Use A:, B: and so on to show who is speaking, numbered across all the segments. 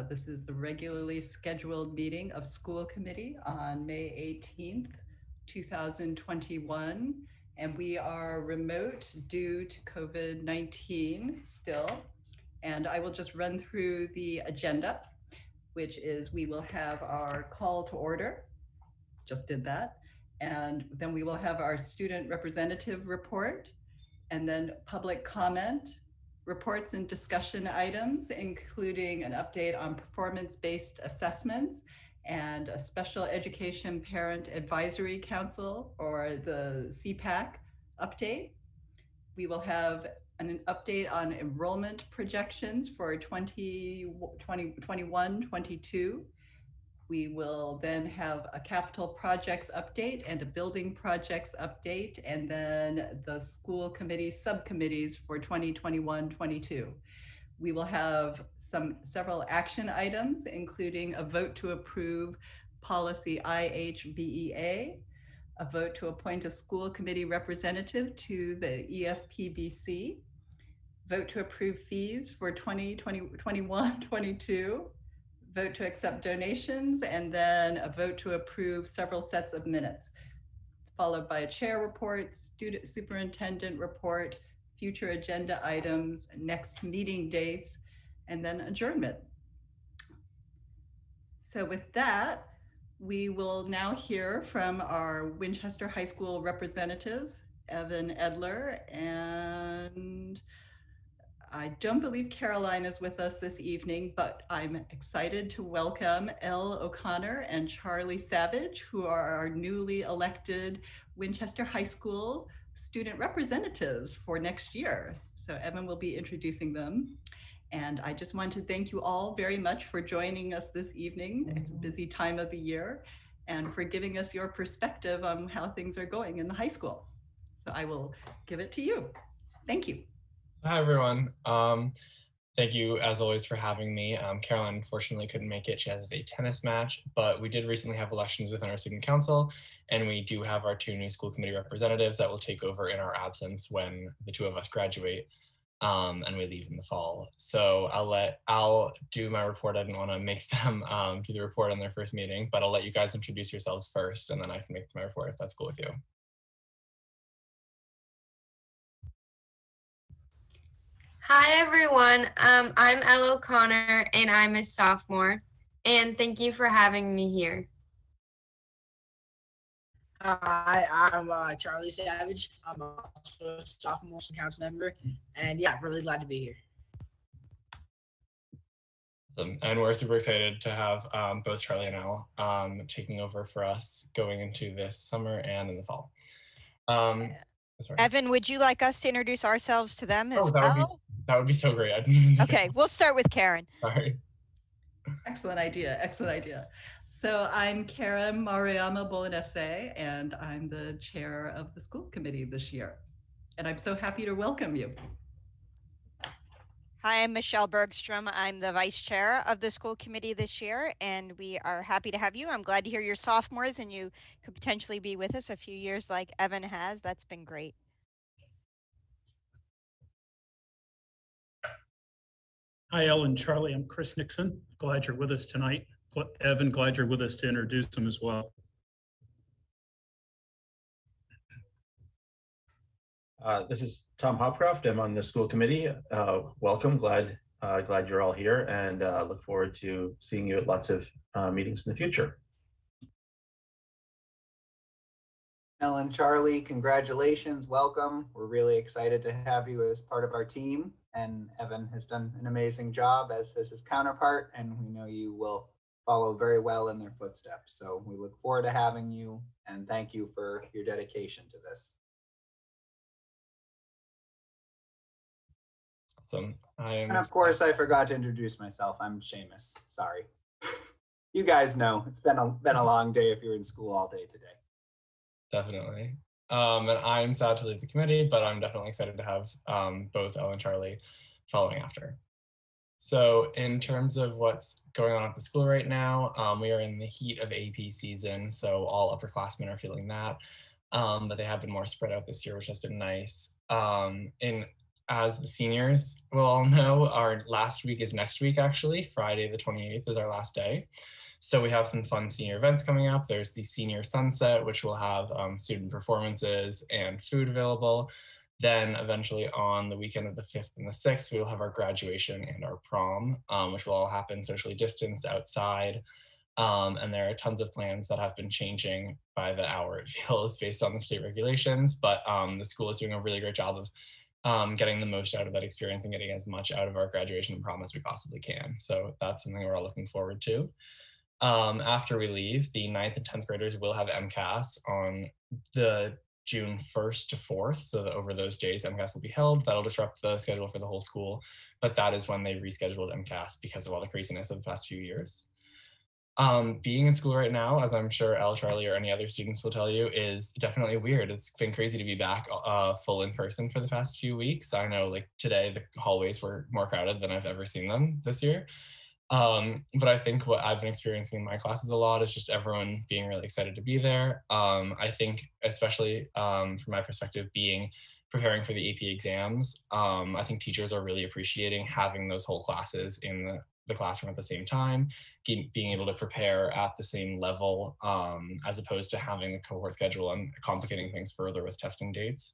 A: This is the regularly scheduled meeting of school committee on May 18th, 2021. And we are remote due to COVID-19 still. And I will just run through the agenda, which is we will have our call to order. Just did that. And then we will have our student representative report, and then public comment, reports and discussion items, including an update on performance-based assessments and a special education parent advisory council, or the CPAC update. We will have an update on enrollment projections for 2021-22. We will then have a capital projects update and a building projects update, and then the school committee subcommittees for 2021-22. We will have several action items, including a vote to approve policy IHBEA, a vote to appoint a school committee representative to the EFPBC, vote to approve fees for 2021-22, vote to accept donations, and then a vote to approve several sets of minutes, followed by a chair report, student superintendent report, future agenda items, next meeting dates, and then adjournment. So with that, we will now hear from our Winchester High School representatives, Evan Edler, and I don't believe Caroline is with us this evening, but I'm excited to welcome Elle O'Connor and Charlie Savage, who are our newly elected Winchester High School student representatives for next year. So Evan will be introducing them. And I just want to thank you all very much for joining us this evening. It's a busy time of the year, and for giving us your perspective on how things are going in the high school. So I will give it to you. Thank you.
B: Hi, everyone. Thank you, as always, for having me. Caroline unfortunately couldn't make it. She has a tennis match, but we did recently have elections within our student council, and we do have our 2 new school committee representatives that will take over in our absence when the 2 of us graduate and we leave in the fall. So I'll do my report. I didn't want to make them do the report on their first meeting, but I'll let you guys introduce yourselves first, and then I can make my report if that's cool with you.
C: Hi, everyone. I'm Elle O'Connor, and I'm a sophomore. And thank you for having me here.
D: Hi, I'm Charlie Savage. I'm also a sophomore council member. And yeah, really glad to be here.
B: Awesome. And we're super excited to have both Charlie and Elle taking over for us going into this summer and in the fall. Sorry.
E: Evan, would you like us to introduce ourselves to them as well?
B: That would be so great. I didn't even
E: Okay, we'll start with Karen.
B: Sorry.
A: Excellent idea. Excellent idea. So I'm Karen Mariama Bolognese, and I'm the chair of the school committee this year. And I'm so happy to welcome you.
E: Hi, I'm Michelle Bergstrom. I'm the vice chair of the school committee this year, and we are happy to have you. I'm glad to hear you're sophomores and you could potentially be with us a few years like Evan has. That's been great.
F: Hi, Elle and Charlie. I'm Chris Nixon. Glad you're with us tonight. Evan, glad you're with us to introduce him as well.
G: This is Tom Hopcroft. I'm on the school committee. Welcome. Glad you're all here, and look forward to seeing you at lots of meetings in the future.
H: Elle and Charlie, congratulations, welcome. We're really excited to have you as part of our team, and Evan has done an amazing job as his counterpart, and we know you will follow very well in their footsteps. So we look forward to having you, and thank you for your dedication to this.
B: Awesome.
H: And of course, I forgot to introduce myself. I'm Seamus. Sorry. You guys know it's been a long day if you're in school all day today.
B: Definitely. And I'm sad to leave the committee, but I'm definitely excited to have both Elle and Charlie following after. So in terms of what's going on at the school right now, we are in the heat of AP season, so all upperclassmen are feeling that, but they have been more spread out this year, which has been nice. as the seniors will all know, our last week is next week, actually. Friday the 28th is our last day. So we have some fun senior events coming up. There's the Senior Sunset, which will have student performances and food available. Then eventually on the weekend of the 5th and the 6th, we will have our graduation and our prom, which will all happen socially distanced outside. And there are tons of plans that have been changing by the hour, it feels, based on the state regulations. But the school is doing a really great job of getting the most out of that experience and getting as much out of our graduation and prom as we possibly can. So that's something we're all looking forward to. After we leave, the 9th and 10th graders will have MCAS on the June 1st to 4th. So that over those days, MCAS will be held. That'll disrupt the schedule for the whole school, but that is when they rescheduled MCAS because of all the craziness of the past few years. Being in school right now, as I'm sure Elle, Charlie, or any other students will tell you, is definitely weird. It's been crazy to be back full in person for the past few weeks. I know, like today, the hallways were more crowded than I've ever seen them this year. But I think what I've been experiencing in my classes a lot is just everyone being really excited to be there. I think, especially from my perspective, preparing for the AP exams, I think teachers are really appreciating having those whole classes in the classroom at the same time, being able to prepare at the same level, as opposed to having a cohort schedule and complicating things further with testing dates.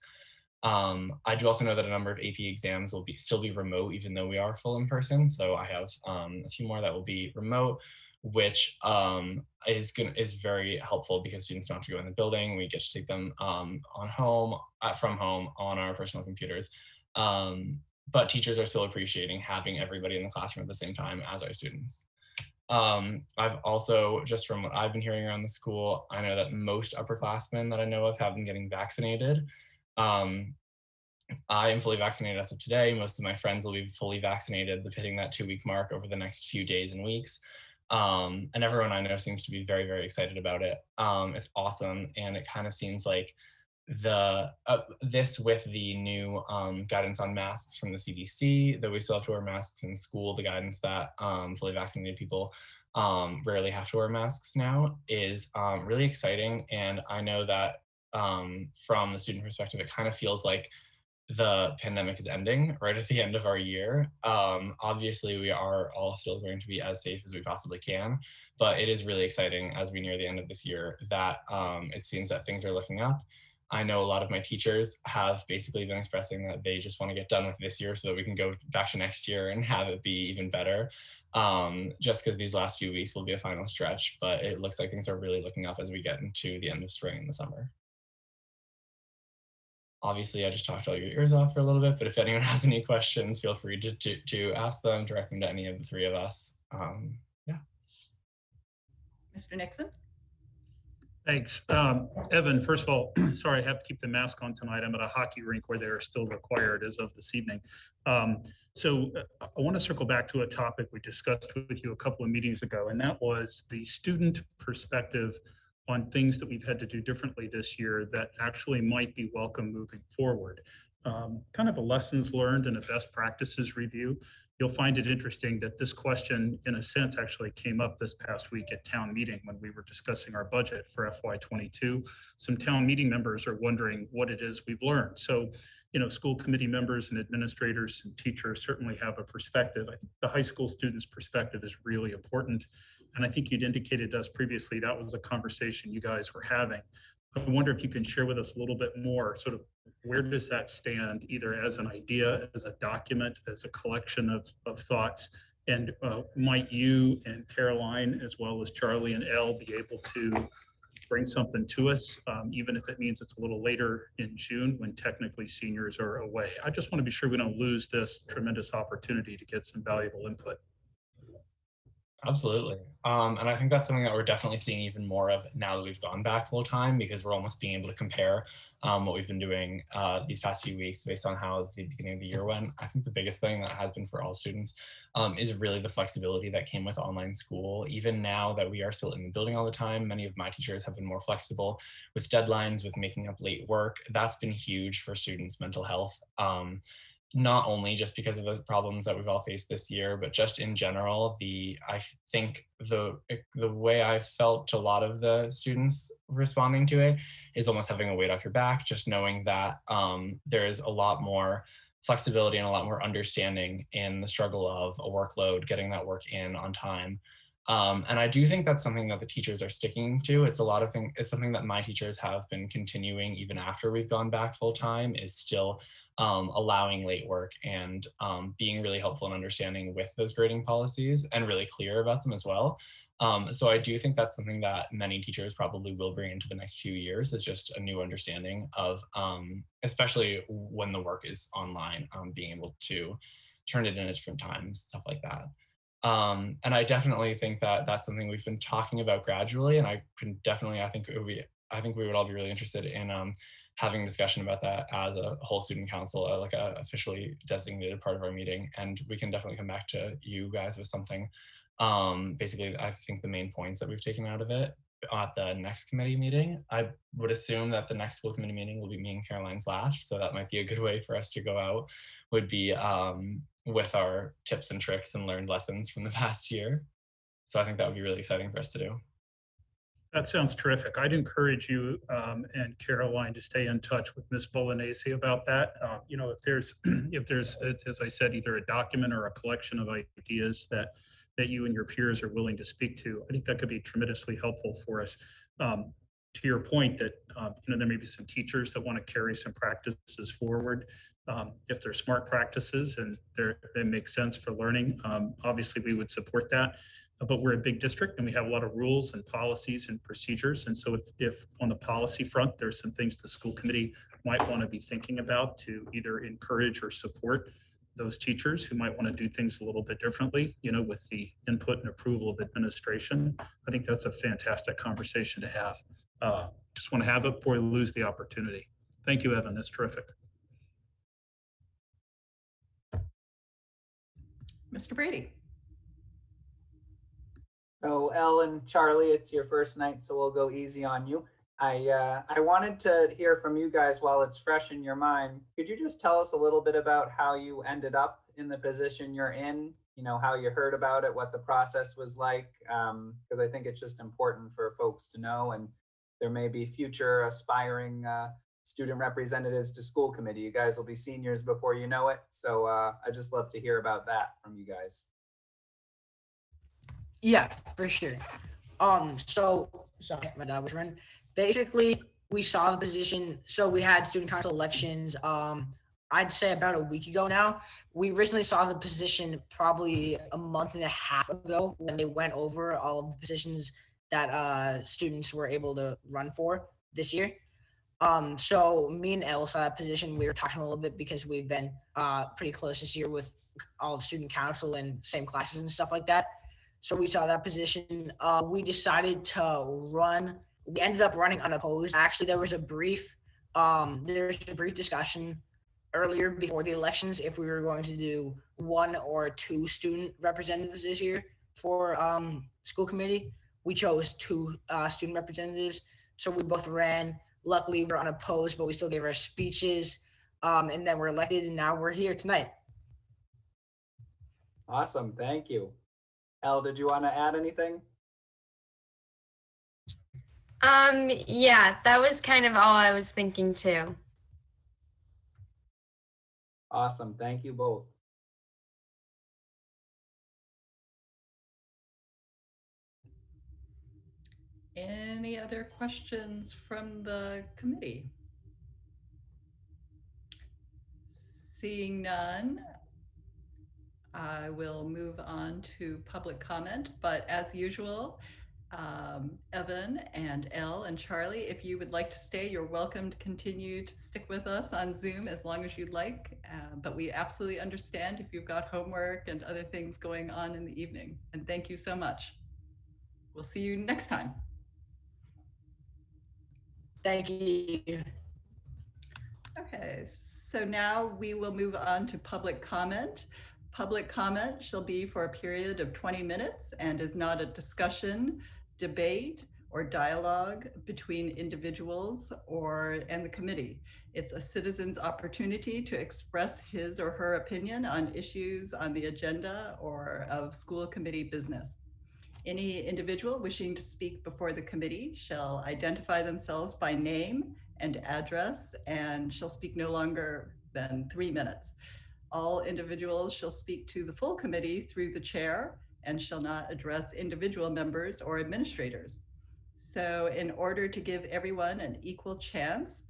B: I do also know that a number of AP exams will still be remote, even though we are full in person. So I have a few more that will be remote, which is very helpful because students don't have to go in the building. We get to take them from home on our personal computers. But teachers are still appreciating having everybody in the classroom at the same time as our students. I've also, just from what I've been hearing around the school, I know that most upperclassmen that I know of have been getting vaccinated. I am fully vaccinated as of today. Most of my friends will be fully vaccinated, hitting that 2-week mark over the next few days and weeks. And everyone I know seems to be very, very excited about it. It's awesome. And it kind of seems like this with the new guidance on masks from the CDC, though we still have to wear masks in school, the guidance that fully vaccinated people rarely have to wear masks now is really exciting. And I know that from the student perspective, it kind of feels like the pandemic is ending right at the end of our year. Obviously, we are all still going to be as safe as we possibly can, but it is really exciting as we near the end of this year that it seems that things are looking up. I know a lot of my teachers have basically been expressing that they just want to get done with this year so that we can go back to next year and have it be even better. Just because these last few weeks will be a final stretch, but it looks like things are really looking up as we get into the end of spring and the summer. Obviously, I just talked all your ears off for a little bit, but if anyone has any questions, feel free to ask them, direct them to any of the three of us. Yeah.
A: Mr. Nixon?
F: Thanks. Evan, first of all, sorry, I have to keep the mask on tonight. I'm at a hockey rink where they're still required as of this evening. So I want to circle back to a topic we discussed with you a couple of meetings ago, and that was the student perspective on things that we've had to do differently this year that actually might be welcome moving forward. Kind of a lessons learned and a best practices review. You'll find it interesting that this question, in a sense, actually came up this past week at town meeting when we were discussing our budget for FY22. Some town meeting members are wondering what it is we've learned. So, you know, school committee members and administrators and teachers certainly have a perspective. I think the high school students' perspective is really important. And I think you'd indicated to us previously that was a conversation you guys were having. I wonder if you can share with us a little bit more, sort of where does that stand, either as an idea, as a document, as a collection of thoughts, and might you and Caroline, as well as Charlie and Elle, be able to bring something to us, even if it means it's a little later in June when technically seniors are away. I just want to be sure we don't lose this tremendous opportunity to get some valuable input.
B: Absolutely. And I think that's something that we're definitely seeing even more of now that we've gone back full time, because we're almost being able to compare what we've been doing these past few weeks based on how the beginning of the year went. I think the biggest thing that has been for all students is really the flexibility that came with online school. Even now that we are still in the building all the time, many of my teachers have been more flexible with deadlines, with making up late work. That's been huge for students' mental health. Not only just because of the problems that we've all faced this year, but just in general, I think the way I felt a lot of the students responding to it is almost having a weight off your back, just knowing that there is a lot more flexibility and a lot more understanding in the struggle of a workload, getting that work in on time. And I do think that's something that the teachers are sticking to. It's something that my teachers have been continuing even after we've gone back full time, is still allowing late work and being really helpful and understanding with those grading policies and really clear about them as well. So I do think that's something that many teachers probably will bring into the next few years, is just a new understanding of, especially when the work is online, being able to turn it in at different times, stuff like that. And I definitely think that that's something we've been talking about gradually, and I think we would all be really interested in having a discussion about that as a whole student council, like a officially designated part of our meeting. And we can definitely come back to you guys with something. Basically, I think the main points that we've taken out of it at the next committee meeting. I would assume that the next school committee meeting will be me and Caroline's last, so that might be a good way for us to go out, would be with our tips and tricks and learned lessons from the past year. So I think that would be really exciting for us to do.
F: That sounds terrific. I'd encourage you and Caroline to stay in touch with Ms. Bolognese about that. If there's, as I said, either a document or a collection of ideas that you and your peers are willing to speak to, I think that could be tremendously helpful for us. To your point that there may be some teachers that want to carry some practices forward. If they're smart practices and they make sense for learning, obviously we would support that. But we're a big district and we have a lot of rules and policies and procedures. And so if on the policy front, there's some things the school committee might want to be thinking about to either encourage or support those teachers who might want to do things a little bit differently, with the input and approval of administration, I think that's a fantastic conversation to have. Just want to have it before we lose the opportunity. Thank you, Evan. That's terrific.
A: Mr. Brady.
H: So Ellen, Charlie, it's your first night, so we'll go easy on you. I wanted to hear from you guys while it's fresh in your mind. Could you just tell us a little bit about how you ended up in the position you're in? How you heard about it, what the process was like, because I think it's just important for folks to know, and there may be future aspiring student representatives to school committee. You guys will be seniors before you know it, so I just love to hear about that from you guys.
D: Yeah, for sure. So sorry, my dog was running. Basically, we saw the position. So we had student council elections. I'd say about a week ago now. We originally saw the position probably a month and a half ago when they went over all of the positions that students were able to run for this year. So me and Elle saw that position. We were talking a little bit because we've been pretty close this year with all of student council and same classes and stuff like that. So we saw that position. We decided to run. We ended up running unopposed. Actually, there was a brief discussion earlier before the elections if we were going to do 1 or 2 student representatives this year for school committee. We chose 2 student representatives, so we both ran. Luckily, we're unopposed, but we still gave our speeches, and then we're elected, and now we're here tonight.
H: Awesome, thank you. Elle, did you want to add anything?
C: Yeah, that was kind of all I was thinking too.
H: Awesome, thank you both.
A: Any other questions from the committee? Seeing none, I will move on to public comment, but as usual, Evan and Elle and Charlie, if you would like to stay, you're welcome to continue to stick with us on Zoom as long as you'd like, but we absolutely understand if you've got homework and other things going on in the evening. And thank you so much. We'll see you next time.
D: Thank you.
A: Okay, so now we will move on to public comment. Public comment shall be for a period of 20 minutes and is not a discussion, debate, or dialogue between individuals and the committee. It's a citizen's opportunity to express his or her opinion on issues on the agenda or of school committee business. Any individual wishing to speak before the committee shall identify themselves by name and address and shall speak no longer than 3 minutes. All individuals shall speak to the full committee through the chair and shall not address individual members or administrators. So in order to give everyone an equal chance,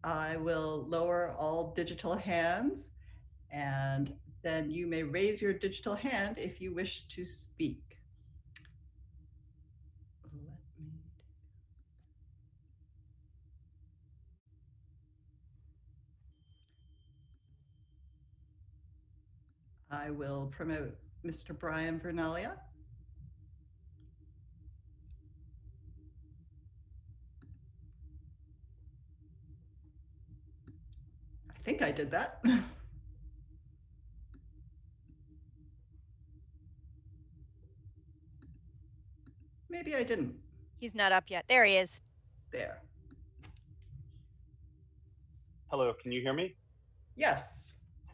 A: I will lower all digital hands, and then you may raise your digital hand if you wish to speak. I will promote Mr. Brian Vernalia. I think I did that. Maybe I didn't.
E: He's not up yet. There he is.
A: There.
I: Hello, can you hear me?
A: Yes.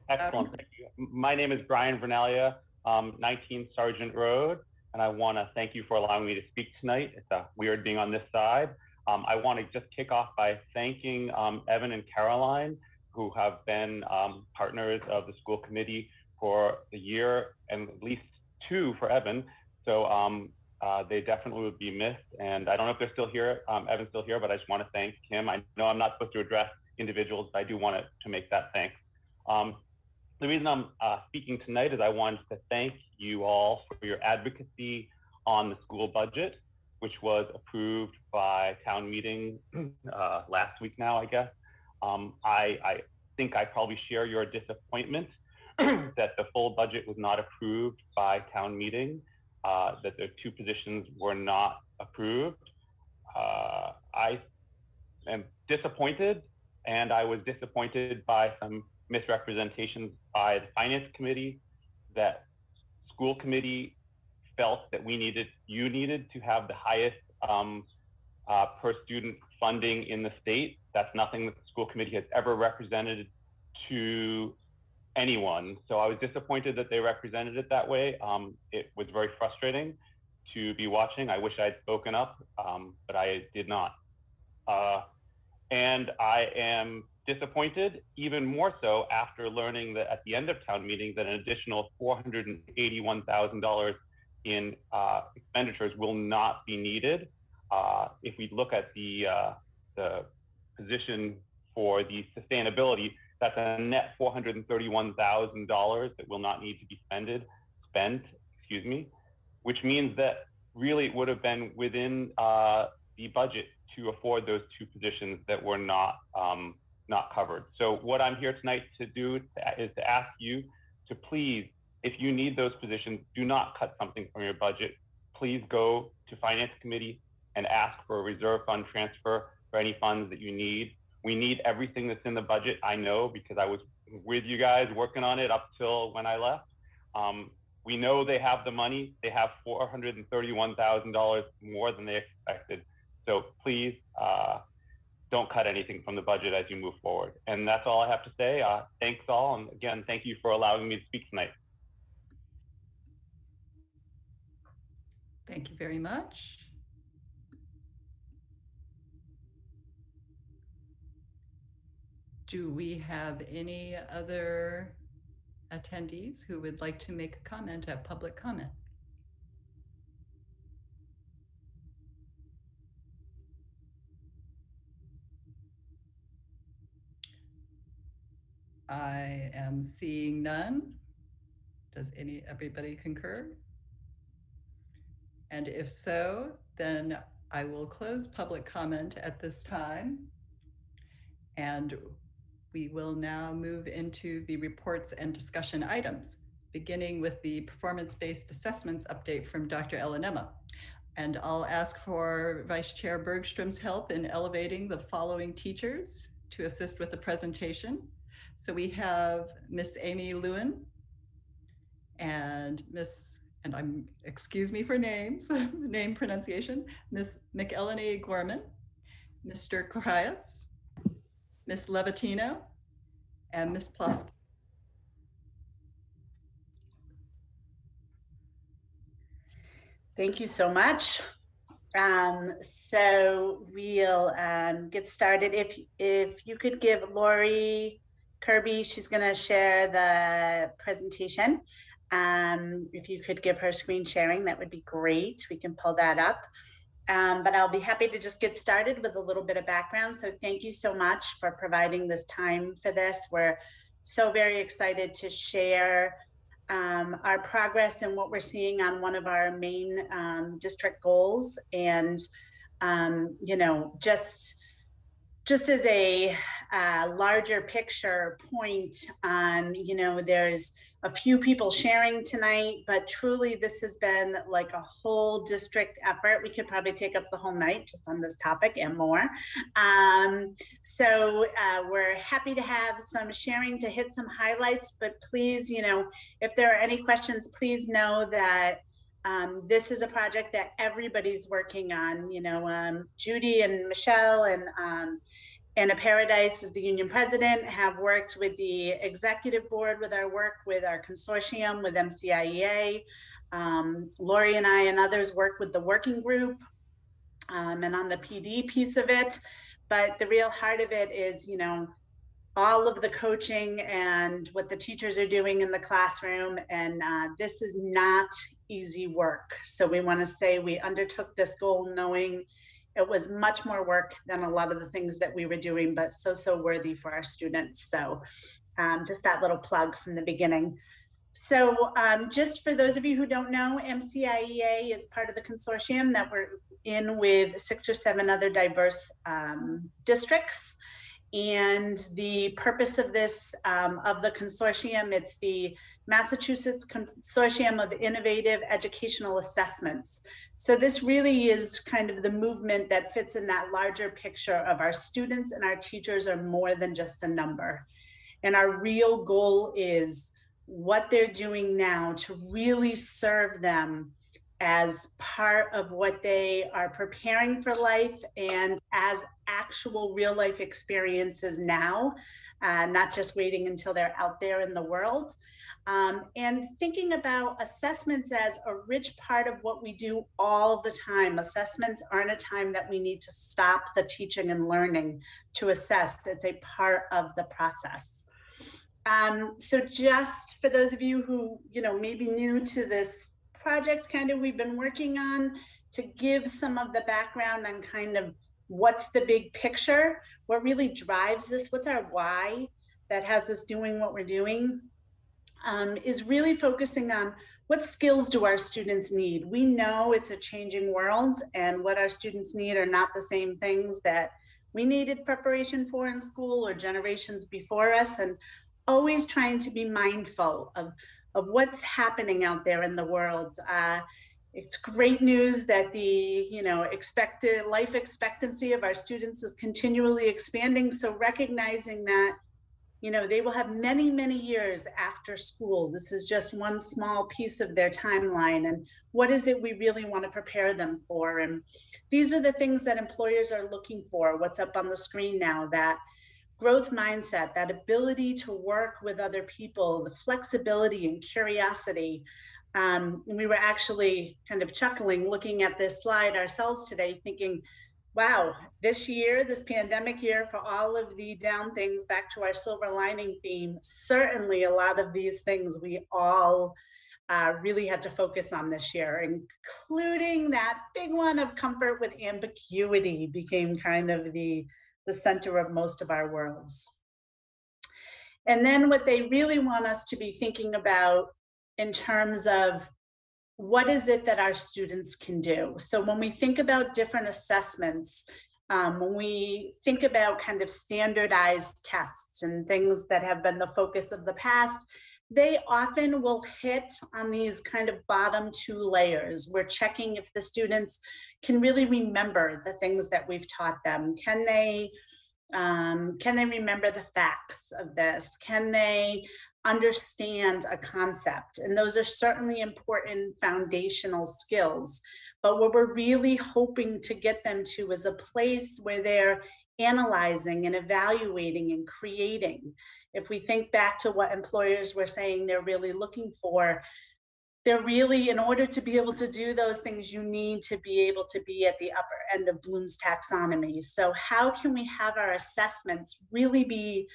I: Excellent, thank you. My name is Brian Vernalia, 19 Sargent Road, and I want to thank you for allowing me to speak tonight. It's weird being on this side. I want to just kick off by thanking Evan and Caroline, who have been partners of the school committee for a year and at least 2 for Evan. So they definitely would be missed. And I don't know if they're still here, Evan's still here, but I just want to thank him. I know I'm not supposed to address individuals, but I do want to make that thanks. The reason I'm speaking tonight is I wanted to thank you all for your advocacy on the school budget, which was approved by town meeting last week now, I guess. I think I probably share your disappointment that the full budget was not approved by town meeting, that the 2 positions were not approved. I am disappointed, and I was disappointed by some misrepresentations by the finance committee, that school committee felt that you needed to have the highest per student funding in the state. That's nothing that the school committee has ever represented to anyone. So I was disappointed that they represented it that way. It was very frustrating to be watching. I wish I'd spoken up, but I did not. And I am disappointed even more so after learning that at the end of town meeting that an additional $481,000 in expenditures will not be needed. If we look at the position for the sustainability, that's a net $431,000 that will not need to be spent, which means that really it would have been within the budget to afford those 2 positions that were not covered. So what I'm here tonight to do is to ask you to please, if you need those positions, do not cut something from your budget. Please go to Finance Committee and ask for a reserve fund transfer for any funds that you need. We need everything that's in the budget, I know, because I was with you guys working on it up till when I left. We know they have the money. They have $431,000 more than they expected. So please don't cut anything from the budget as you move forward. And that's all I have to say. Thanks all. And again, thank you for allowing me to speak tonight.
A: Thank you very much. Do we have any other attendees who would like to make a comment at public comment? I am seeing none. Does everybody concur? And if so, then I will close public comment at this time. And we will now move into the reports and discussion items, beginning with the performance-based assessments update from Dr. Elenema. And I'll ask for Vice Chair Bergstrom's help in elevating the following teachers to assist with the presentation. So we have Miss Amy Lewin and excuse me for names, name pronunciation, Miss McElhenney Gorman, Mr. Korayatz, Miss Levitino, and Miss Plosky.
J: Thank you so much. So we'll get started. If you could give Lori Kirby. She's going to share the presentation. If you could give her screen sharing, that would be great. We can pull that up. But I'll be happy to just get started with a little bit of background. So thank you so much for providing this time for this. We're so very excited to share our progress and what we're seeing on one of our main district goals. And, you know, just as a larger picture point on, you know, there's a few people sharing tonight, but truly this has been like a whole district effort. We could probably take up the whole night just on this topic and more. So we're happy to have some sharing to hit some highlights, but please, you know, if there are any questions, please know that this is a project that everybody's working on. You know, Judy and Michelle and Anna Paradise is the union president, have worked with the executive board with our work with our consortium with MCIEA. Lori and I and others work with the working group and on the PD piece of it. But the real heart of it is, you know, all of the coaching and what the teachers are doing in the classroom. And this is not easy work. So we want to say we undertook this goal knowing it was much more work than a lot of the things that we were doing, but so worthy for our students. So just that little plug from the beginning. So just for those of you who don't know, MCIEA is part of the consortium that we're in with 6 or 7 other diverse districts. And the purpose of this, of the consortium, it's the Massachusetts Consortium of Innovative Educational Assessments. So this really is kind of the movement that fits in that larger picture of our students and our teachers are more than just a number. And our real goal is what they're doing now to really serve them as part of what they are preparing for life and as actual real life experiences now, not just waiting until they're out there in the world. And thinking about assessments as a rich part of what we do all the time. Assessments aren't a time that we need to stop the teaching and learning to assess. It's a part of the process. So just for those of you who, you know, may be new to this project kind of we've been working on, to give some of the background on kind of what's the big picture, what really drives this, what's our why that has us doing what we're doing, is really focusing on what skills do our students need. We know it's a changing world and what our students need are not the same things that we needed preparation for in school or generations before us, and always trying to be mindful of what's happening out there in the world. It's great news that the, you know, expected life expectancy of our students is continually expanding. So recognizing that, you know, they will have many, many years after school. This is just one small piece of their timeline. And what is it we really want to prepare them for? And these are the things that employers are looking for. What's up on the screen now, that growth mindset, that ability to work with other people, the flexibility and curiosity. And we were actually kind of chuckling looking at this slide ourselves today, thinking, wow, this year, this pandemic year, for all of the down things, back to our silver lining theme, certainly a lot of these things we all really had to focus on this year, including that big one of comfort with ambiguity became kind of the center of most of our worlds. And then what they really want us to be thinking about in terms of what is it that our students can do? So when we think about different assessments, when we think about kind of standardized tests and things that have been the focus of the past, they often will hit on these kind of bottom 2 layers. We're checking if the students can really remember the things that we've taught them. Can they remember the facts of this? Can they understand a concept? And those are certainly important foundational skills. But what we're really hoping to get them to is a place where they're analyzing and evaluating and creating. If we think back to what employers were saying they're really looking for, they're really, in order to be able to do those things, you need to be able to be at the upper end of Bloom's taxonomy. So how can we have our assessments really be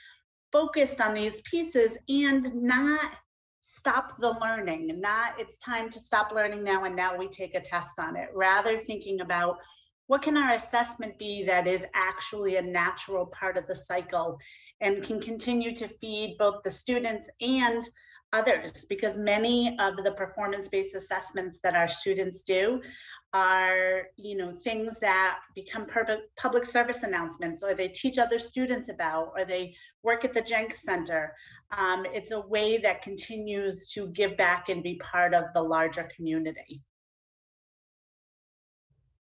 J: focused on these pieces and not stop the learning, not it's time to stop learning now and now we take a test on it. Rather thinking about what can our assessment be that is actually a natural part of the cycle and can continue to feed both the students and others, because many of the performance-based assessments that our students do are, you know, things that become public service announcements, or they teach other students about, or they work at the Jenks Center. It's a way that continues to give back and be part of the larger community.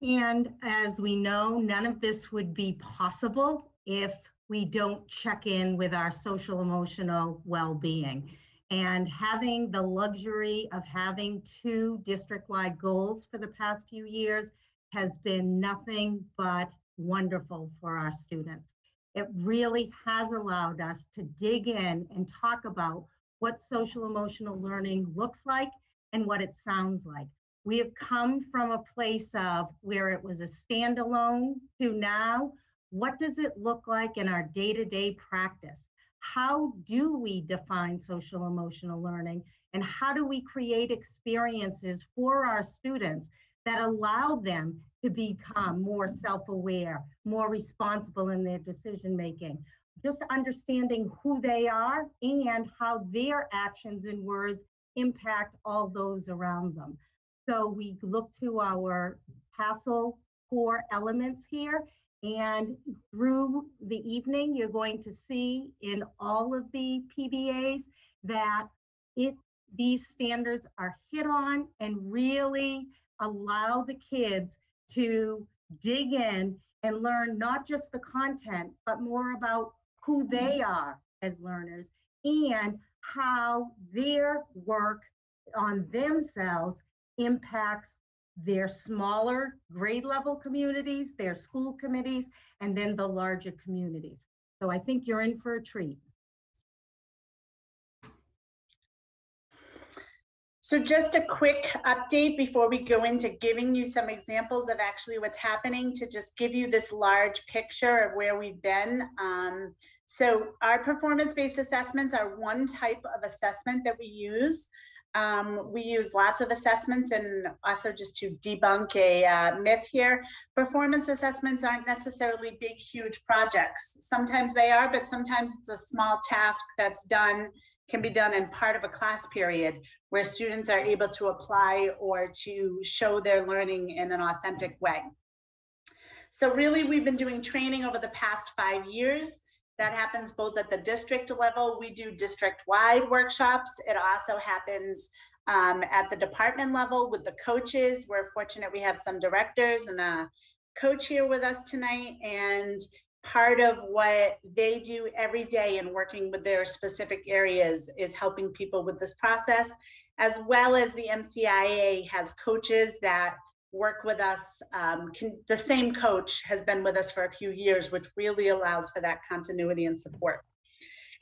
K: And as we know, none of this would be possible if we don't check in with our social emotional well-being. And having the luxury of having 2 district-wide goals for the past few years has been nothing but wonderful for our students. It really has allowed us to dig in and talk about what social emotional learning looks like and what it sounds like. We have come from a place of where it was a standalone to now, what does it look like in our day-to-day practice? How do we define social emotional learning? And how do we create experiences for our students that allow them to become more self-aware, more responsible in their decision-making? Just understanding who they are and how their actions and words impact all those around them. So we look to our CASEL core elements here, and through the evening, you're going to see in all of the PBAs that these standards are hit on and really allow the kids to dig in and learn not just the content, but more about who they are as learners and how their work on themselves impacts their smaller grade level communities, their school committees, and then the larger communities. So I think you're in for a treat.
J: So just a quick update before we go into giving you some examples of actually what's happening, to just give you this large picture of where we've been. So our performance-based assessments are one type of assessment that we use. We use lots of assessments, and also just to debunk a myth here, performance assessments aren't necessarily big, huge projects. Sometimes they are, but sometimes it's a small task that's can be done in part of a class period where students are able to apply or to show their learning in an authentic way. So really, we've been doing training over the past 5 years. That happens both at the district level. We do district-wide workshops. It also happens at the department level with the coaches. We're fortunate we have some directors and a coach here with us tonight. And part of what they do every day in working with their specific areas is helping people with this process, as well as the MCIA has coaches that work with us. The same coach has been with us for a few years, which really allows for that continuity and support.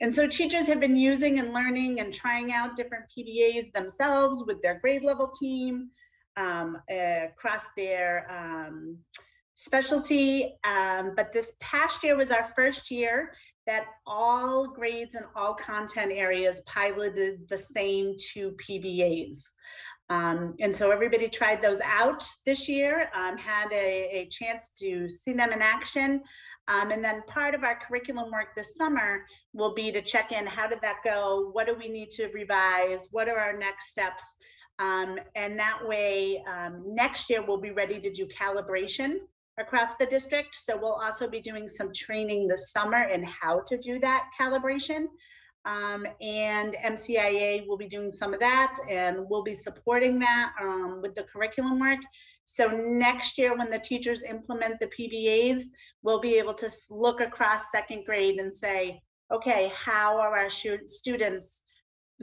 J: And so teachers have been using and learning and trying out different PBAs themselves with their grade level team across their specialty. But this past year was our first year that all grades and all content areas piloted the same 2 PBAs. And so everybody tried those out this year, had a chance to see them in action. And then part of our curriculum work this summer will be to check in, how did that go? What do we need to revise? What are our next steps? And that way, next year we'll be ready to do calibration across the district. So we'll also be doing some training this summer in how to do that calibration. And MCIA will be doing some of that, and we'll be supporting that with the curriculum work. So next year, when the teachers implement the PBAs, we'll be able to look across 2nd grade and say, okay, how are our students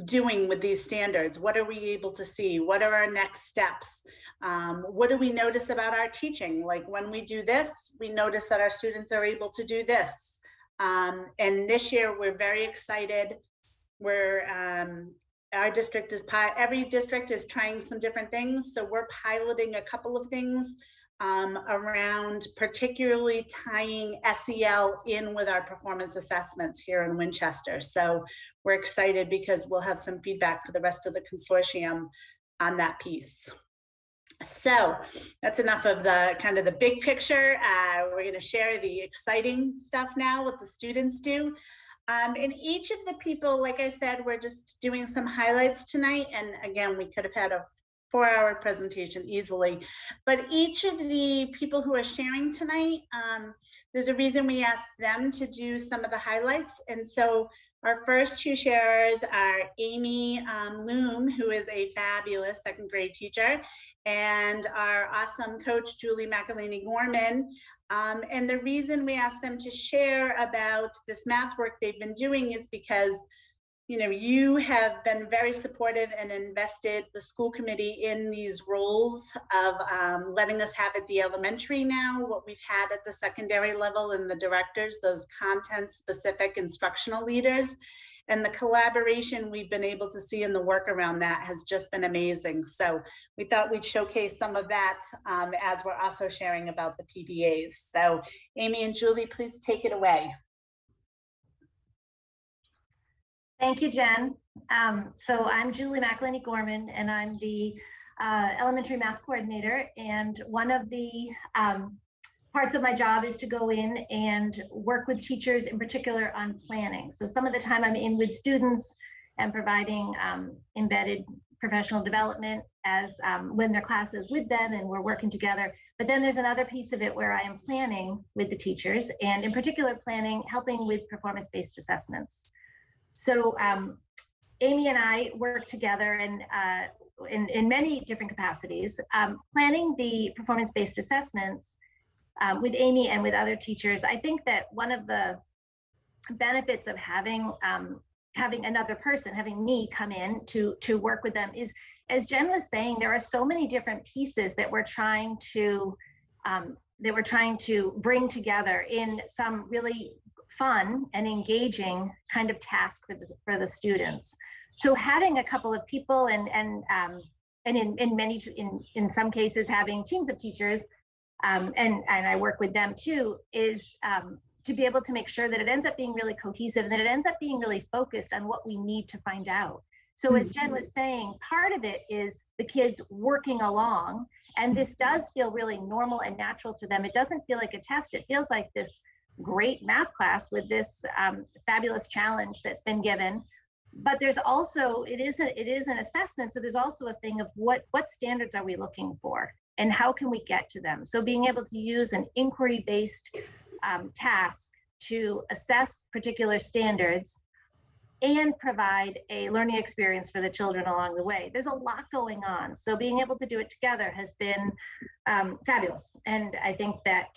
J: doing with these standards? What are we able to see? What are our next steps? What do we notice about our teaching? Like when we do this, we notice that our students are able to do this. And this year we're very excited. Our district is, every district is trying some different things. So we're piloting a couple of things around particularly tying SEL in with our performance assessments here in Winchester. So we're excited because we'll have some feedback for the rest of the consortium on that piece. So that's enough of the kind of the big picture. We're going to share the exciting stuff now, what the students do. And each of the people, like I said, we're just doing some highlights tonight. And again, we could have had a 4-hour presentation easily, but each of the people who are sharing tonight, there's a reason we asked them to do some of the highlights. And so our first 2 sharers are Amy Loom, who is a fabulous 2nd grade teacher, and our awesome coach, Julie McElhaney-Gorman. And the reason we asked them to share about this math work they've been doing is because, you know, you have been very supportive and invested the school committee in these roles of letting us have at the elementary now what we've had at the secondary level and the directors, those content specific instructional leaders. And the collaboration we've been able to see in the work around that has just been amazing. So we thought we'd showcase some of that as we're also sharing about the PBAs. So Amy and Julie, please take it away.
L: Thank you, Jen. So I'm Julie McElhaney-Gorman, and I'm the elementary math coordinator. And one of the parts of my job is to go in and work with teachers, in particular on planning. So some of the time I'm in with students and providing embedded professional development as when their class is with them and we're working together. But then there's another piece of it where I am planning with the teachers, and in particular planning, helping with performance-based assessments. So Amy and I work together and in many different capacities, planning the performance-based assessments with Amy and with other teachers. I think that one of the benefits of having another person, having me come in to work with them is, as Jen was saying, there are so many different pieces that we're trying to bring together in some really fun and engaging kind of task for the students. So having a couple of people and in some cases having teams of teachers, and I work with them too, is to be able to make sure that it ends up being really cohesive and that it ends up being really focused on what we need to find out. So as Jen was saying, part of it is the kids working along, and this does feel really normal and natural to them. It doesn't feel like a test. It feels like this great math class with this fabulous challenge that's been given. But there's also, it is an assessment. So there's also a thing of what standards are we looking for and how can we get to them? So being able to use an inquiry-based task to assess particular standards and provide a learning experience for the children along the way. There's a lot going on. So being able to do it together has been fabulous. And I think that,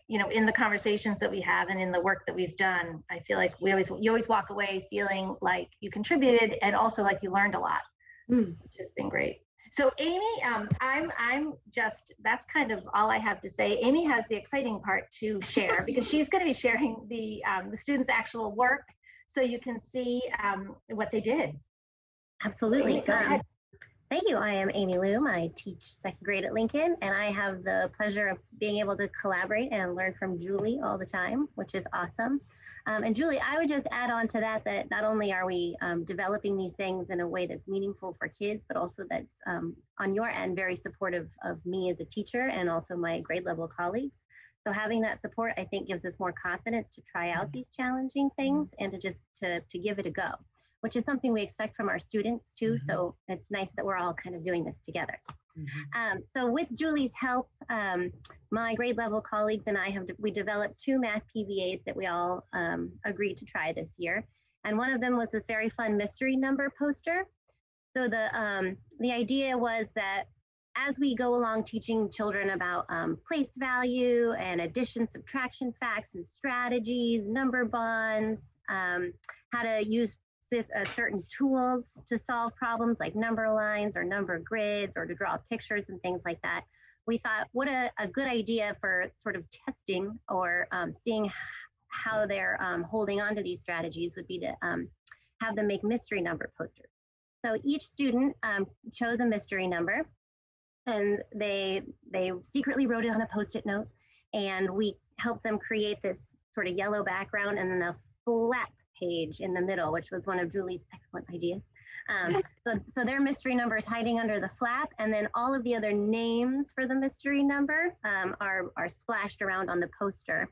L: you know, in the conversations that we have and in the work that we've done, I feel like you always walk away feeling like you contributed and also like you learned a lot, which has been great. So Amy, that's kind of all I have to say. Amy has the exciting part to share because she's going to be sharing the students' actual work so you can see what they did.
M: Absolutely.
L: Go ahead.
M: Thank you. I am Amy Loom. I teach 2nd grade at Lincoln, and I have the pleasure of being able to collaborate and learn from Julie all the time, which is awesome. And Julie, I would just add on to that not only are we developing these things in a way that's meaningful for kids, but also that's on your end very supportive of me as a teacher and also my grade level colleagues. So having that support, I think, gives us more confidence to try out these challenging things and to just to give it a go, which is something we expect from our students too. So it's nice that we're all kind of doing this together. So with Julie's help, my grade level colleagues and I we developed 2 math PBAs that we all agreed to try this year. And one of them was this very fun mystery number poster. So the idea was that as we go along teaching children about place value and addition, subtraction facts and strategies, number bonds, how to use certain tools to solve problems like number lines or number grids or to draw pictures and things like that. We thought what a good idea for sort of testing or seeing how they're holding on to these strategies would be to have them make mystery number posters. So each student chose a mystery number and they secretly wrote it on a Post-it note, and we helped them create this sort of yellow background and then a flap page in the middle, which was one of Julie's excellent ideas. So their mystery number is hiding under the flap, and then all of the other names for the mystery number are splashed around on the poster.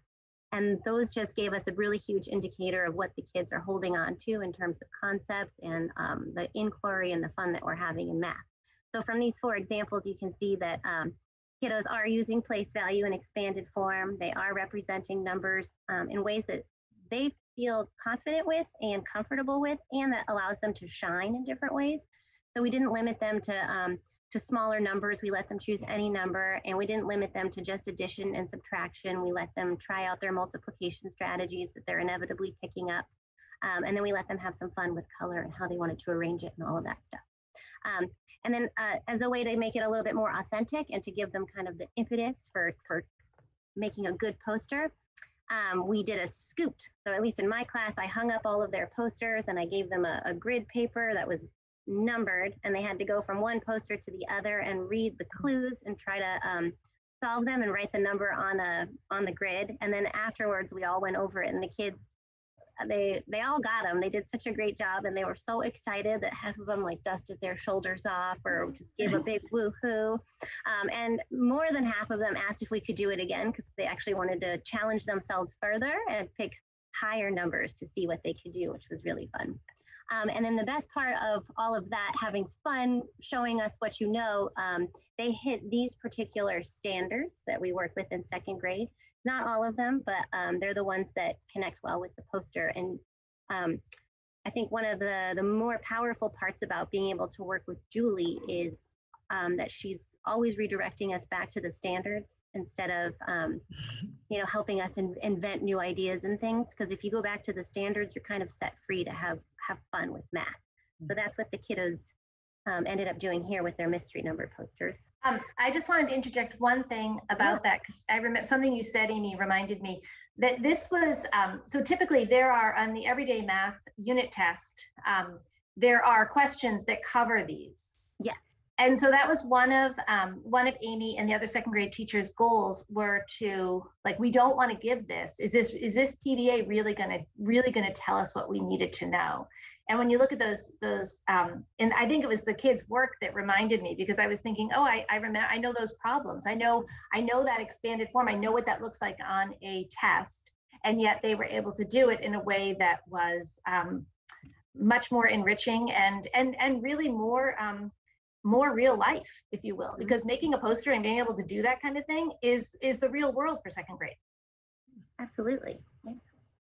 M: And those just gave us a really huge indicator of what the kids are holding on to in terms of concepts and the inquiry and the fun that we're having in math. So from these 4 examples, you can see that kiddos are using place value in expanded form. They are representing numbers in ways that they feel confident with and comfortable with, and that allows them to shine in different ways. So we didn't limit them to smaller numbers. We let them choose any number, and we didn't limit them to just addition and subtraction. We let them try out their multiplication strategies that they're inevitably picking up. And then we let them have some fun with color and how they wanted to arrange it and all of that stuff. And then as a way to make it a little bit more authentic and to give them kind of the impetus for making a good poster, we did a scoot. So at least in my class, I hung up all of their posters and I gave them a grid paper that was numbered, and they had to go from one poster to the other and read the clues and try to solve them and write the number on the grid. And then afterwards, we all went over it, and the kids, they all got them. They did such a great job, and they were so excited that half of them like dusted their shoulders off or just gave a big woohoo. And more than half of them asked if we could do it again, because they actually wanted to challenge themselves further and pick higher numbers to see what they could do, which was really fun. And then the best part of all of that, having fun, showing us what you know, they hit these particular standards that we work with in 2nd grade. Not all of them, but they're the ones that connect well with the poster. And I think one of the more powerful parts about being able to work with Julie is that she's always redirecting us back to the standards instead of helping us invent new ideas and things. Because if you go back to the standards, you're kind of set free to have fun with math. So that's what the kiddos ended up doing here with their mystery number posters.
L: I just wanted to interject one thing about that, because I remember something you said, Amy, reminded me that this was, so typically there are on the everyday math unit test, there are questions that cover these.
M: Yes.
L: And so that was one of Amy and the other 2nd grade teachers' goals were to, like, we don't want to give this. Is this PBA really gonna tell us what we needed to know? And when you look at those, and I think it was the kids' work that reminded me, because I was thinking, oh, I remember, I know those problems. I know that expanded form. I know what that looks like on a test, and yet they were able to do it in a way that was much more enriching and really more real life, if you will, because making a poster and being able to do that kind of thing is the real world for 2nd grade.
M: Absolutely. Yeah.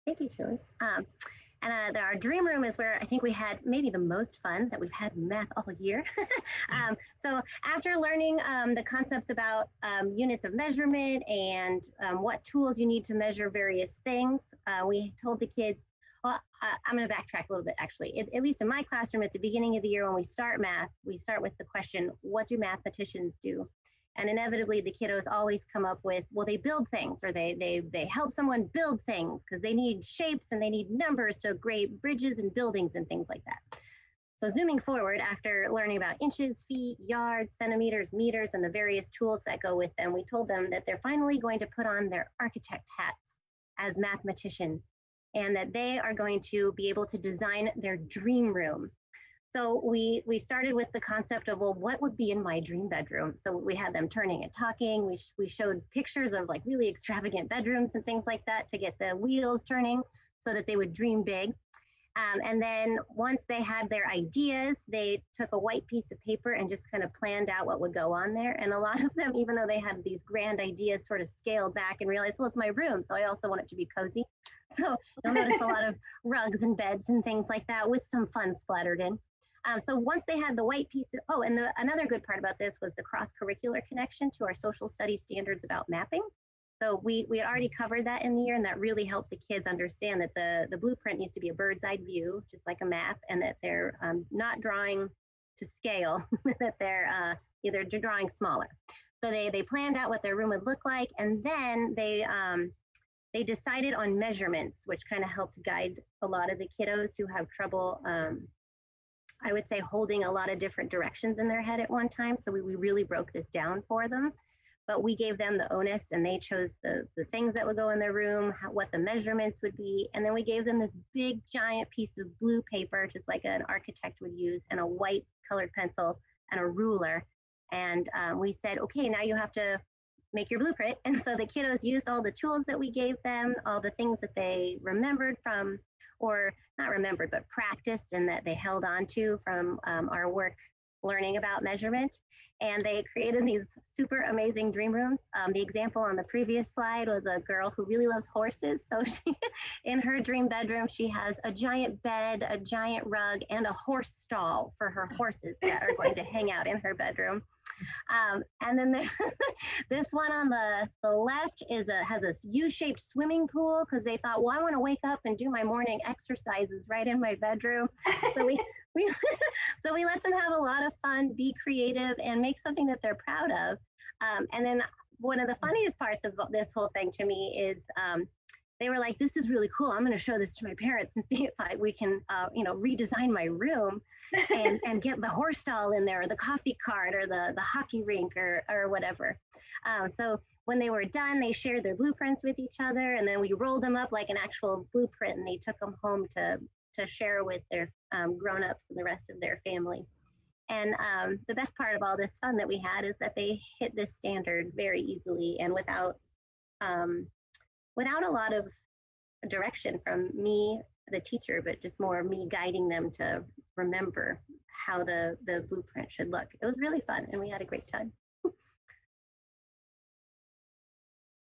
M: Thank you, Julie. And our dream room is where I think we had maybe the most fun that we've had in math all year. So after learning the concepts about units of measurement and what tools you need to measure various things, we told the kids, well, I'm going to backtrack a little bit, actually. At least in my classroom, at the beginning of the year when we start math, we start with the question, what do mathematicians do? And inevitably, the kiddos always come up with, well, they build things, or they help someone build things because they need shapes and they need numbers to grade bridges and buildings and things like that. So zooming forward, after learning about inches, feet, yards, centimeters, meters, and the various tools that go with them, we told them that they're finally going to put on their architect hats as mathematicians, and that they are going to be able to design their dream room. So we started with the concept of, well, what would be in my dream bedroom? So we had them turning and talking. We showed pictures of like really extravagant bedrooms and things like that to get the wheels turning so that they would dream big. And then once they had their ideas, they took a white piece of paper and just kind of planned out what would go on there. And a lot of them, even though they had these grand ideas, sort of scaled back and realized, well, it's my room, so I also want it to be cozy. So you'll notice a lot of rugs and beds and things like that with some fun splattered in. So once they had the white piece, another good part about this was the cross-curricular connection to our social studies standards about mapping. So we had already covered that in the year, and that really helped the kids understand that the blueprint needs to be a bird's eye view, just like a map, and that they're not drawing to scale, that they're either drawing smaller. So they planned out what their room would look like, and then they decided on measurements, which kind of helped guide a lot of the kiddos who have trouble I would say, holding a lot of different directions in their head at one time. So we really broke this down for them. But we gave them the onus and they chose the things that would go in their room, what the measurements would be. And then we gave them this big giant piece of blue paper, just like an architect would use, and a white colored pencil and a ruler. And we said, okay, now you have to make your blueprint. And so the kiddos used all the tools that we gave them, all the things that they remembered from, or not remembered, but practiced and that they held on to from our work learning about measurement. And they created these super amazing dream rooms. The example on the previous slide was a girl who really loves horses. So she, in her dream bedroom, she has a giant bed, a giant rug, and a horse stall for her horses that are going to hang out in her bedroom. And then this one on the left has a U-shaped swimming pool because they thought, well, I want to wake up and do my morning exercises right in my bedroom. So we let them have a lot of fun, be creative, and make something that they're proud of. And then one of the funniest parts of this whole thing to me is they were like, this is really cool. I'm going to show this to my parents and see if we can, redesign my room and get the horse stall in there, or the coffee cart, or the hockey rink, or whatever. So when they were done, they shared their blueprints with each other, and then we rolled them up like an actual blueprint, and they took them home to share with their grown-ups and the rest of their family. And the best part of all this fun that we had is that they hit this standard very easily and without a lot of direction from me, the teacher, but just more me guiding them to remember how the blueprint should look. It was really fun and we had a great time.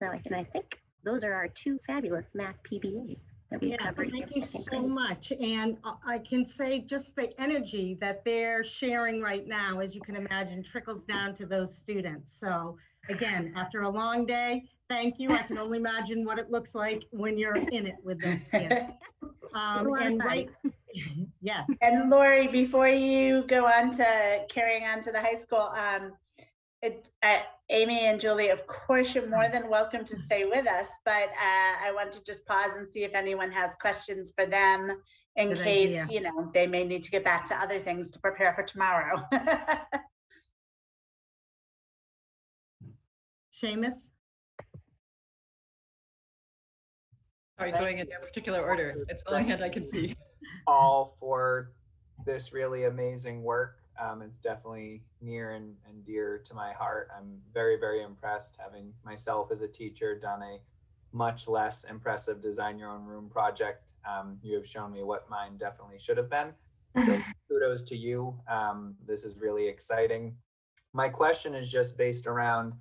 M: So I think those are our two fabulous math PBAs that we covered.
K: Thank you so much. And I can say just the energy that they're sharing right now, as you can imagine, trickles down to those students. So again, after a long day, thank you. I can only imagine what it looks like when you're in it with those kids. Yes.
J: And Lori, before you go on to carrying on to the high school, Amy and Julie, of course, you're more than welcome to stay with us, but I want to just pause and see if anyone has questions for them in case, they may need to get back to other things to prepare for tomorrow.
K: Seamus?
A: Sorry, going in no particular order. It's the only hand I can see.
H: All for this really amazing work. It's definitely near and dear to my heart. I'm very, very impressed, having myself as a teacher done a much less impressive design your own room project. You have shown me what mine definitely should have been. So kudos to you. This is really exciting. My question is just based around,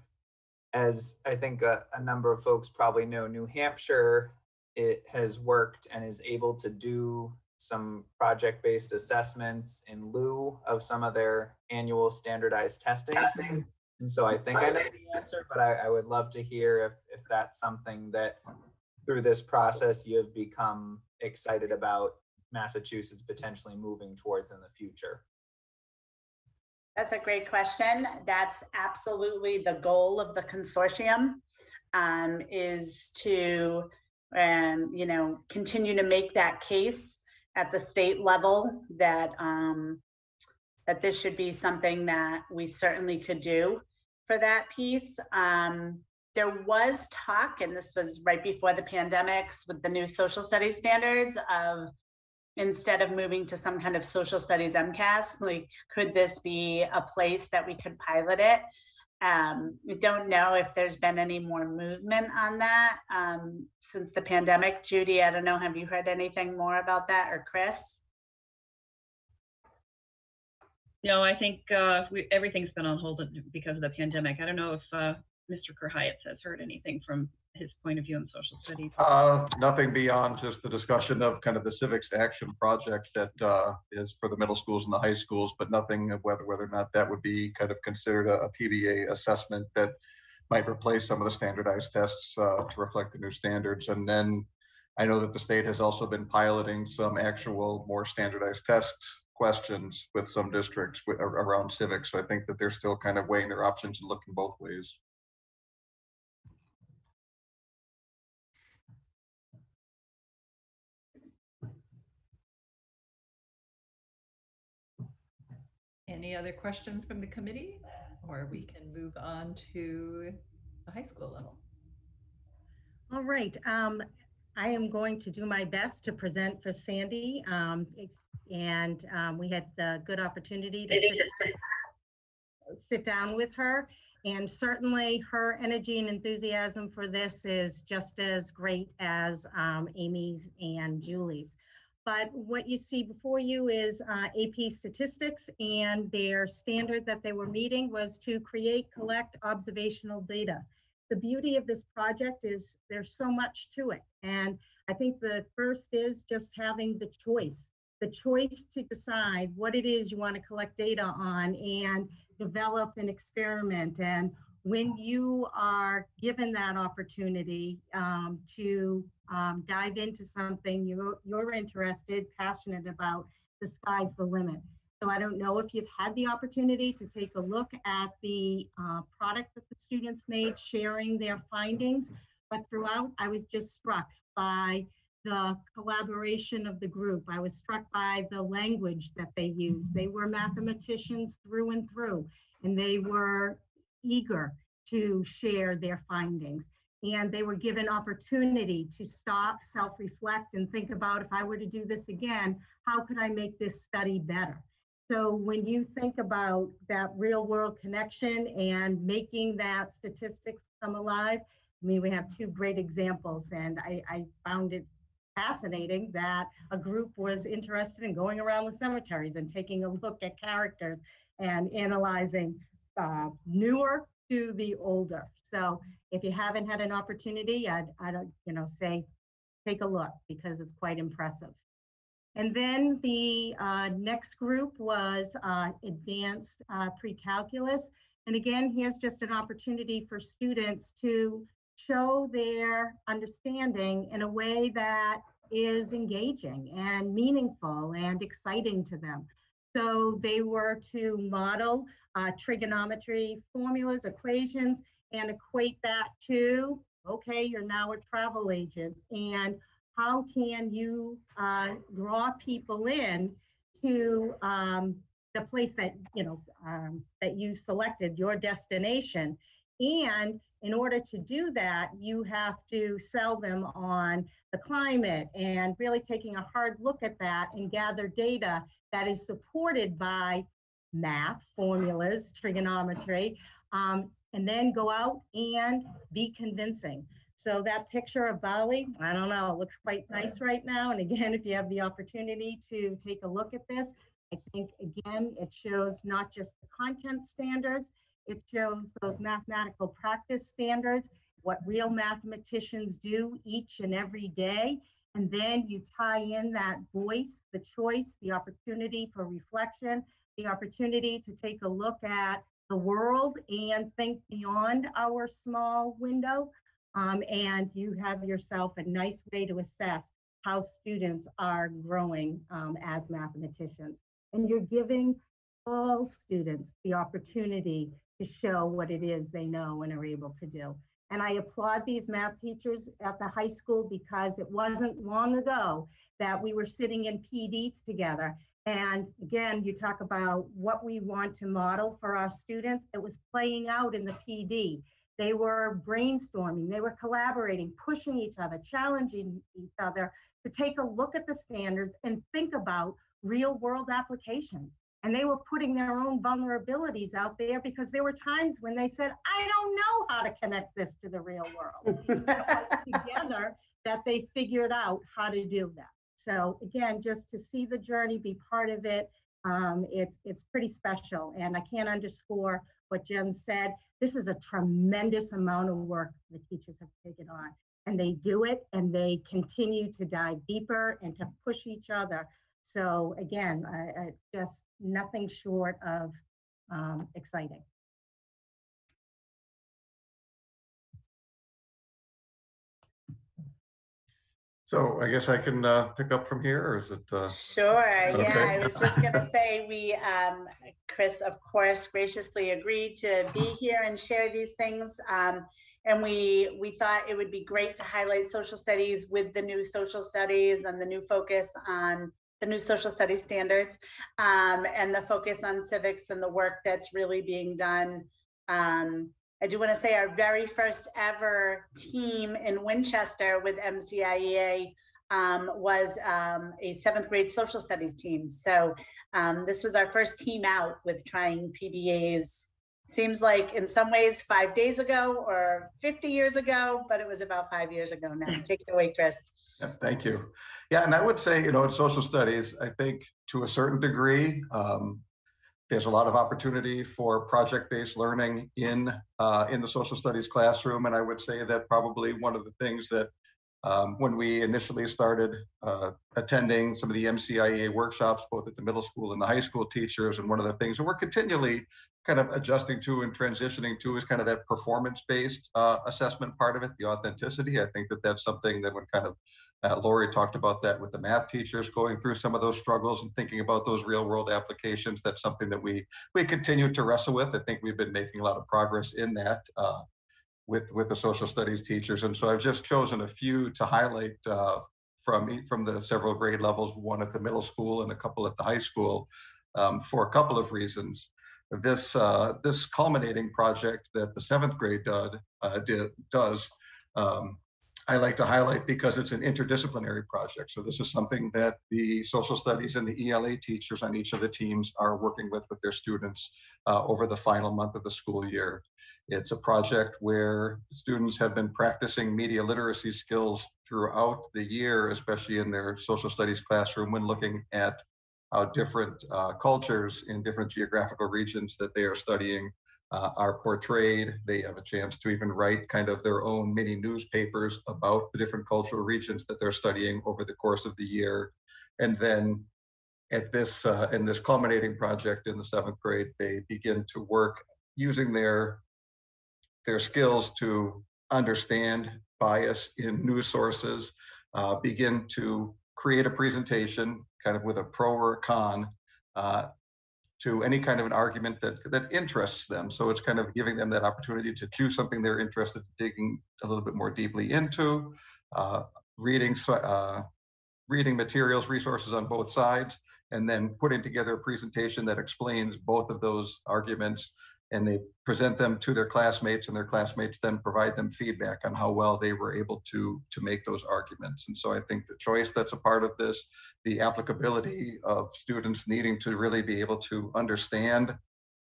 H: as I think a number of folks probably know, New Hampshire, it has worked and is able to do some project-based assessments in lieu of some of their annual standardized testing. And so I think I know the answer, but I would love to hear if that's something that through this process you have become excited about Massachusetts potentially moving towards in the future.
J: That's a great question. That's absolutely the goal of the consortium, is to continue to make that case at the state level that that this should be something that we certainly could do for that piece. There was talk, and this was right before the pandemics with the new social studies standards, of instead of moving to some kind of social studies MCAS, like, could this be a place that we could pilot it? We don't know if there's been any more movement on that since the pandemic. Judy, I don't know, have you heard anything more about that, or Chris?
N: No, I think everything's been on hold because of the pandemic. I don't know if Mr. Kerhayat has heard anything from his point of view in social studies.
O: Nothing beyond just the discussion of kind of the civics action project that is for the middle schools and the high schools, but nothing of whether or not that would be kind of considered a PBA assessment that might replace some of the standardized tests to reflect the new standards. And then I know that the state has also been piloting some actual more standardized tests questions with some districts around civics. So I think that they're still kind of weighing their options and looking both ways.
A: Any other questions from the committee? Or we can move on to the high school level.
K: All right. I am going to do my best to present for Sandy. We had the good opportunity to sit down with her. And certainly her energy and enthusiasm for this is just as great as Amy's and Julie's. But what you see before you is AP statistics, and their standard that they were meeting was to collect observational data. The beauty of this project is there's so much to it. And I think the first is just having the choice to decide what it is you want to collect data on and develop an experiment. And when you are given that opportunity to dive into something you're interested, passionate about, the sky's the limit. So I don't know if you've had the opportunity to take a look at the product that the students made, sharing their findings, but throughout I was just struck by the collaboration of the group. I was struck by the language that they used. They were mathematicians through and through, and they were eager to share their findings. And they were given opportunity to stop, self-reflect, and think about, if I were to do this again, how could I make this study better? So when you think about that real world connection and making that statistics come alive, I mean, we have two great examples, and I found it fascinating that a group was interested in going around the cemeteries and taking a look at characters and analyzing newer to the older. So if you haven't had an opportunity, I'd say take a look, because it's quite impressive. And then the next group was advanced pre-calculus. And again, here's just an opportunity for students to show their understanding in a way that is engaging and meaningful and exciting to them. So they were to model trigonometry formulas, equations, and equate that to, okay, you're now a travel agent, and how can you draw people in to the place that that you selected, your destination. And in order to do that, you have to sell them on the climate, and really taking a hard look at that and gather data that is supported by math, formulas, trigonometry, and then go out and be convincing. So that picture of Bali, I don't know, it looks quite nice right now. And again, if you have the opportunity to take a look at this, I think, again, it shows not just the content standards, it shows those mathematical practice standards, what real mathematicians do each and every day. And then you tie in that voice, the choice, the opportunity for reflection, the opportunity to take a look at the world and think beyond our small window. And you have yourself a nice way to assess how students are growing as mathematicians. And you're giving all students the opportunity to show what it is they know and are able to do. And I applaud these math teachers at the high school, because it wasn't long ago that we were sitting in PD together. And again, you talk about what we want to model for our students. It was playing out in the PD. They were brainstorming, they were collaborating, pushing each other, challenging each other to take a look at the standards and think about real world applications. And they were putting their own vulnerabilities out there, because there were times when they said, I don't know how to connect this to the real world. It was together that they figured out how to do that. So again, just to see the journey, be part of it, it's pretty special. And I can't underscore what Jen said. This is a tremendous amount of work the teachers have taken on. And they do it, and they continue to dive deeper and to push each other. So again, just nothing short of exciting.
O: So I guess I can pick up from here, or is it?
J: Sure,
O: okay.
J: yeah, I was just gonna say, we, Chris, of course, graciously agreed to be here and share these things. And we thought it would be great to highlight social studies with the new social studies and the new focus on the new social studies standards, and the focus on civics and the work that's really being done. I do want to say our very first ever team in Winchester with MCIEA was a 7th grade social studies team. So this was our first team out with trying PBAs. Seems like in some ways 5 days ago or 50 years ago, but it was about 5 years ago now. Take it away, Chris.
O: Yeah, thank you. Yeah, and I would say, in social studies, I think to a certain degree, there's a lot of opportunity for project-based learning in the social studies classroom. And I would say that probably one of the things that when we initially started attending some of the MCIEA workshops, both at the middle school and the high school teachers, and one of the things that we're continually kind of adjusting to and transitioning to is kind of that performance-based assessment part of it, the authenticity. I think that that's something that would kind of, Lori talked about that with the math teachers going through some of those struggles and thinking about those real-world applications. That's something that we continue to wrestle with. I think we've been making a lot of progress in that with the social studies teachers. And so I've just chosen a few to highlight from the several grade levels, one at the middle school and a couple at the high school, for a couple of reasons. This culminating project that the 7th grade does, I like to highlight because it's an interdisciplinary project. So this is something that the social studies and the ELA teachers on each of the teams are working with their students over the final month of the school year. It's a project where students have been practicing media literacy skills throughout the year, especially in their social studies classroom, when looking at how different cultures in different geographical regions that they are studying are portrayed. They have a chance to even write kind of their own mini newspapers about the different cultural regions that they're studying over the course of the year. And then at this in this culminating project in the 7th grade, they begin to work using their skills to understand bias in news sources, begin to create a presentation kind of with a pro or a con to any kind of an argument that interests them. So it's kind of giving them that opportunity to choose something they're interested in digging a little bit more deeply into, reading materials, resources on both sides, and then putting together a presentation that explains both of those arguments, and they present them to their classmates, and their classmates then provide them feedback on how well they were able to make those arguments. And so I think the choice that's a part of this, the applicability of students needing to really be able to understand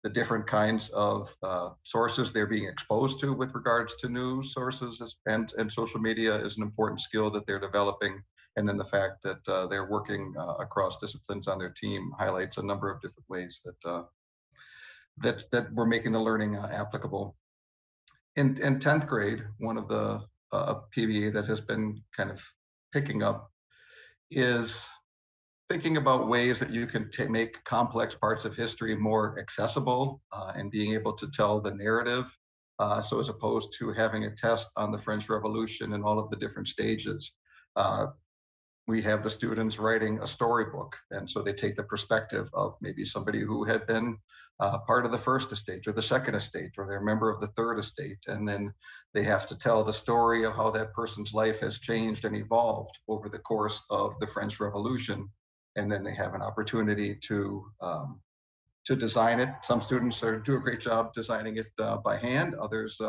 O: the different kinds of sources they're being exposed to with regards to news sources and social media is an important skill that they're developing. And then the fact that they're working across disciplines on their team highlights a number of different ways that we're making the learning applicable. In 10th grade, one of the PBA that has been kind of picking up is thinking about ways that you can make complex parts of history more accessible and being able to tell the narrative. So as opposed to having a test on the French Revolution and all of the different stages, we have the students writing a storybook. And so they take the perspective of maybe somebody who had been part of the first estate or the second estate, or they're a member of the third estate. And then they have to tell the story of how that person's life has changed and evolved over the course of the French Revolution. And then they have an opportunity to design it. Some students do a great job designing it by hand. Others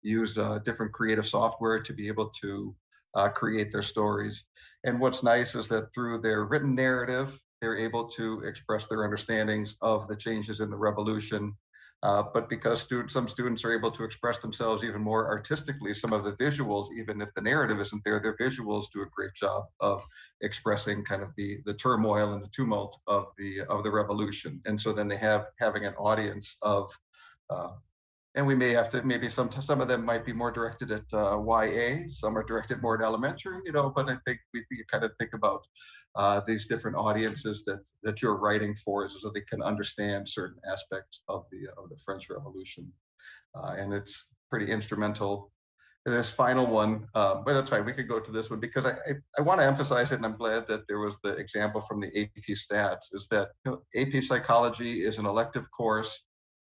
O: use different creative software to be able to create their stories. And what's nice is that through their written narrative, they're able to express their understandings of the changes in the revolution. But because some students are able to express themselves even more artistically, some of the visuals, even if the narrative isn't there, their visuals do a great job of expressing kind of the turmoil and the tumult of the revolution. And so then they having an audience of and we may have to, maybe some of them might be more directed at YA, some are directed more at elementary, but I think we kind of think about these different audiences that you're writing for so they can understand certain aspects of the French Revolution. And it's pretty instrumental. This final one, but that's fine, we could go to this one because I want to emphasize it, and I'm glad that there was the example from the AP Stats, is that AP Psychology is an elective course.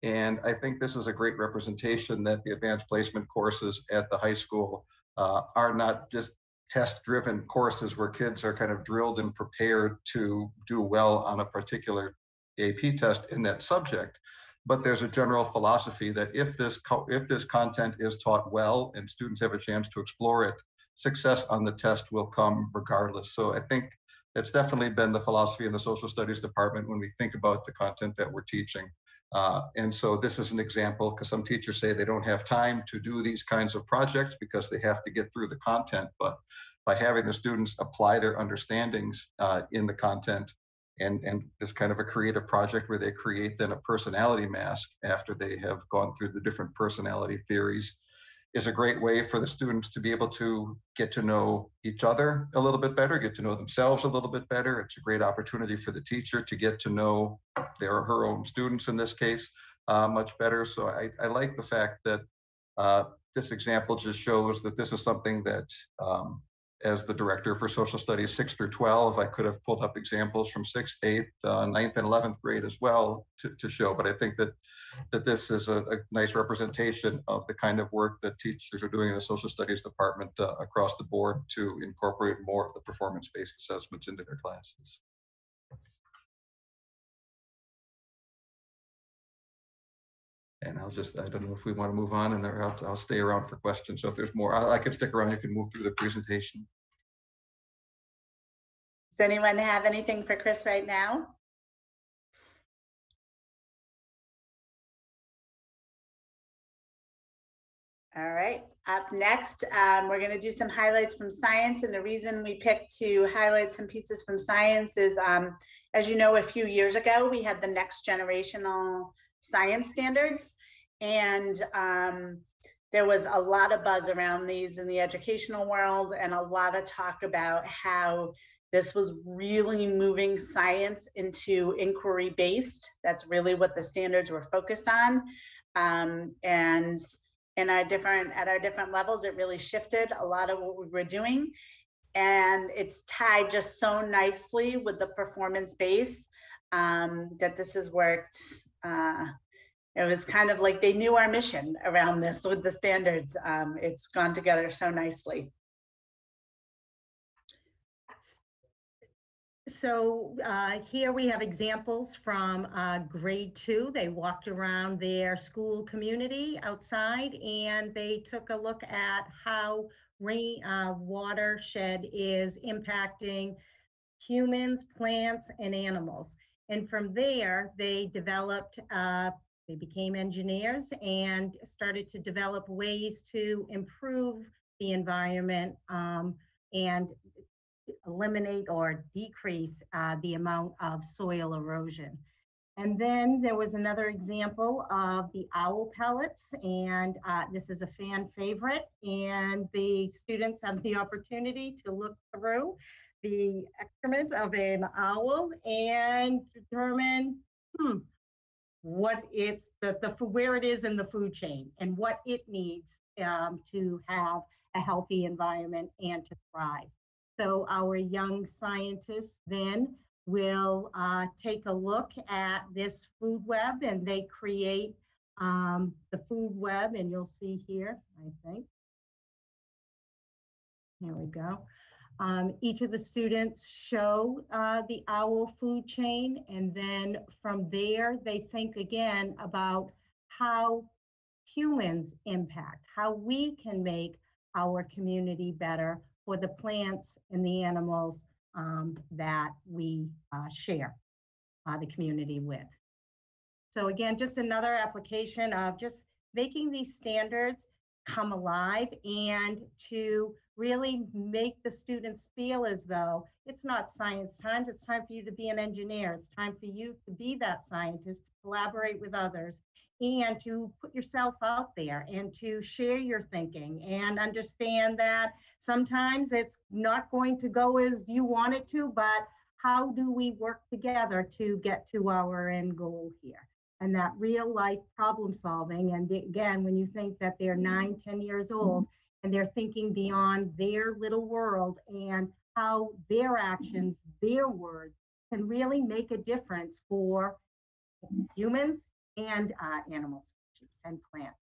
O: And I think this is a great representation that the advanced placement courses at the high school are not just test-driven courses where kids are kind of drilled and prepared to do well on a particular AP test in that subject. But there's a general philosophy that if this content is taught well and students have a chance to explore it, success on the test will come regardless. So I think it's definitely been the philosophy in the social studies department when we think about the content that we're teaching. And so this is an example, because some teachers say they don't have time to do these kinds of projects because they have to get through the content. But by having the students apply their understandings in the content, and this kind of a creative project where they create then a personality mask after they have gone through the different personality theories, is a great way for the students to be able to get to know each other a little bit better, get to know themselves a little bit better. It's a great opportunity for the teacher to get to know their or her own students in this case much better. So I like the fact that this example just shows that this is something that as the director for social studies 6 through 12, I could have pulled up examples from 6th, 8th, 9th, and 11th grade as well to show. But I think that this is a nice representation of the kind of work that teachers are doing in the social studies department across the board to incorporate more of the performance-based assessments into their classes. And I don't know if we want to move on, and I'll stay around for questions. So if there's more, I can stick around. You can move through the presentation.
J: Does anyone have anything for Chris right now? All right, up next, we're going to do some highlights from science. And the reason we picked to highlight some pieces from science is, as you know, a few years ago, we had the next generational science standards. And there was a lot of buzz around these in the educational world and a lot of talk about how this was really moving science into inquiry-based. That's really what the standards were focused on. And at our different levels, it really shifted a lot of what we were doing. And it's tied just so nicely with the performance-based that this has worked. It was kind of like they knew our mission around this with the standards. It's gone together so nicely.
K: So here we have examples from grade 2. They walked around their school community outside and they took a look at how watershed is impacting humans, plants, and animals. And from there, they developed, they became engineers and started to develop ways to improve the environment and eliminate or decrease the amount of soil erosion. And then there was another example of the owl pellets, and this is a fan favorite, and the students have the opportunity to look through the excrement of an owl and determine what it's where it is in the food chain and what it needs to have a healthy environment and to thrive. So our young scientists then will take a look at this food web, and they create the food web, and you'll see here, I think. Here we go. Each of the students show the owl food chain, and then from there, they think again about how humans impact, how we can make our community better for the plants and the animals that we share the community with. So again, just another application of just making these standards come alive and to really make the students feel as though it's not science time, it's time for you to be an engineer, it's time for you to be that scientist, to collaborate with others, and to put yourself out there and to share your thinking and understand that sometimes it's not going to go as you want it to, but how do we work together to get to our end goal here? And that real life problem solving. And again, when you think that they're 9, 10 years old and they're thinking beyond their little world and how their actions, their words can really make a difference for humans and animal species and plants.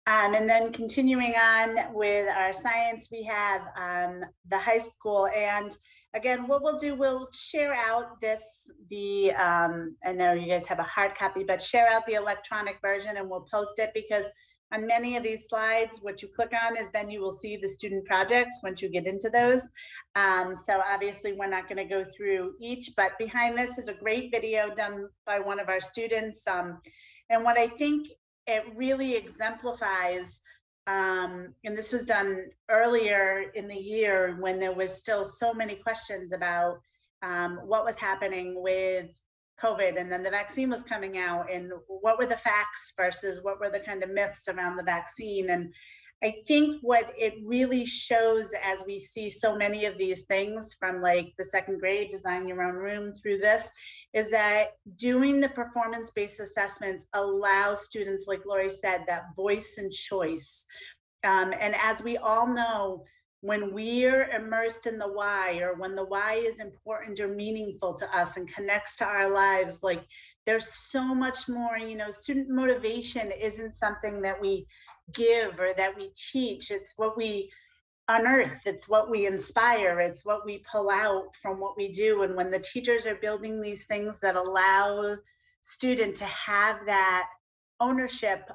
J: And then continuing on with our science, we have the high school. And again, what we'll do, we'll share out I know you guys have a hard copy, but share out the electronic version and we'll post it, because on many of these slides, what you click on is then you will see the student projects once you get into those. So obviously we're not going to go through each, but behind this is a great video done by one of our students. And what I think it really exemplifies, and this was done earlier in the year when there was still so many questions about what was happening with COVID, and then the vaccine was coming out, and what were the facts versus what were the kind of myths around the vaccine. And I think what it really shows, as we see so many of these things from like the second grade, design your own room, through this, is that doing the performance-based assessments allows students, like Lori said, that voice and choice. And as we all know, when we're immersed in the why, or when the why is important or meaningful to us and connects to our lives, like there's so much more, student motivation isn't something that we give or that we teach. It's what we unearth, it's what we inspire, it's what we pull out from what we do. And when the teachers are building these things that allow student to have that ownership,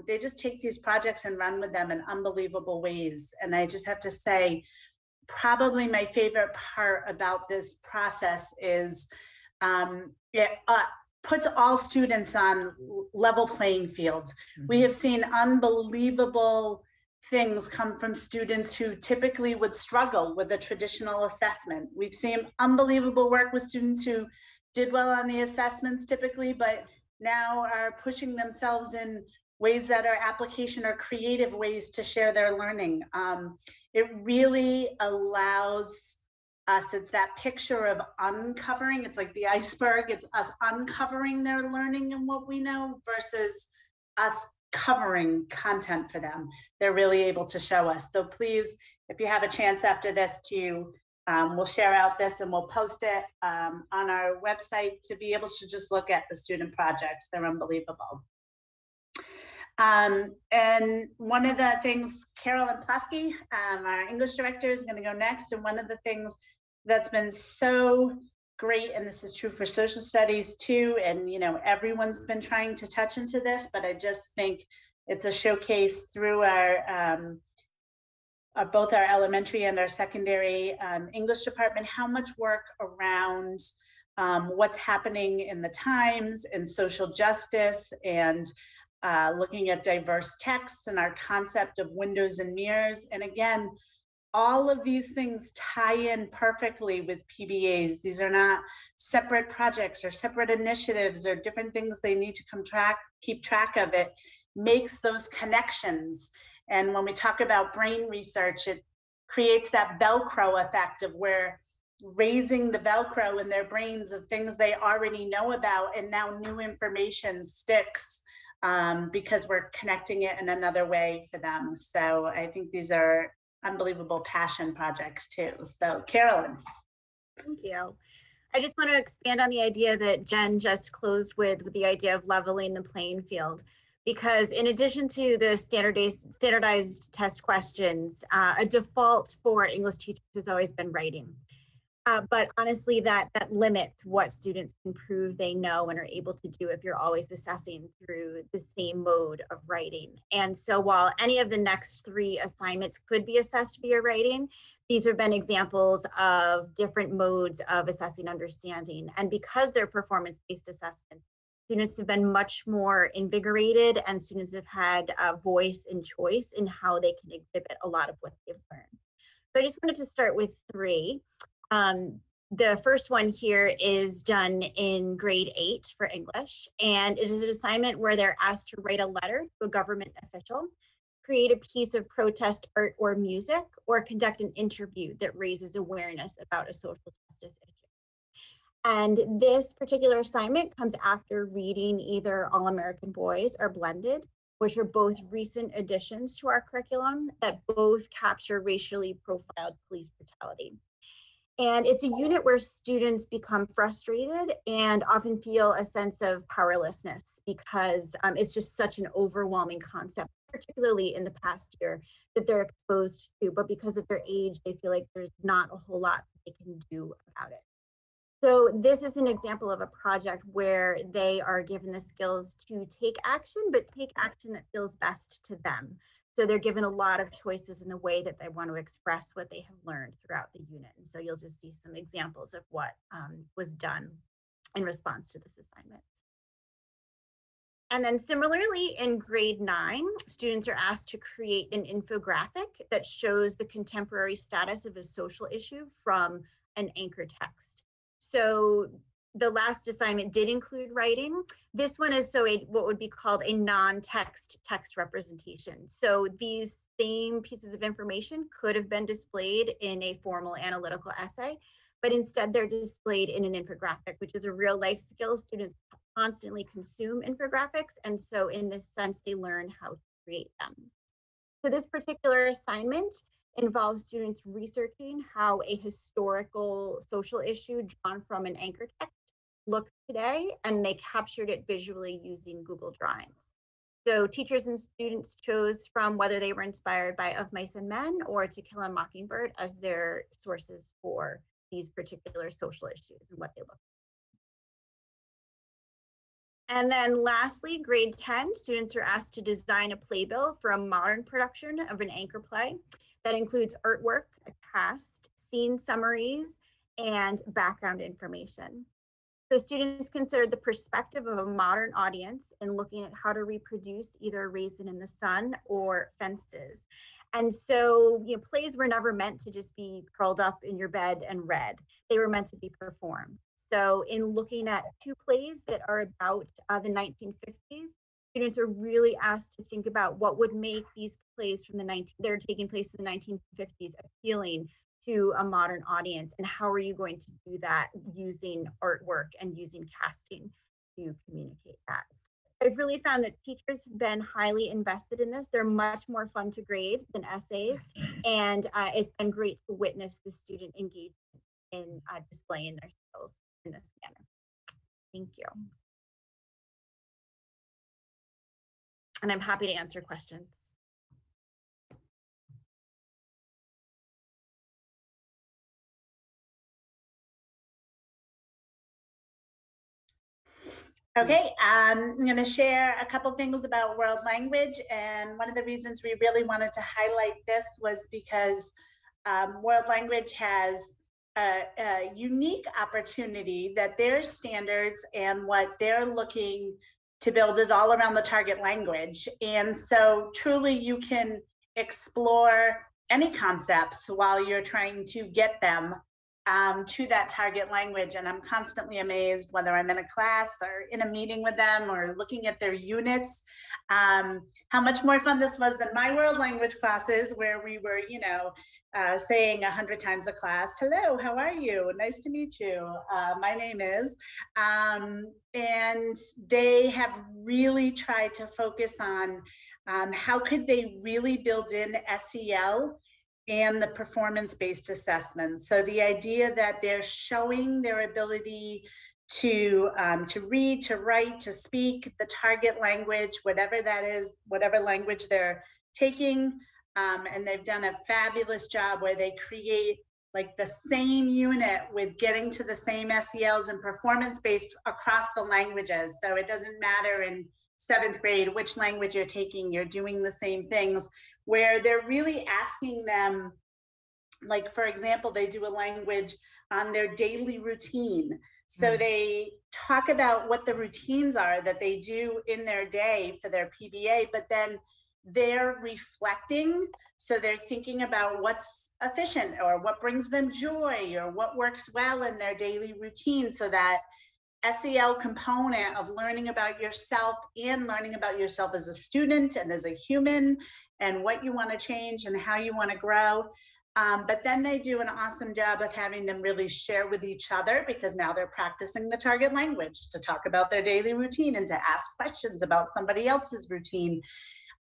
J: they just take these projects and run with them in unbelievable ways. And I just have to say, probably my favorite part about this process is it puts all students on level playing field. We have seen unbelievable things come from students who typically would struggle with a traditional assessment. We've seen unbelievable work with students who did well on the assessments typically, but now are pushing themselves in ways that are application or creative ways to share their learning. It really allows us, it's that picture of uncovering, it's like the iceberg, it's us uncovering their learning and what we know versus us covering content for them. They're really able to show us. So please, if you have a chance after this to we'll share out this and we'll post it on our website to be able to just look at the student projects. They're unbelievable. And one of the things, Carolyn Plosky, our English director, is going to go next. And one of the things that's been so great, and this is true for social studies too, and everyone's been trying to touch into this, but I just think it's a showcase through our both our elementary and our secondary English department, how much work around what's happening in the times and social justice and looking at diverse texts and our concept of windows and mirrors. And again, all of these things tie in perfectly with PBAs. These are not separate projects or separate initiatives or different things they need to keep track of. It makes those connections. And when we talk about brain research, it creates that Velcro effect of where raising the Velcro in their brains of things they already know about, and now new information sticks because we're connecting it in another way for them. So I think these are unbelievable passion projects too. So Carolyn.
P: Thank you. I just want to expand on the idea that Jen just closed with the idea of leveling the playing field. Because in addition to the standardized test questions, a default for English teachers has always been writing. But honestly, that limits what students can prove they know and are able to do if you're always assessing through the same mode of writing. And so while any of the next 3 assignments could be assessed via writing, these have been examples of different modes of assessing understanding. And because they're performance-based assessments, students have been much more invigorated, and students have had a voice and choice in how they can exhibit a lot of what they've learned. So I just wanted to start with 3. The first one here is done in grade 8 for English, and it is an assignment where they're asked to write a letter to a government official, create a piece of protest art or music, or conduct an interview that raises awareness about a social justice issue. And this particular assignment comes after reading either All American Boys or Blended, which are both recent additions to our curriculum that both capture racially profiled police brutality. And it's a unit where students become frustrated and often feel a sense of powerlessness because it's just such an overwhelming concept particularly in the past year, that they're exposed to, but because of their age, they feel like there's not a whole lot they can do about it. So this is an example of a project where they are given the skills to take action, but take action that feels best to them. So they're given a lot of choices in the way that they want to express what they have learned throughout the unit. And so you'll just see some examples of what was done in response to this assignment. And then similarly in grade 9, students are asked to create an infographic that shows the contemporary status of a social issue from an anchor text. So the last assignment did include writing. This one is what would be called a non-text text representation. So these same pieces of information could have been displayed in a formal analytical essay, but instead they're displayed in an infographic, which is a real life skill. Students constantly consume infographics, and so in this sense, they learn how to create them. So this particular assignment involves students researching how a historical social issue drawn from an anchor text looks today, and they captured it visually using Google Drawings. So teachers and students chose from whether they were inspired by Of Mice and Men or To Kill a Mockingbird as their sources for these particular social issues and what they look like. And then lastly, grade 10, students are asked to design a playbill for a modern production of an anchor play that includes artwork, a cast, scene summaries, and background information. So students considered the perspective of a modern audience in looking at how to reproduce either Raisin in the Sun or Fences. And so, plays were never meant to just be curled up in your bed and read. They were meant to be performed. So in looking at 2 plays that are about the 1950s, students are really asked to think about what would make these plays from they're taking place in the 1950s appealing to a modern audience, and how are you going to do that using artwork and using casting to communicate that. I've really found that teachers have been highly invested in this. They're much more fun to grade than essays, and it's been great to witness the student engagement in displaying their skills in this manner. Thank you. And I'm happy to answer questions.
J: Okay, I'm going to share a couple things about world language, and one of the reasons we really wanted to highlight this was because world language has a unique opportunity that their standards and what they're looking to build is all around the target language. And so truly you can explore any concepts while you're trying to get them to that target language. And I'm constantly amazed, whether I'm in a class or in a meeting with them or looking at their units, how much more fun this was than my world language classes, where we were, saying 100 times a class, hello, how are you? Nice to meet you. My name is, and they have really tried to focus on how could they really build in SEL and the performance-based assessments. So the idea that they're showing their ability to read, to write, to speak the target language, whatever that is, whatever language they're taking. And they've done a fabulous job where they create like the same unit with getting to the same SELs and performance-based across the languages. So it doesn't matter in 7th grade which language you're taking, you're doing the same things, where they're really asking them, like, for example, they do a language on their daily routine. So they talk about what the routines are that they do in their day for their PBA, but then they're reflecting. So they're thinking about what's efficient or what brings them joy or what works well in their daily routine, so that SEL component of learning about yourself and learning about yourself as a student and as a human and what you want to change and how you want to grow. But then they do an awesome job of having them really share with each other, because now they're practicing the target language to talk about their daily routine and to ask questions about somebody else's routine.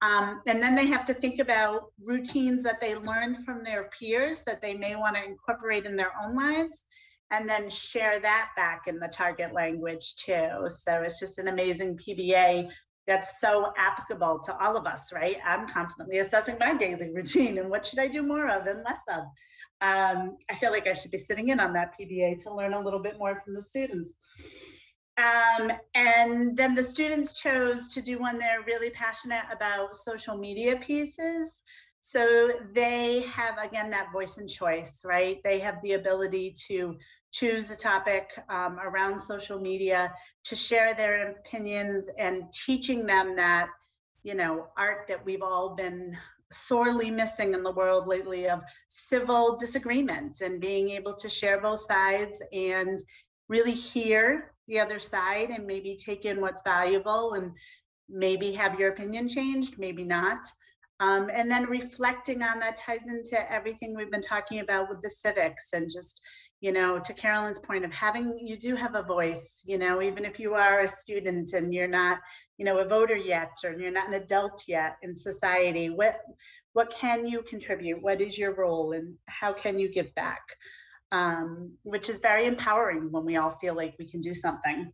J: And then they have to think about routines that they learned from their peers that they may want to incorporate in their own lives, and then share that back in the target language too. So it's just an amazing PBA that's so applicable to all of us, right? I'm constantly assessing my daily routine and what should I do more of and less of. I feel like I should be sitting in on that PBA to learn a little bit more from the students. And then the students chose to do one they're really passionate about, social media pieces. So they have, again, that voice and choice, right? They have the ability to choose a topic around social media, to share their opinions, and teaching them that, you know, art that we've all been sorely missing in the world lately, of civil disagreement and being able to share both sides and really hear the other side and maybe take in what's valuable and maybe have your opinion changed, maybe not. And then reflecting on that ties into everything we've been talking about with the civics, and just, you know, to Carolyn's point of having, you do have a voice, you know, even if you are a student and you're not, you know, a voter yet, or you're not an adult yet in society, what can you contribute? What is your role, and how can you give back? Which is very empowering when we all feel like we can do something.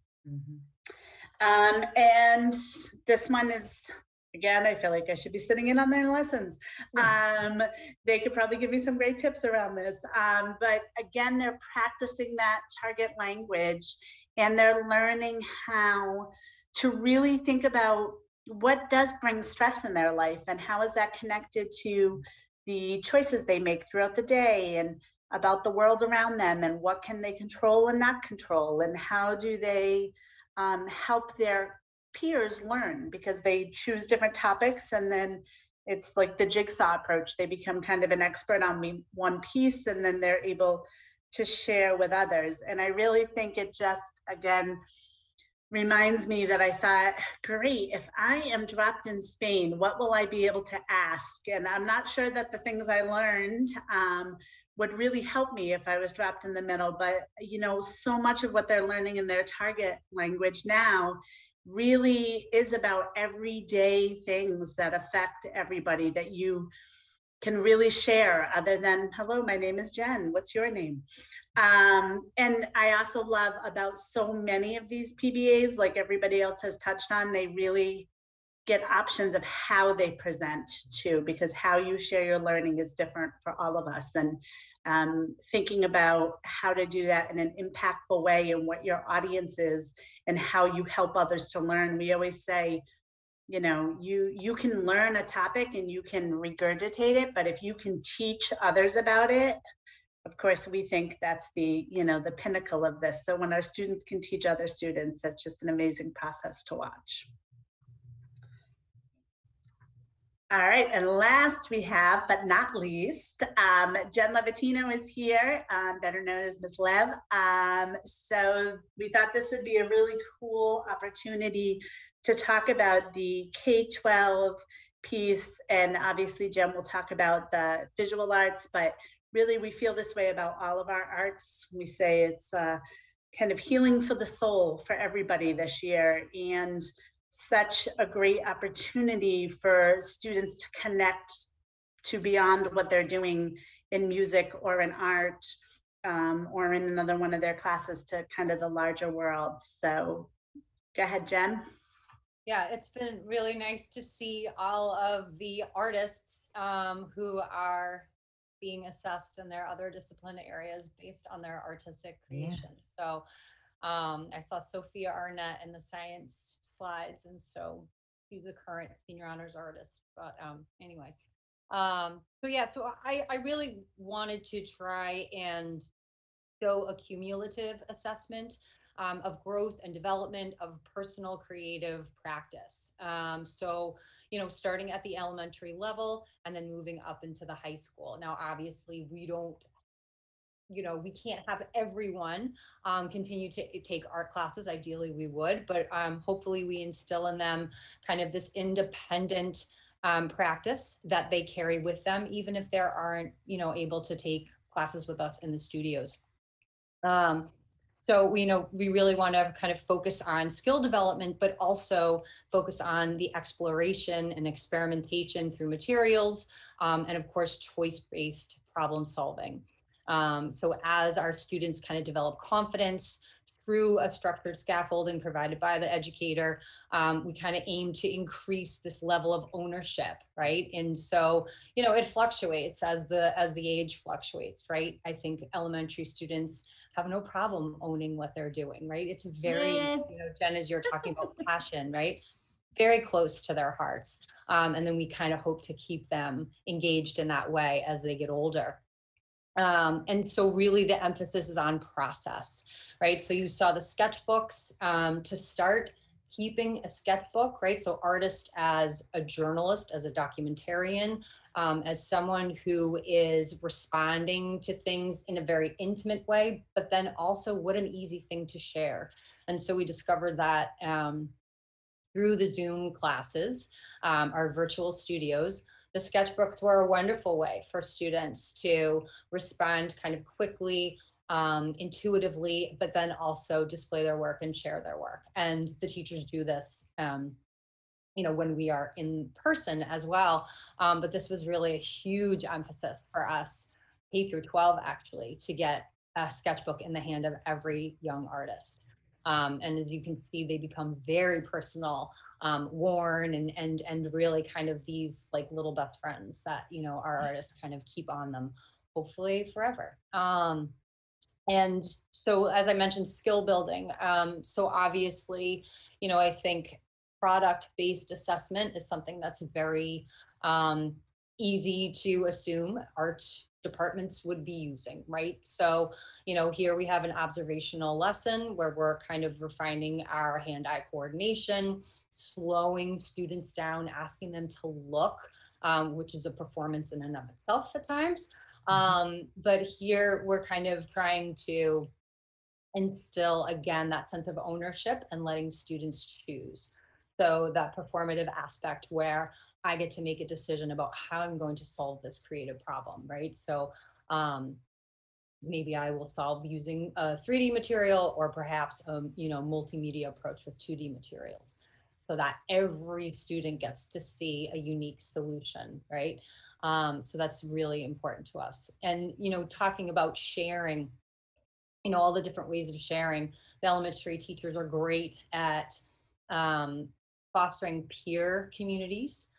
J: And this one is, again, I feel like I should be sitting in on their lessons. They could probably give me some great tips around this. But again, they're practicing that target language, and they're learning how to really think about what does bring stress in their life, and how is that connected to the choices they make throughout the day, and about the world around them, and what can they control and not control, and how do they help their peers learn, because they choose different topics, and then it's like the jigsaw approach. They become kind of an expert on one piece, and then they're able to share with others. And I really think it just, again, reminds me that I thought, great, if I am dropped in Spain, what will I be able to ask? And I'm not sure that the things I learned would really help me if I was dropped in the middle. But, you know, so much of what they're learning in their target language now really is about everyday things that affect everybody, that you can really share, other than, hello, my name is Jen, what's your name? And I also love about so many of these PBAs, like everybody else has touched on, they really get options of how they present too, because how you share your learning is different for all of us. And thinking about how to do that in an impactful way, and what your audience is, and how you help others to learn. We always say, you know, you can learn a topic and you can regurgitate it, but if you can teach others about it, of course, we think that's the, you know, the pinnacle of this. So when our students can teach other students, that's just an amazing process to watch. All right, and last we have, but not least, Jen Levitino is here, better known as Miss Lev. So we thought this would be a really cool opportunity to talk about the K-12 piece, and obviously Jen will talk about the visual arts, but really we feel this way about all of our arts. We say it's kind of healing for the soul for everybody this year, and such a great opportunity for students to connect to beyond what they're doing in music or in art, or in another one of their classes, to kind of the larger world. So go ahead, Jen.
Q: Yeah, it's been really nice to see all of the artists who are being assessed in their other discipline areas based on their artistic creations. So I saw Sophia Arnett in the science slides, and so she's the current senior honors artist. But anyway, so yeah, so I really wanted to try and show a cumulative assessment of growth and development of personal creative practice. So, you know, starting at the elementary level and then moving up into the high school. Now, obviously, we don't, you know, we can't have everyone continue to take art classes. Ideally, we would, but hopefully we instill in them kind of this independent practice that they carry with them, even if they aren't, you know, able to take classes with us in the studios. So we know we really want to kind of focus on skill development, but also focus on the exploration and experimentation through materials, and of course, choice-based problem solving. So as our students kind of develop confidence
R: through a structured scaffolding provided by the educator, we kind of aim to increase this level of ownership, right? And so, you know, it fluctuates as the age fluctuates, right? I think elementary students have no problem owning what they're doing, right? It's very, you know, Jen, as you're talking about passion, right? Very close to their hearts. And then we kind of hope to keep them engaged in that way as they get older. And so really the emphasis is on process, right? So you saw the sketchbooks to start keeping a sketchbook, right? So artist as a journalist, as a documentarian, as someone who is responding to things in a very intimate way, but then also what an easy thing to share. And so we discovered that through the Zoom classes, our virtual studios, the sketchbooks were a wonderful way for students to respond kind of quickly, intuitively, but then also display their work and share their work. And the teachers do this, you know, when we are in person as well. But this was really a huge emphasis for us, K through 12 actually, to get a sketchbook in the hand of every young artist. And as you can see, they become very personal, worn, and really kind of these like little best friends that, you know, our artists kind of keep on them, hopefully forever. And so, as I mentioned, skill building. So obviously, you know, I think product-based assessment is something that's very easy to assume art departments would be using, right? So, you know, here we have an observational lesson where we're kind of refining our hand-eye coordination, slowing students down, asking them to look, which is a performance in and of itself at times. But here we're kind of trying to instill, again, that sense of ownership and letting students choose. So that performative aspect where I get to make a decision about how I'm going to solve this creative problem, right? So maybe I will solve using a 3D material or perhaps a, you know, multimedia approach with 2D materials, so that every student gets to see a unique solution, right? So that's really important to us. And, you know, talking about sharing, you know, all the different ways of sharing, the elementary teachers are great at fostering peer communities.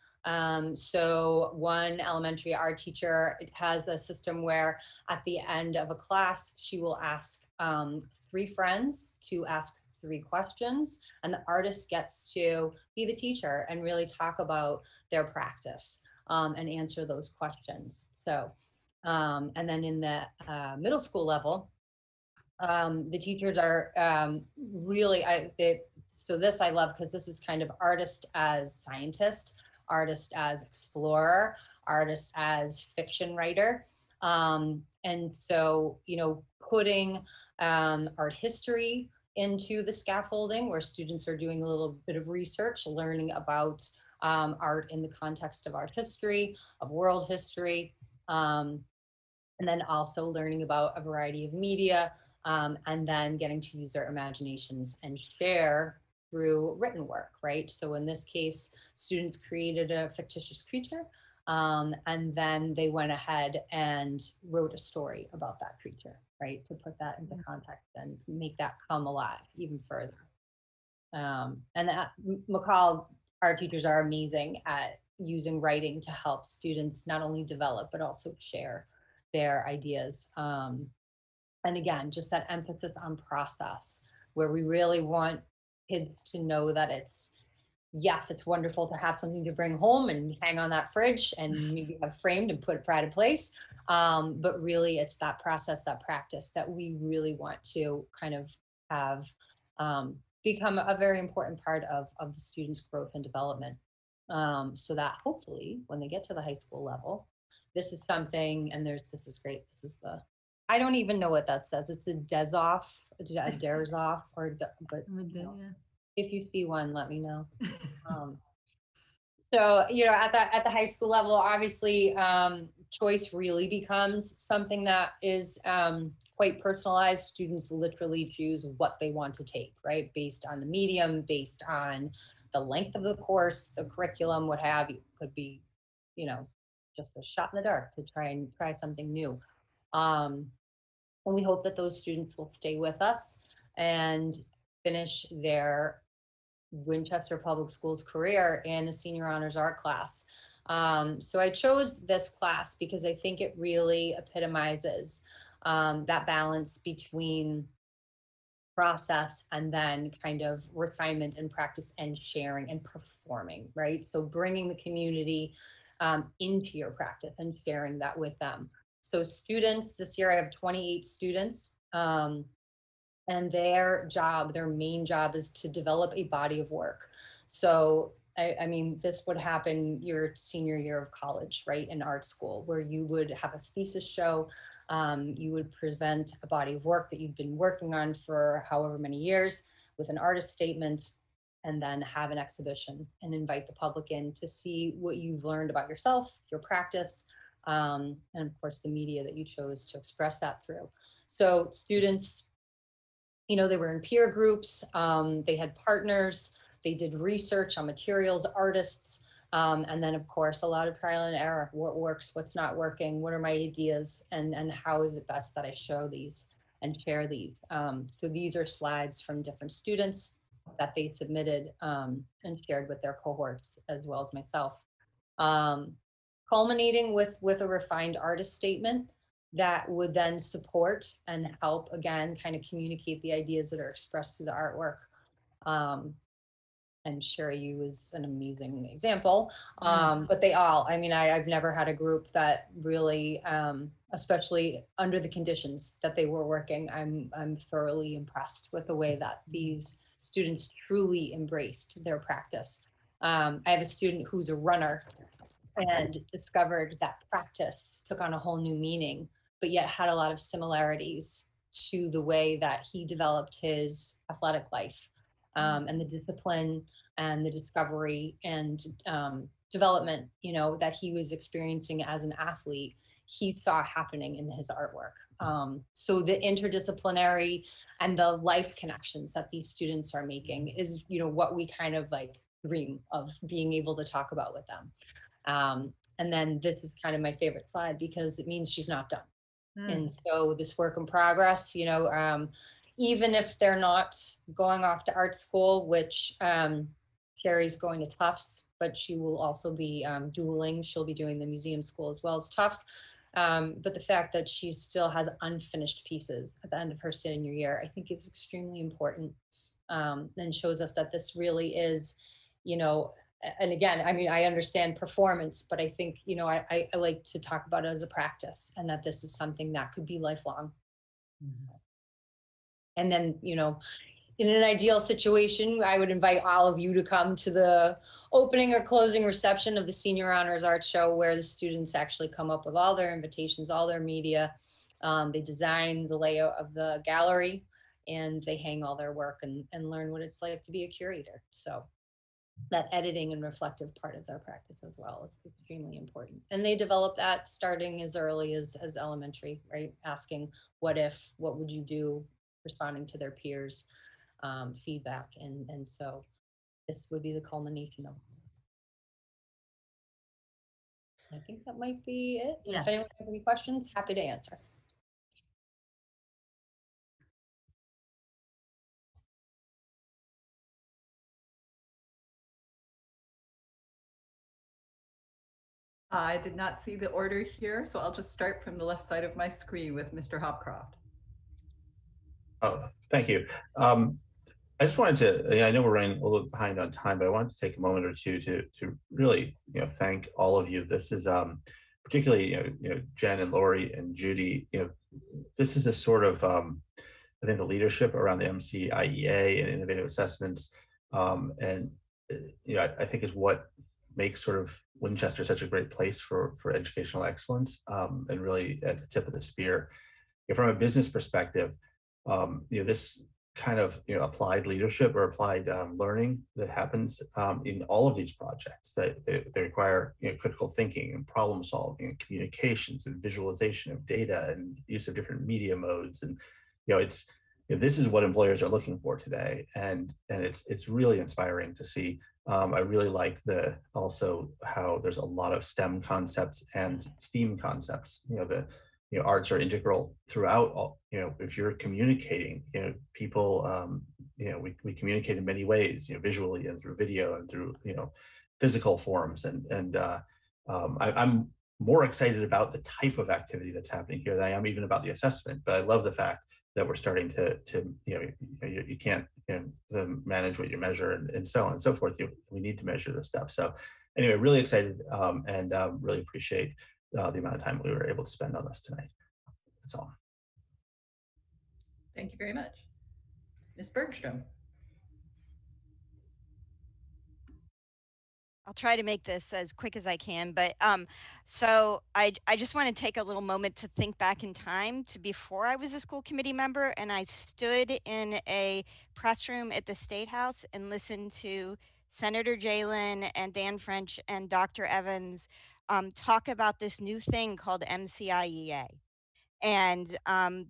R: So one elementary art teacher has a system where at the end of a class, she will ask 3 friends to ask 3 questions, and the artist gets to be the teacher and really talk about their practice and answer those questions. So, and then in the middle school level, the teachers are really, so this I love because this is kind of artist as scientist, artist as explorer, artist as fiction writer. And so, you know, putting art history into the scaffolding where students are doing a little bit of research, learning about art in the context of art history, of world history, and then also learning about a variety of media, and then getting to use their imaginations and share through written work, right? So in this case, students created a fictitious creature, and then they went ahead and wrote a story about that creature, right? To put that into context and make that come alive even further. And McCall, our teachers are amazing at using writing to help students not only develop, but also share their ideas. And again, just that emphasis on process, where we really want kids to know that it's, yes, it's wonderful to have something to bring home and hang on that fridge and maybe have framed and put it pride of place. But really it's that process, that practice that we really want to kind of have become a very important part of the students' growth and development. So that hopefully when they get to the high school level, this is something, and this is great. This is the, I don't even know what that says. It's a DESOF, a DERSOF, or but you know, if you see one, let me know. So, you know, at the high school level, obviously, choice really becomes something that is quite personalized. Students literally choose what they want to take, right? Based on the medium, based on the length of the course, the curriculum, what have you. Could be, you know, just a shot in the dark to try something new. And we hope that those students will stay with us and finish their Winchester Public Schools career in a senior honors art class. So I chose this class because I think it really epitomizes that balance between process and then kind of refinement and practice and sharing and performing, right? So bringing the community into your practice and sharing that with them. So students, this year I have 28 students, and their main job is to develop a body of work. So I mean, this would happen your senior year of college, right, in art school, where you would have a thesis show, you would present a body of work that you've been working on for however many years with an artist statement, and then have an exhibition and invite the public in to see what you've learned about yourself, your practice, and of course the media that you chose to express that through. So students, you know, they were in peer groups, they had partners, they did research on materials, artists, and then of course, a lot of trial and error. What works, what's not working, what are my ideas, and how is it best that I show these and share these. So these are slides from different students that they submitted and shared with their cohorts as well as myself. Culminating with a refined artist statement that would then support and help, again, kind of communicate the ideas that are expressed through the artwork. And Sherry, you was an amazing example, but they all, I mean, I've never had a group that really, especially under the conditions that they were working, I'm thoroughly impressed with the way that these students truly embraced their practice. I have a student who's a runner and discovered that practice took on a whole new meaning, but yet had a lot of similarities to the way that he developed his athletic life, and the discipline and the discovery and development, you know, that he was experiencing as an athlete, he saw happening in his artwork. So the interdisciplinary and the life connections that these students are making is, you know, what we kind of like dream of being able to talk about with them. And then this is kind of my favorite slide because it means she's not done. And so this work in progress, you know, even if they're not going off to art school, which Sherry's going to Tufts, but she will also be dualing. She'll be doing the museum school as well as Tufts. But the fact that she still has unfinished pieces at the end of her senior year, I think is extremely important, and shows us that this really is, you know, and again, I mean, I understand performance, but I think, you know, I like to talk about it as a practice and that this is something that could be lifelong. And then, you know, in an ideal situation, I would invite all of you to come to the opening or closing reception of the Senior Honors Art Show, where the students actually come up with all their invitations, all their media. They design the layout of the gallery and they hang all their work and learn what it's like to be a curator. So that editing and reflective part of their practice as well is extremely important. And they develop that starting as early as elementary, right? Asking what if, what would you do, responding to their peers' feedback. And so this would be the culmination of it. I think that might be it.
K: Yes.
R: If anyone has any questions, happy to answer.
A: I did not see the order here, so I'll just start from the left side of my screen with Mr. Hopcroft.
G: Oh, thank you. I just wanted to, I know we're running a little bit behind on time, but I wanted to take a moment or two to really, you know, thank all of you. This is particularly, you know, Jen and Lori and Judy, you know, this is a sort of, I think the leadership around the MCIEA and innovative assessments, and, you know, I think is what makes sort of Winchester such a great place for educational excellence, and really at the tip of the spear. You know, from a business perspective, you know, this kind of, you know, applied leadership or applied learning that happens in all of these projects that they require, you know, critical thinking and problem solving and communications and visualization of data and use of different media modes. And, you know, it's, you know, this is what employers are looking for today. And it's really inspiring to see. I really like also how there's a lot of STEM concepts and STEAM concepts, you know, arts are integral throughout all, if you're communicating, people, we communicate in many ways, visually and through video and through, physical forms. I'm more excited about the type of activity that's happening here than I am even about the assessment, but I love the fact that we're starting to you can't manage what you measure and so on and so forth. We need to measure this stuff. So anyway, really excited and really appreciate the amount of time we were able to spend on this tonight. That's all.
A: Thank you very much. Ms. Bergstrom.
E: I'll try to make this as quick as I can, but so I just want to take a little moment to think back in time to before I was a school committee member, and I stood in a press room at the State House and listened to Senator Jalen and Dan French and Dr. Evans talk about this new thing called MCIEA. And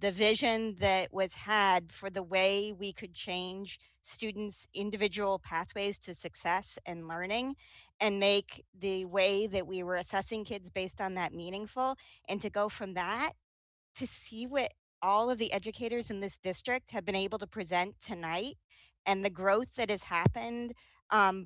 E: the vision that was had for the way we could change students' individual pathways to success and learning and make the way that we were assessing kids based on that meaningful, and to go from that to see what all of the educators in this district have been able to present tonight and the growth that has happened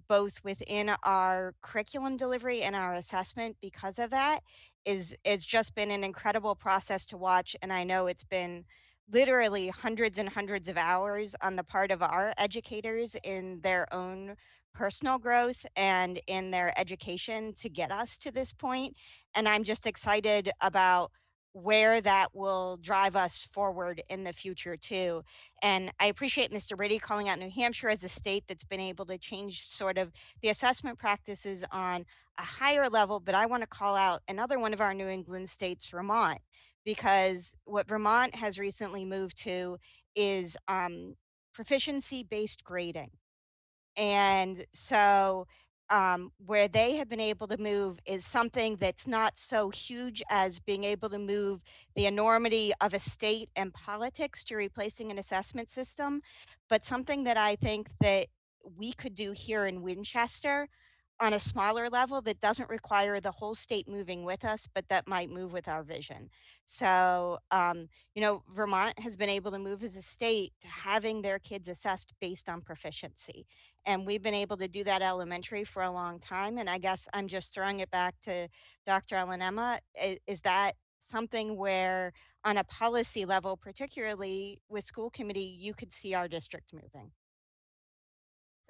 E: both within our curriculum delivery and our assessment because of that it's just been an incredible process to watch. And I know it's been literally hundreds and hundreds of hours on the part of our educators in their own personal growth and in their education to get us to this point. And I'm just excited about where that will drive us forward in the future too. And I appreciate Mr. Riddy calling out New Hampshire as a state that's been able to change sort of the assessment practices on a higher level, but I want to call out another one of our New England states, Vermont, because what Vermont has recently moved to is proficiency-based grading. And so where they have been able to move is something that's not so huge as being able to move the enormity of a state and politics to replacing an assessment system, but something that I think that we could do here in Winchester on a smaller level that doesn't require the whole state moving with us, but that might move with our vision. So, Vermont has been able to move as a state to having their kids assessed based on proficiency. And we've been able to do that elementary for a long time. And I guess I'm just throwing it back to Dr. Ellen Emma. Is that something where on a policy level, particularly with school committee, you could see our district moving?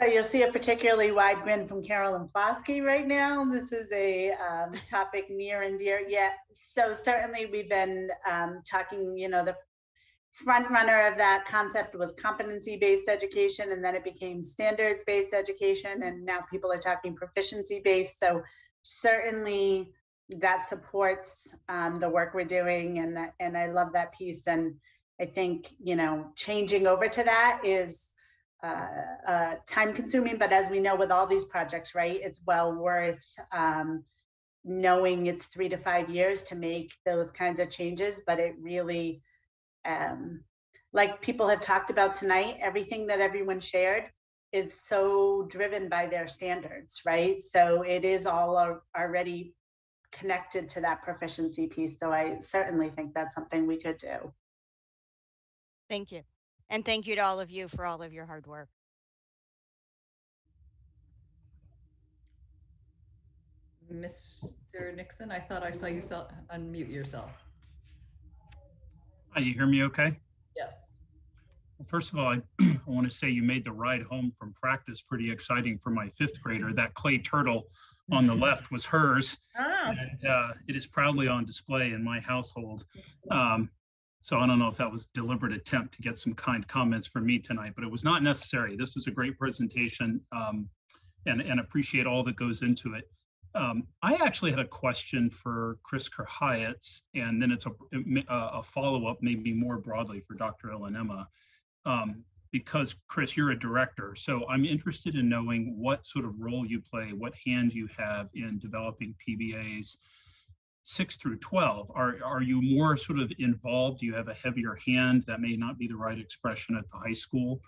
J: So you'll see a particularly wide grin from Carolyn Plosky right now. This is a topic near and dear. Yeah, so certainly we've been talking, the front runner of that concept was competency-based education, and then it became standards-based education, and now people are talking proficiency-based. So certainly that supports the work we're doing, and I love that piece. And I think, changing over to that is time consuming, but as we know with all these projects, right, it's well worth knowing it's 3 to 5 years to make those kinds of changes. But it really, like people have talked about tonight, everything that everyone shared is so driven by their standards, right? So it is all already connected to that proficiency piece. So I certainly think that's something we could do.
E: Thank you. And thank you to all of you for all of your hard work.
A: Mr. Nixon, I thought I saw you unmute yourself.
F: Hi, you hear me okay?
A: Yes.
F: Well, first of all, I want to say you made the ride home from practice pretty exciting for my 5th grader. That clay turtle on the left was hers.
J: Oh.
F: And it is proudly on display in my household. So I don't know if that was a deliberate attempt to get some kind comments from me tonight, but it was not necessary. This is a great presentation and appreciate all that goes into it. I actually had a question for Chris Kerhayatz, and then it's a follow-up maybe more broadly for Dr. Ellen Emma, because Chris, you're a director. So I'm interested in knowing what sort of role you play, what hand you have in developing PBAs 6 through 12. Are you more sort of involved? Do you have a heavier hand? That may not be the right expression at the high school.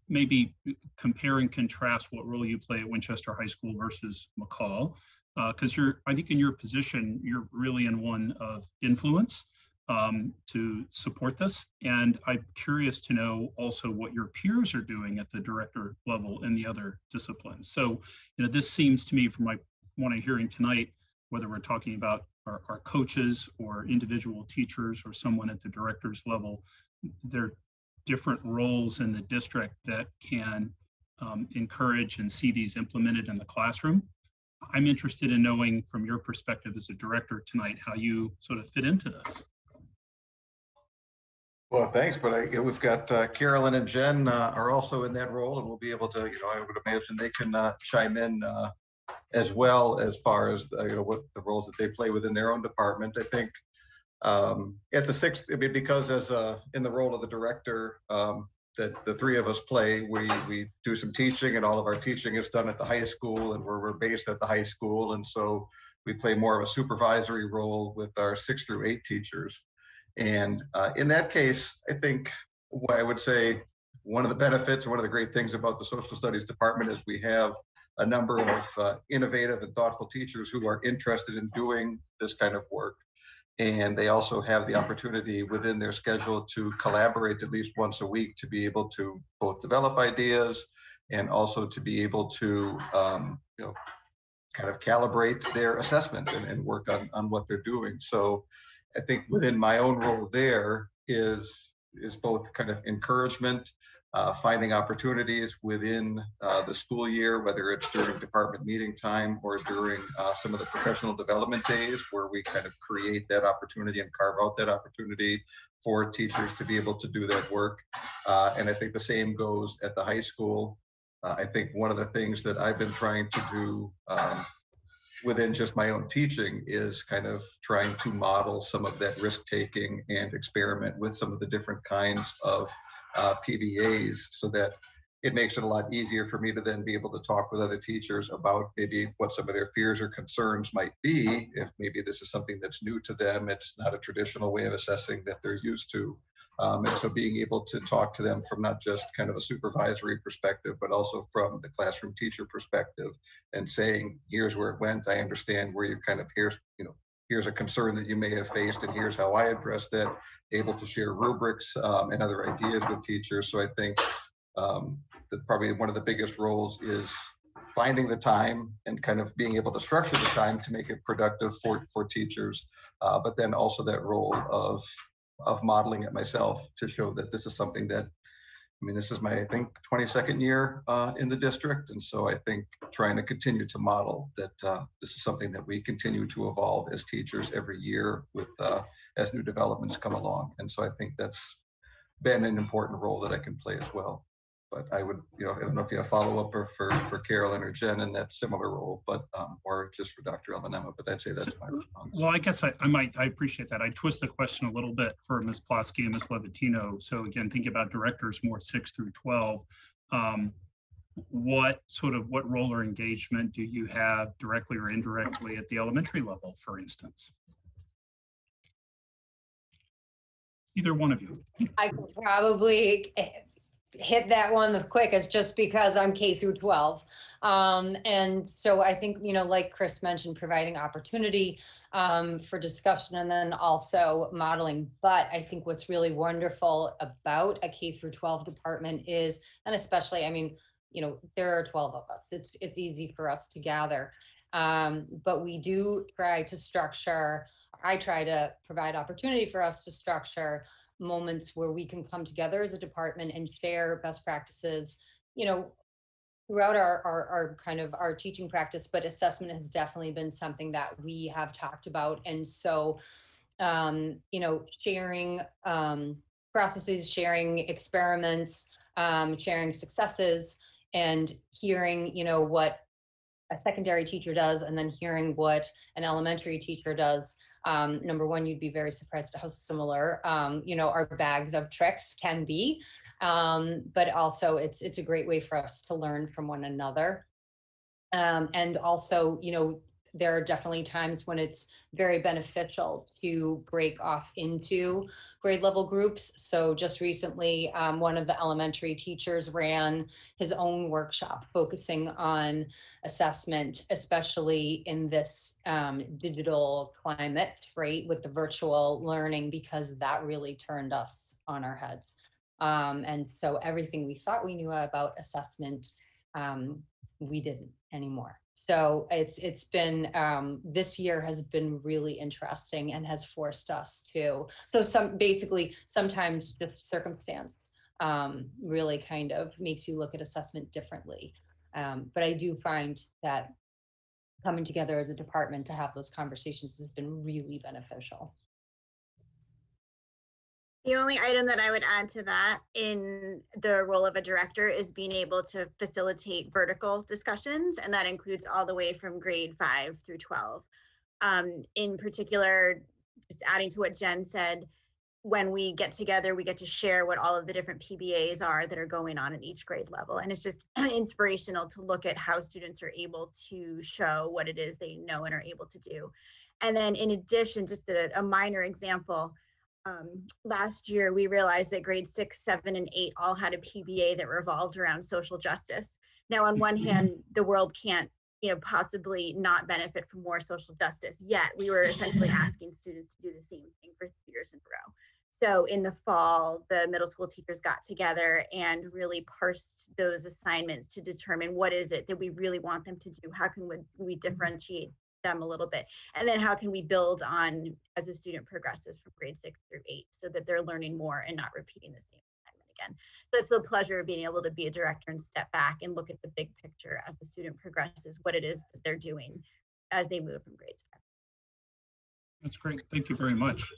F: Maybe compare and contrast what role you play at Winchester High School versus McCall, because I think in your position, you're really in one of influence. to support this. And I'm curious to know also what your peers are doing at the director level in the other disciplines. So, this seems to me from what I'm hearing tonight, whether we're talking about our coaches or individual teachers or someone at the director's level, there are different roles in the district that can encourage and see these implemented in the classroom. I'm interested in knowing from your perspective as a director tonight, how you sort of fit into this.
O: Well, thanks, but we've got Carolyn and Jen are also in that role, and we'll be able to, I would imagine they can chime in as well as far as what the roles that they play within their own department. I think at the sixth, because as in the role of the director that the three of us play, we do some teaching, and all of our teaching is done at the high school, and we're based at the high school, and so we play more of a supervisory role with our 6 through 8 teachers. And in that case, I think what I would say, one of the benefits, one of the great things about the social studies department is we have a number of innovative and thoughtful teachers who are interested in doing this kind of work. And they also have the opportunity within their schedule to collaborate at least once a week to be able to both develop ideas and also to be able to kind of calibrate their assessment and work on what they're doing. So I think within my own role there is both kind of encouragement, finding opportunities within the school year, whether it's during department meeting time or during some of the professional development days where we kind of create that opportunity and carve out that opportunity for teachers to be able to do that work. And I think the same goes at the high school. I think one of the things that I've been trying to do within just my own teaching is kind of trying to model some of that risk taking and experiment with some of the different kinds of PBAs, so that it makes it a lot easier for me to then be able to talk with other teachers about maybe what some of their fears or concerns might be. If maybe this is something that's new to them, it's not a traditional way of assessing that they're used to. And so being able to talk to them from not just kind of a supervisory perspective, but also from the classroom teacher perspective and saying, here's where it went. I understand where you kind of, here's a concern that you may have faced, and here's how I addressed it, able to share rubrics and other ideas with teachers. So I think that probably one of the biggest roles is finding the time and kind of being able to structure the time to make it productive for teachers, but then also that role of modeling it myself to show that this is something that, this is my, I think, 22nd year in the district. And so I think trying to continue to model that this is something that we continue to evolve as teachers every year with as new developments come along. And so I think that's been an important role that I can play as well. But I would, I don't know if you have follow-up or for Carolyn or Jen in that similar role, but or just for Dr. Elvenema, but I'd say that's my response.
F: Well, I guess I appreciate that. I twist the question a little bit for Ms. Plosky and Ms. Levitino. So again, thinking about directors more 6 through 12, what role or engagement do you have directly or indirectly at the elementary level, for instance? Either one of you.
R: I could probably hit that one the quickest just because I'm K through 12. And so I think, like Chris mentioned, providing opportunity for discussion and then also modeling. But I think what's really wonderful about a K through 12 department is, and especially, there are 12 of us. It's easy for us to gather. But we do try to structure, I try to provide opportunity for us to structure moments where we can come together as a department and share best practices, throughout our teaching practice, but assessment has definitely been something that we have talked about. And so, sharing processes, sharing experiments, sharing successes, and hearing, what a secondary teacher does, and then hearing what an elementary teacher does. Number one, you'd be very surprised at how similar, our bags of tricks can be. But also it's a great way for us to learn from one another. And also, there are definitely times when it's very beneficial to break off into grade level groups. So just recently, one of the elementary teachers ran his own workshop focusing on assessment, especially in this digital climate, right, with the virtual learning, because that really turned us on our heads. And so everything we thought we knew about assessment, we didn't anymore. So it's been, this year has been really interesting and has forced us to, so sometimes just circumstance really kind of makes you look at assessment differently. But I do find that coming together as a department to have those conversations has been really beneficial.
P: The only item that I would add to that in the role of a director is being able to facilitate vertical discussions, and that includes all the way from grade 5 through 12. In particular, just adding to what Jen said, when we get together, we get to share what all of the different PBAs are that are going on at each grade level. And it's just inspirational to look at how students are able to show what it is they know and are able to do. And then in addition, just a minor example, last year, we realized that grade 6, 7, and 8 all had a PBA that revolved around social justice. Now, on one hand, the world can't, possibly not benefit from more social justice, yet we were essentially asking students to do the same thing for 3 years in a row. So in the fall, the middle school teachers got together and really parsed those assignments to determine what is it that we really want them to do? How can we differentiate them a little bit? And then how can we build on as a student progresses from grade 6 through 8 so that they're learning more and not repeating the same assignment again. So it's the pleasure of being able to be a director and step back and look at the big picture as the student progresses, what it is that they're doing as they move from grades 5.
F: That's great. Thank you very much.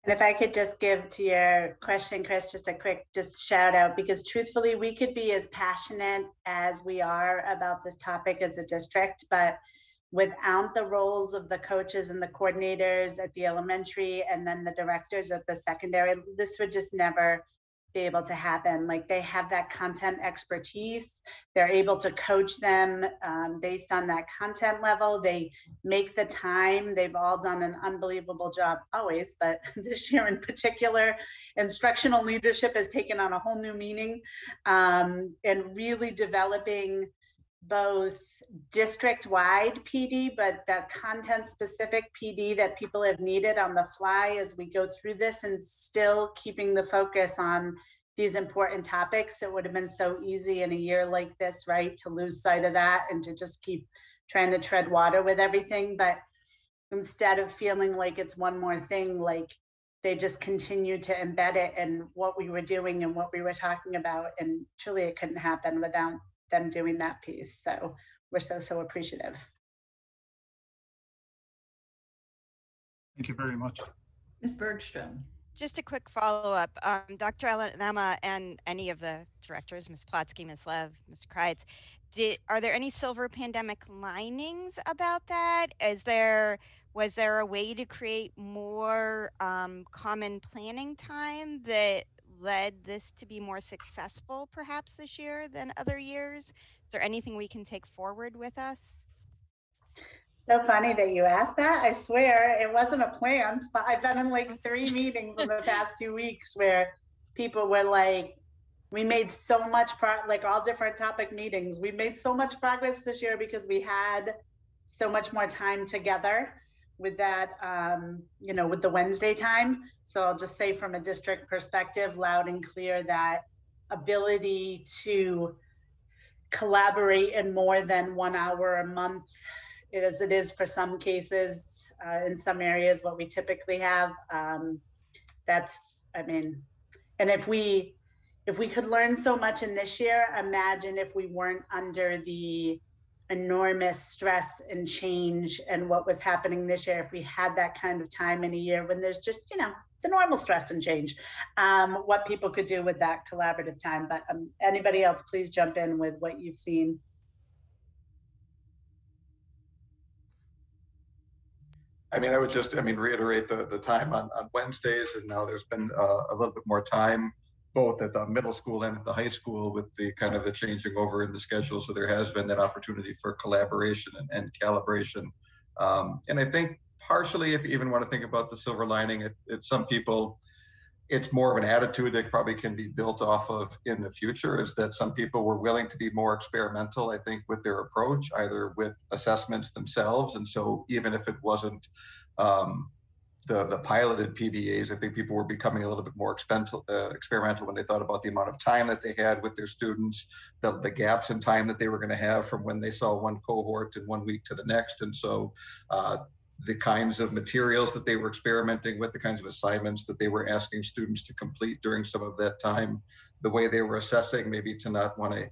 J: And if I could just give to your question, Chris, just a quick shout out, because truthfully, we could be as passionate as we are about this topic as a district, but without the roles of the coaches and the coordinators at the elementary and then the directors at the secondary, this would just never be able to happen. Like, they have that content expertise. They're able to coach them based on that content level. They make the time. They've all done an unbelievable job always, but this year in particular, instructional leadership has taken on a whole new meaning, and really developing both district-wide PD, but that content-specific PD that people have needed on the fly as we go through this, and still keeping the focus on these important topics. It would have been so easy in a year like this, right, to lose sight of that and to just keep trying to tread water with everything. But instead of feeling like it's one more thing, like, they just continue to embed it in what we were doing and what we were talking about. And truly, it couldn't happen without them doing that piece. So we're so appreciative.
F: Thank you very much.
A: Ms. Bergstrom.
E: Just a quick follow-up. Dr. Alanama and any of the directors, Ms. Plotsky, Ms. Lev, Mr. Kreitz, are there any silver pandemic linings about that? Was there a way to create more common planning time that led this to be more successful perhaps this year than other years? Is there anything we can take forward with us?
J: So funny that you asked that. I swear it wasn't a plan, but I've been in like 3 meetings in the past 2 weeks where people were like, we made so much like all different topic meetings. We made so much progress this year because we had so much more time together with that, with the Wednesday time. So I'll just say from a district perspective, loud and clear, that ability to collaborate in more than 1 hour a month, as it is for some cases, in some areas, what we typically have. And if we could learn so much in this year, imagine if we weren't under the enormous stress and change and what was happening this year, if we had that kind of time in a year when there's just, the normal stress and change, what people could do with that collaborative time. But anybody else, please jump in with what you've seen.
O: I would just, reiterate the time on Wednesdays, and now there's been a little bit more time, both at the middle school and at the high school, with the kind of the changing over in the schedule. So there has been that opportunity for collaboration and calibration And I think partially, if you even want to think about the silver lining, it's some people, it's more of an attitude that probably can be built off of in the future, is that some people were willing to be more experimental, I think, with their approach, either with assessments themselves. And so even if it wasn't the piloted PBAs, I think people were becoming a little bit more experimental when they thought about the amount of time that they had with their students, the gaps in time that they were going to have from when they saw one cohort in 1 week to the next. And so the kinds of materials that they were experimenting with, the kinds of assignments that they were asking students to complete during some of that time, the way they were assessing, maybe to not want to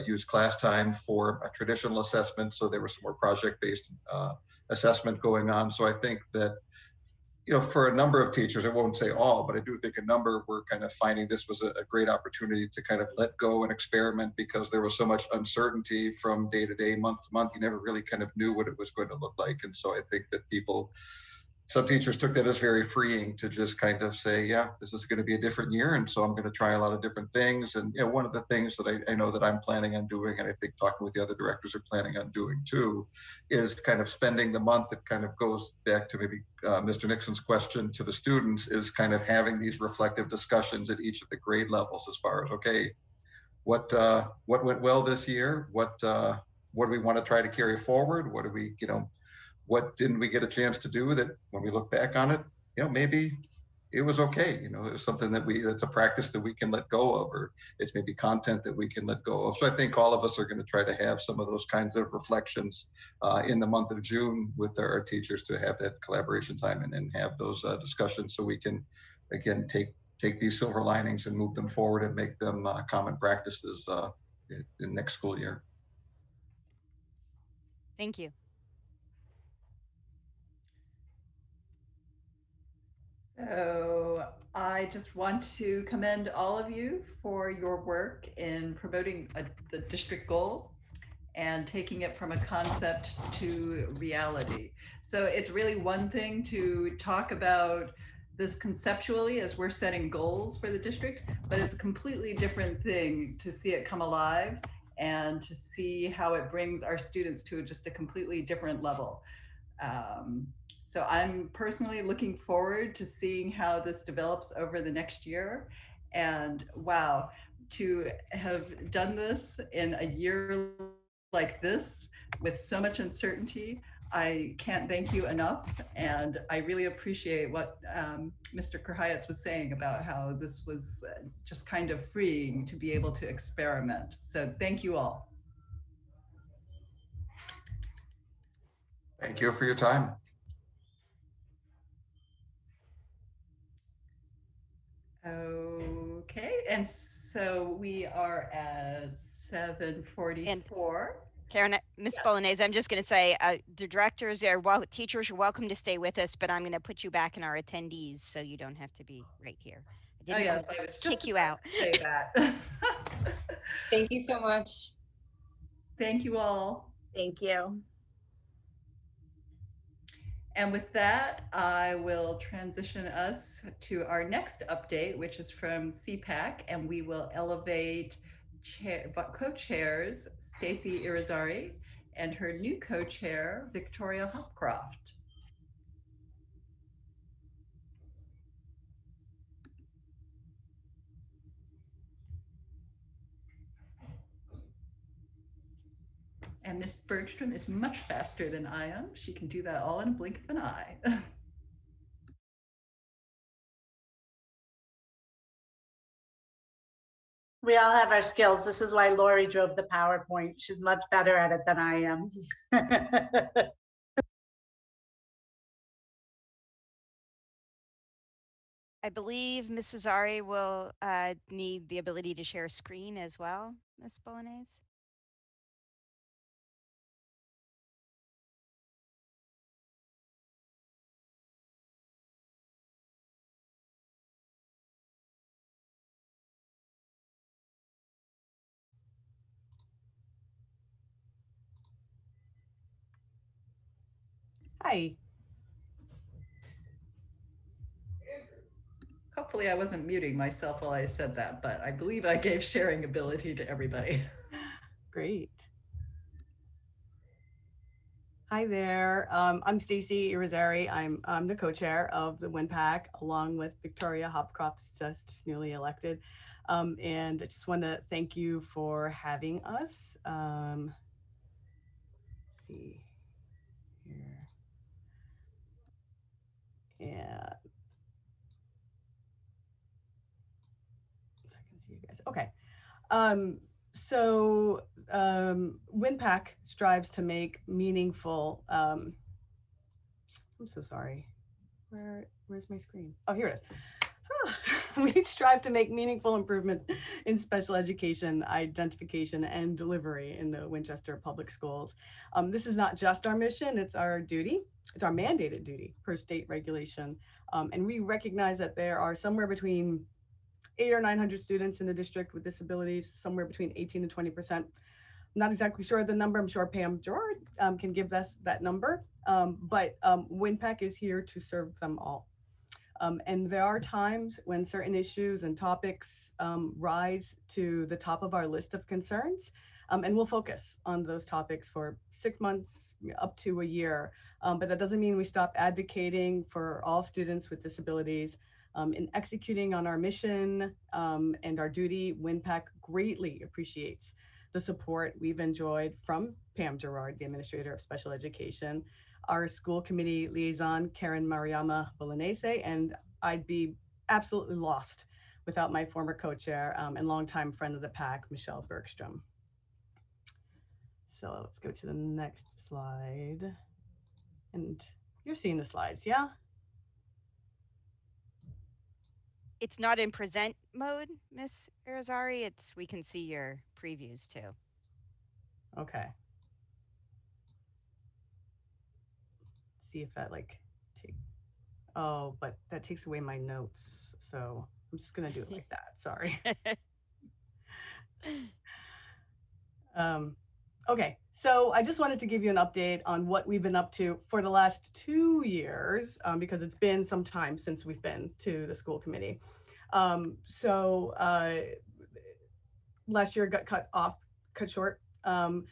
O: use class time for a traditional assessment. So there was some more project-based assessment going on. So I think that, for a number of teachers, I won't say all, but I do think a number were kind of finding this was a great opportunity to kind of let go and experiment, because there was so much uncertainty from day to day, month to month. You never really kind of knew what it was going to look like. And so I think that some teachers took that as very freeing to just kind of say, yeah, this is going to be a different year. And so I'm going to try a lot of different things. And one of the things that I know that I'm planning on doing, and I think talking with the other directors are planning on doing too, is kind of spending the month. That kind of goes back to maybe Mr. Nixon's question to the students, is kind of having these reflective discussions at each of the grade levels as far as, okay, what went well this year? What do we want to try to carry forward? What do we, what didn't we get a chance to do that when we look back on it, maybe it was okay. It was something that's a practice that we can let go of, or it's maybe content that we can let go of. So I think all of us are going to try to have some of those kinds of reflections in the month of June with our teachers, to have that collaboration time and have those discussions, so we can, again, take these silver linings and move them forward and make them common practices in next school year.
E: Thank you.
A: So I just want to commend all of you for your work in promoting the district goal and taking it from a concept to reality. So it's really one thing to talk about this conceptually as we're setting goals for the district, but it's a completely different thing to see it come alive and to see how it brings our students to just a completely different level. So I'm personally looking forward to seeing how this develops over the next year. And wow, to have done this in a year like this with so much uncertainty, I can't thank you enough. And I really appreciate what Mr. Kurhayatz was saying about how this was just kind of freeing to be able to experiment. So thank you all.
O: Thank you for your time.
A: Okay, and so we are at 7:44.
E: Karen, Ms. Bolognese, I'm just going to say, the directors teachers are welcome to stay with us, but I'm going to put you back in our attendees, so you don't have to be right here. I didn't want to kick you out.
A: Say that.
R: Thank you so much.
A: Thank you all.
P: Thank you.
A: And with that, I will transition us to our next update, which is from CPAC, and we will elevate co-chairs Stacy Irizarry and her new co-chair, Victoria Hopcroft. And Miss Bergstrom is much faster than I am. She can do that all in a blink of an eye.
J: We all have our skills. This is why Lori drove the PowerPoint. She's much better at it than I am.
E: I believe Mrs. Ari will need the ability to share a screen as well, Ms. Bolognese.
A: Hi. Hopefully I wasn't muting myself while I said that, but I believe I gave sharing ability to everybody.
S: Great. Hi there. I'm Stacy Irizarry. I'm the co-chair of the WinPAC, along with Victoria Hopcroft, just newly elected. And I just want to thank you for having us. Let's see here. Yeah. So I can see you guys. Okay. WinPAC strives to make meaningful. I'm so sorry. Where's my screen? Oh, here it is. We strive to make meaningful improvement in special education identification and delivery in the Winchester Public Schools. This is not just our mission, it's our duty. It's our mandated duty per state regulation. And we recognize that there are somewhere between 800 or 900 students in the district with disabilities, somewhere between 18 to 20%. Not exactly sure of the number. I'm sure Pam Gerard can give us that number. But WinPAC is here to serve them all. And there are times when certain issues and topics rise to the top of our list of concerns, and we'll focus on those topics for 6 months up to a year. But that doesn't mean we stop advocating for all students with disabilities. In executing on our mission and our duty, WinPAC greatly appreciates the support we've enjoyed from Pam Gerard, the Administrator of Special Education, our school committee liaison, Karen Mariama Bolognese, and I'd be absolutely lost without my former co-chair and longtime friend of the PAC, Michelle Bergstrom. So let's go to the next slide. And you're seeing the slides, yeah?
E: It's not in present mode, Miss Irizarry. We can see your previews too.
S: Okay. See if that oh, but that takes away my notes. So I'm just gonna do it like that, sorry. Okay, so I just wanted to give you an update on what we've been up to for the last 2 years, because it's been some time since we've been to the school committee. Last year got cut short, and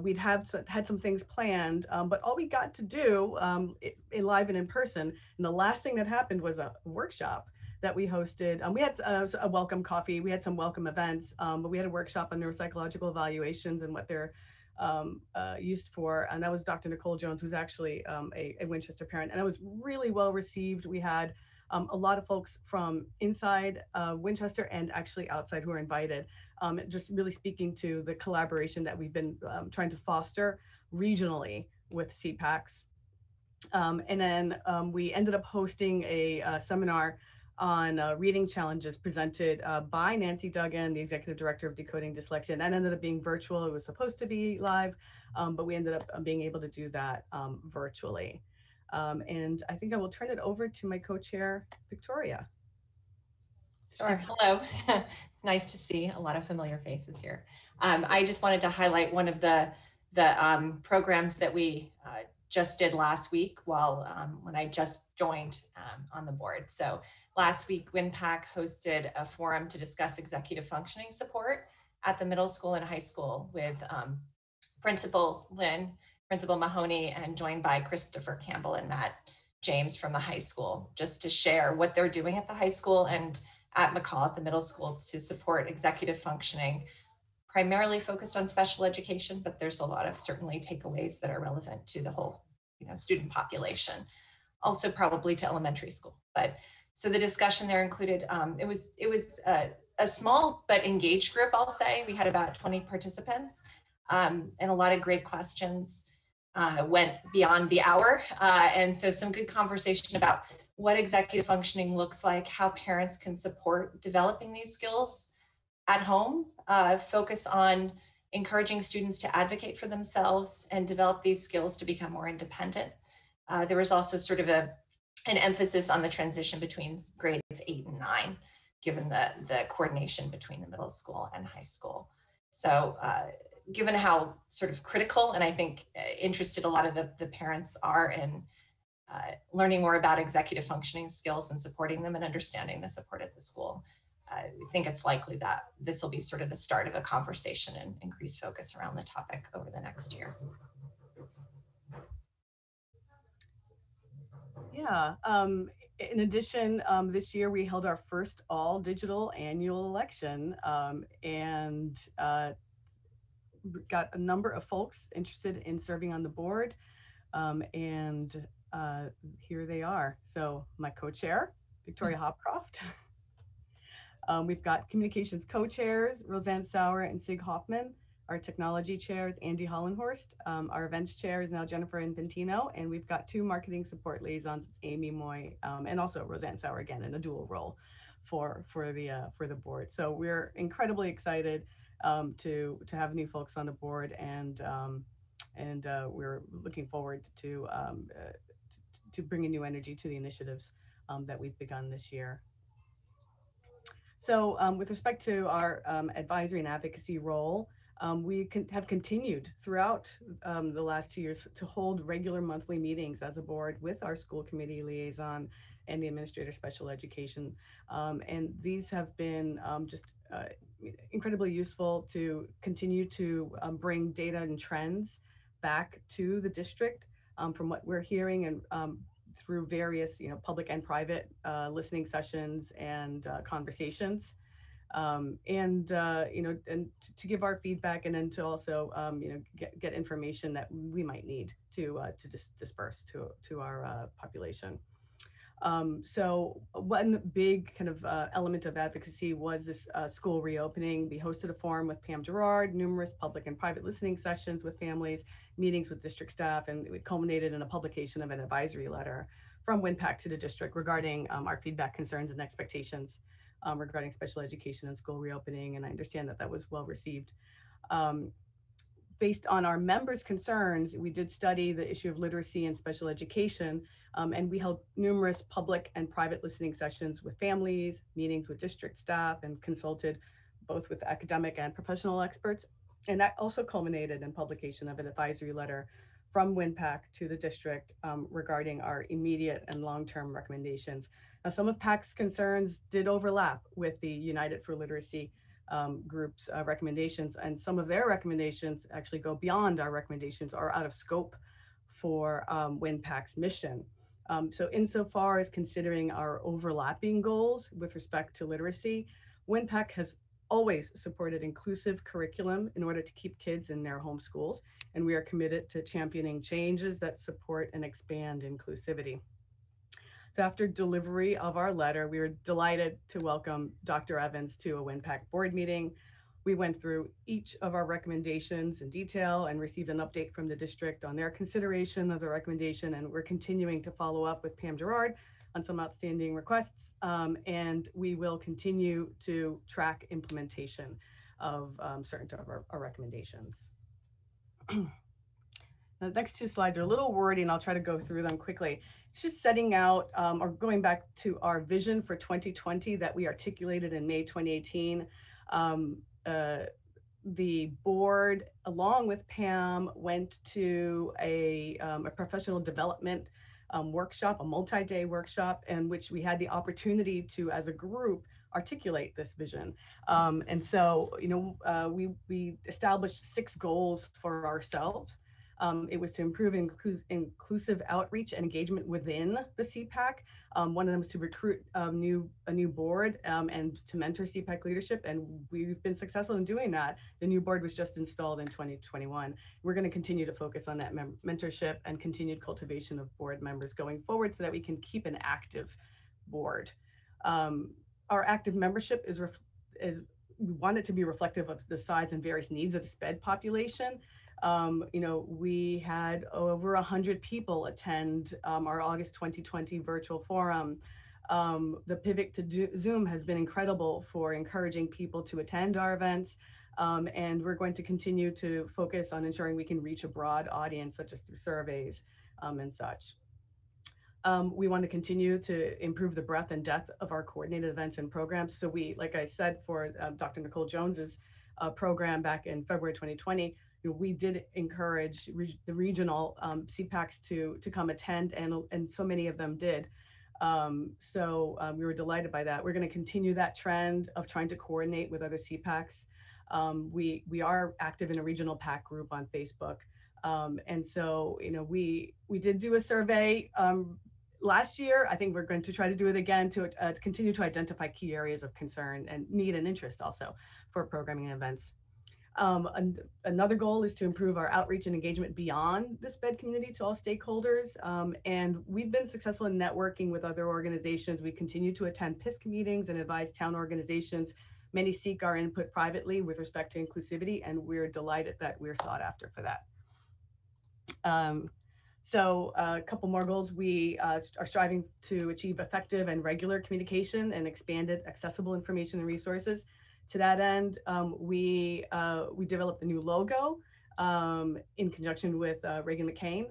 S: we'd had some things planned, but all we got to do live and in person, and the last thing that happened was a workshop that we hosted. We had a welcome coffee, we had some welcome events, but we had a workshop on neuropsychological evaluations and what they're used for, and that was Dr. Nicole Jones, who's actually a Winchester parent, and it was really well received. We had a lot of folks from inside Winchester and actually outside who are invited, just really speaking to the collaboration that we've been trying to foster regionally with CPACs. And then we ended up hosting a seminar on reading challenges presented by Nancy Duggan, the Executive Director of Decoding Dyslexia. And that ended up being virtual. It was supposed to be live, but we ended up being able to do that virtually. And I think I will turn it over to my co-chair, Victoria.
T: Sure. Hello. It's nice to see a lot of familiar faces here. I just wanted to highlight one of the programs that we just did last week when I just joined on the board. So last week, WinPAC hosted a forum to discuss executive functioning support at the middle school and high school with Principal Lynn, Principal Mahoney, and joined by Christopher Campbell and Matt James from the high school, just to share what they're doing at the high school and at McCall at the middle school to support executive functioning, primarily focused on special education, but there's a lot of certainly takeaways that are relevant to the whole student population, also probably to elementary school. But so the discussion there included, it was a small but engaged group, I'll say. We had about 20 participants and a lot of great questions. Went beyond the hour. And so some good conversation about what executive functioning looks like, how parents can support developing these skills at home, focus on encouraging students to advocate for themselves and develop these skills to become more independent. There was also sort of an emphasis on the transition between grades 8 and 9, given the coordination between the middle school and high school. So given how sort of critical and I think interested a lot of the parents are in learning more about executive functioning skills and supporting them and understanding the support at the school, I think it's likely that this will be sort of the start of a conversation and increased focus around the topic over the next year.
S: Yeah. In addition, this year we held our first all digital annual election, and got a number of folks interested in serving on the board. And here they are. So my co-chair, Victoria Hopcroft. We've got communications co-chairs, Roseanne Sauer and Sig Hoffman. Our technology chairs, Andy Hollenhorst. Our events chair is now Jennifer Infantino. And we've got two marketing support liaisons, it's Amy Moy, and also Roseanne Sauer again in a dual role for the board. So we're incredibly excited to have new folks on the board, and we're looking forward to bringing new energy to the initiatives that we've begun this year. So with respect to our advisory and advocacy role, we have continued throughout the last 2 years to hold regular monthly meetings as a board with our school committee liaison and the administrator of special education. And these have been just incredibly useful to continue to bring data and trends back to the district from what we're hearing, and through various, public and private listening sessions and conversations, and to give our feedback, and then to also get information that we might need to disperse to our population. So one big kind of element of advocacy was this school reopening. We hosted a forum with Pam Gerard, numerous public and private listening sessions with families, meetings with district staff, and it culminated in a publication of an advisory letter from WinPAC to the district regarding our feedback, concerns, and expectations regarding special education and school reopening. And I understand that that was well received. Based on our members' concerns, we did study the issue of literacy and special education, and we held numerous public and private listening sessions with families, meetings with district staff, and consulted both with academic and professional experts. And that also culminated in publication of an advisory letter from WinPAC to the district regarding our immediate and long-term recommendations. Now, some of PAC's concerns did overlap with the United for Literacy group's recommendations, and some of their recommendations actually go beyond our recommendations, are out of scope for WinPAC's mission. So insofar as considering our overlapping goals with respect to literacy, WinPAC has always supported inclusive curriculum in order to keep kids in their home schools, and we are committed to championing changes that support and expand inclusivity. So after delivery of our letter, we were delighted to welcome Dr. Evans to a WinPAC board meeting. We went through each of our recommendations in detail and received an update from the district on their consideration of the recommendation, and we're continuing to follow up with Pam Gerard on some outstanding requests, and we will continue to track implementation of certain of our recommendations. Now, the next two slides are a little wordy, and I'll try to go through them quickly. It's just setting out or going back to our vision for 2020 that we articulated in May 2018. The board, along with Pam, went to a professional development workshop, a multi-day workshop, in which we had the opportunity to, as a group, articulate this vision. And so, we established 6 goals for ourselves. It was to improve inclusive outreach and engagement within the CPAC. One of them was to recruit a new board and to mentor CPAC leadership, and we've been successful in doing that. The new board was just installed in 2021. We're going to continue to focus on that mentorship and continued cultivation of board members going forward so that we can keep an active board. Our active membership is we want it to be reflective of the size and various needs of the SPED population. We had over 100 people attend our August 2020 virtual forum. The pivot to Zoom has been incredible for encouraging people to attend our events, and we're going to continue to focus on ensuring we can reach a broad audience, such as through surveys and such. We want to continue to improve the breadth and depth of our coordinated events and programs. So we, like I said, for Dr. Nicole Jones's program back in February 2020, we did encourage the regional CPACs to come attend, and so many of them did. So we were delighted by that. We're going to continue that trend of trying to coordinate with other CPACs. We are active in a regional PAC group on Facebook. And so, we did do a survey last year, I think we're going to try to do it again to continue to identify key areas of concern and need and interest also for programming and events. Another goal is to improve our outreach and engagement beyond the SPED community to all stakeholders. And we've been successful in networking with other organizations. We continue to attend PISC meetings and advise town organizations. Many seek our input privately with respect to inclusivity, and we're delighted that we're sought after for that. So a couple more goals. We are striving to achieve effective and regular communication and expanded accessible information and resources. To that end, we developed a new logo in conjunction with Reagan McCain,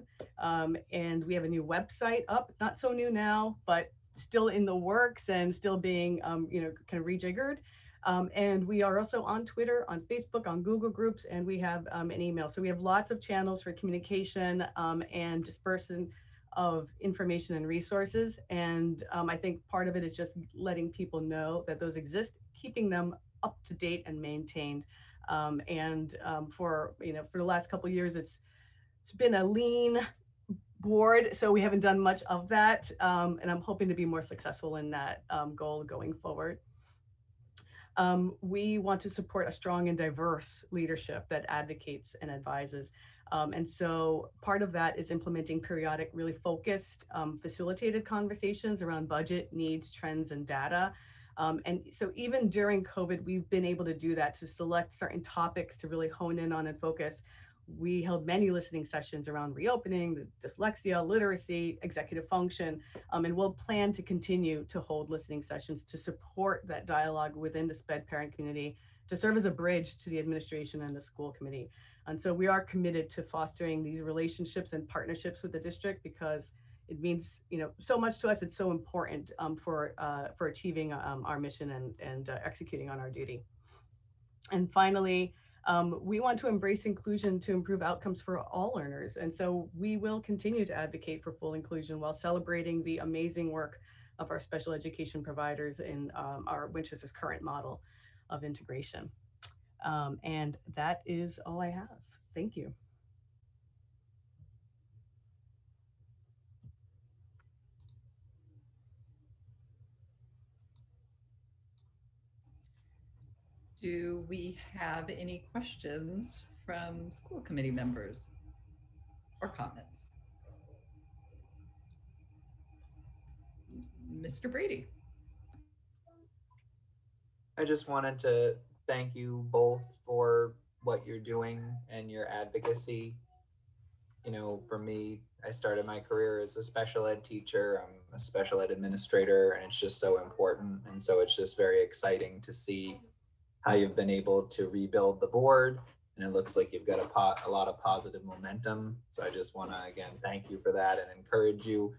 S: and we have a new website up, not so new now, but still in the works and still being kind of rejiggered. And we are also on Twitter, on Facebook, on Google Groups, and we have an email. So we have lots of channels for communication and dispersion of information and resources. And I think part of it is just letting people know that those exist, keeping them up to date and maintained. For the last couple of years, it's been a lean board, so we haven't done much of that. And I'm hoping to be more successful in that goal going forward. We want to support a strong and diverse leadership that advocates and advises. And so part of that is implementing periodic, really focused, facilitated conversations around budget, needs, trends, and data. And so even during COVID, we've been able to do that, to select certain topics to really hone in on and focus. We held many listening sessions around reopening, dyslexia, literacy, executive function, and we'll plan to continue to hold listening sessions to support that dialogue within the SPED parent community, to serve as a bridge to the administration and the school committee. And so we are committed to fostering these relationships and partnerships with the district, because it means so much to us. It's so important for achieving our mission and executing on our duty. And finally, we want to embrace inclusion to improve outcomes for all learners. And so we will continue to advocate for full inclusion while celebrating the amazing work of our special education providers in our Winchester's current model of integration. And that is all I have. Thank you.
A: Do we have any questions from school committee members or comments? Mr. Brady.
H: I just wanted to thank you both for what you're doing and your advocacy. For me, I started my career as a special ed teacher. I'm a special ed administrator, and it's just so important. And so it's just very exciting to see how you've been able to rebuild the board, and it looks like you've got a lot of positive momentum. So I just want to again thank you for that and encourage you.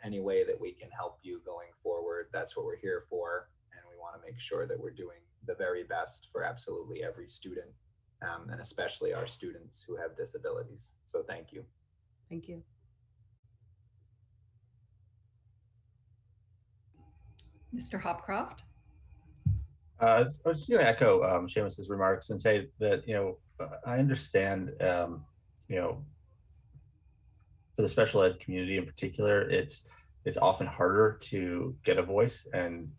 H: Any way that we can help you going forward, that's what we're here for, and we want to make sure that we're doing the very best for absolutely every student, and especially our students who have disabilities. So thank you.
S: Thank you.
A: Mr. Hopcroft.
G: I was just going to echo Seamus's remarks and say that, I understand, for the special ed community in particular, it's often harder to get a voice and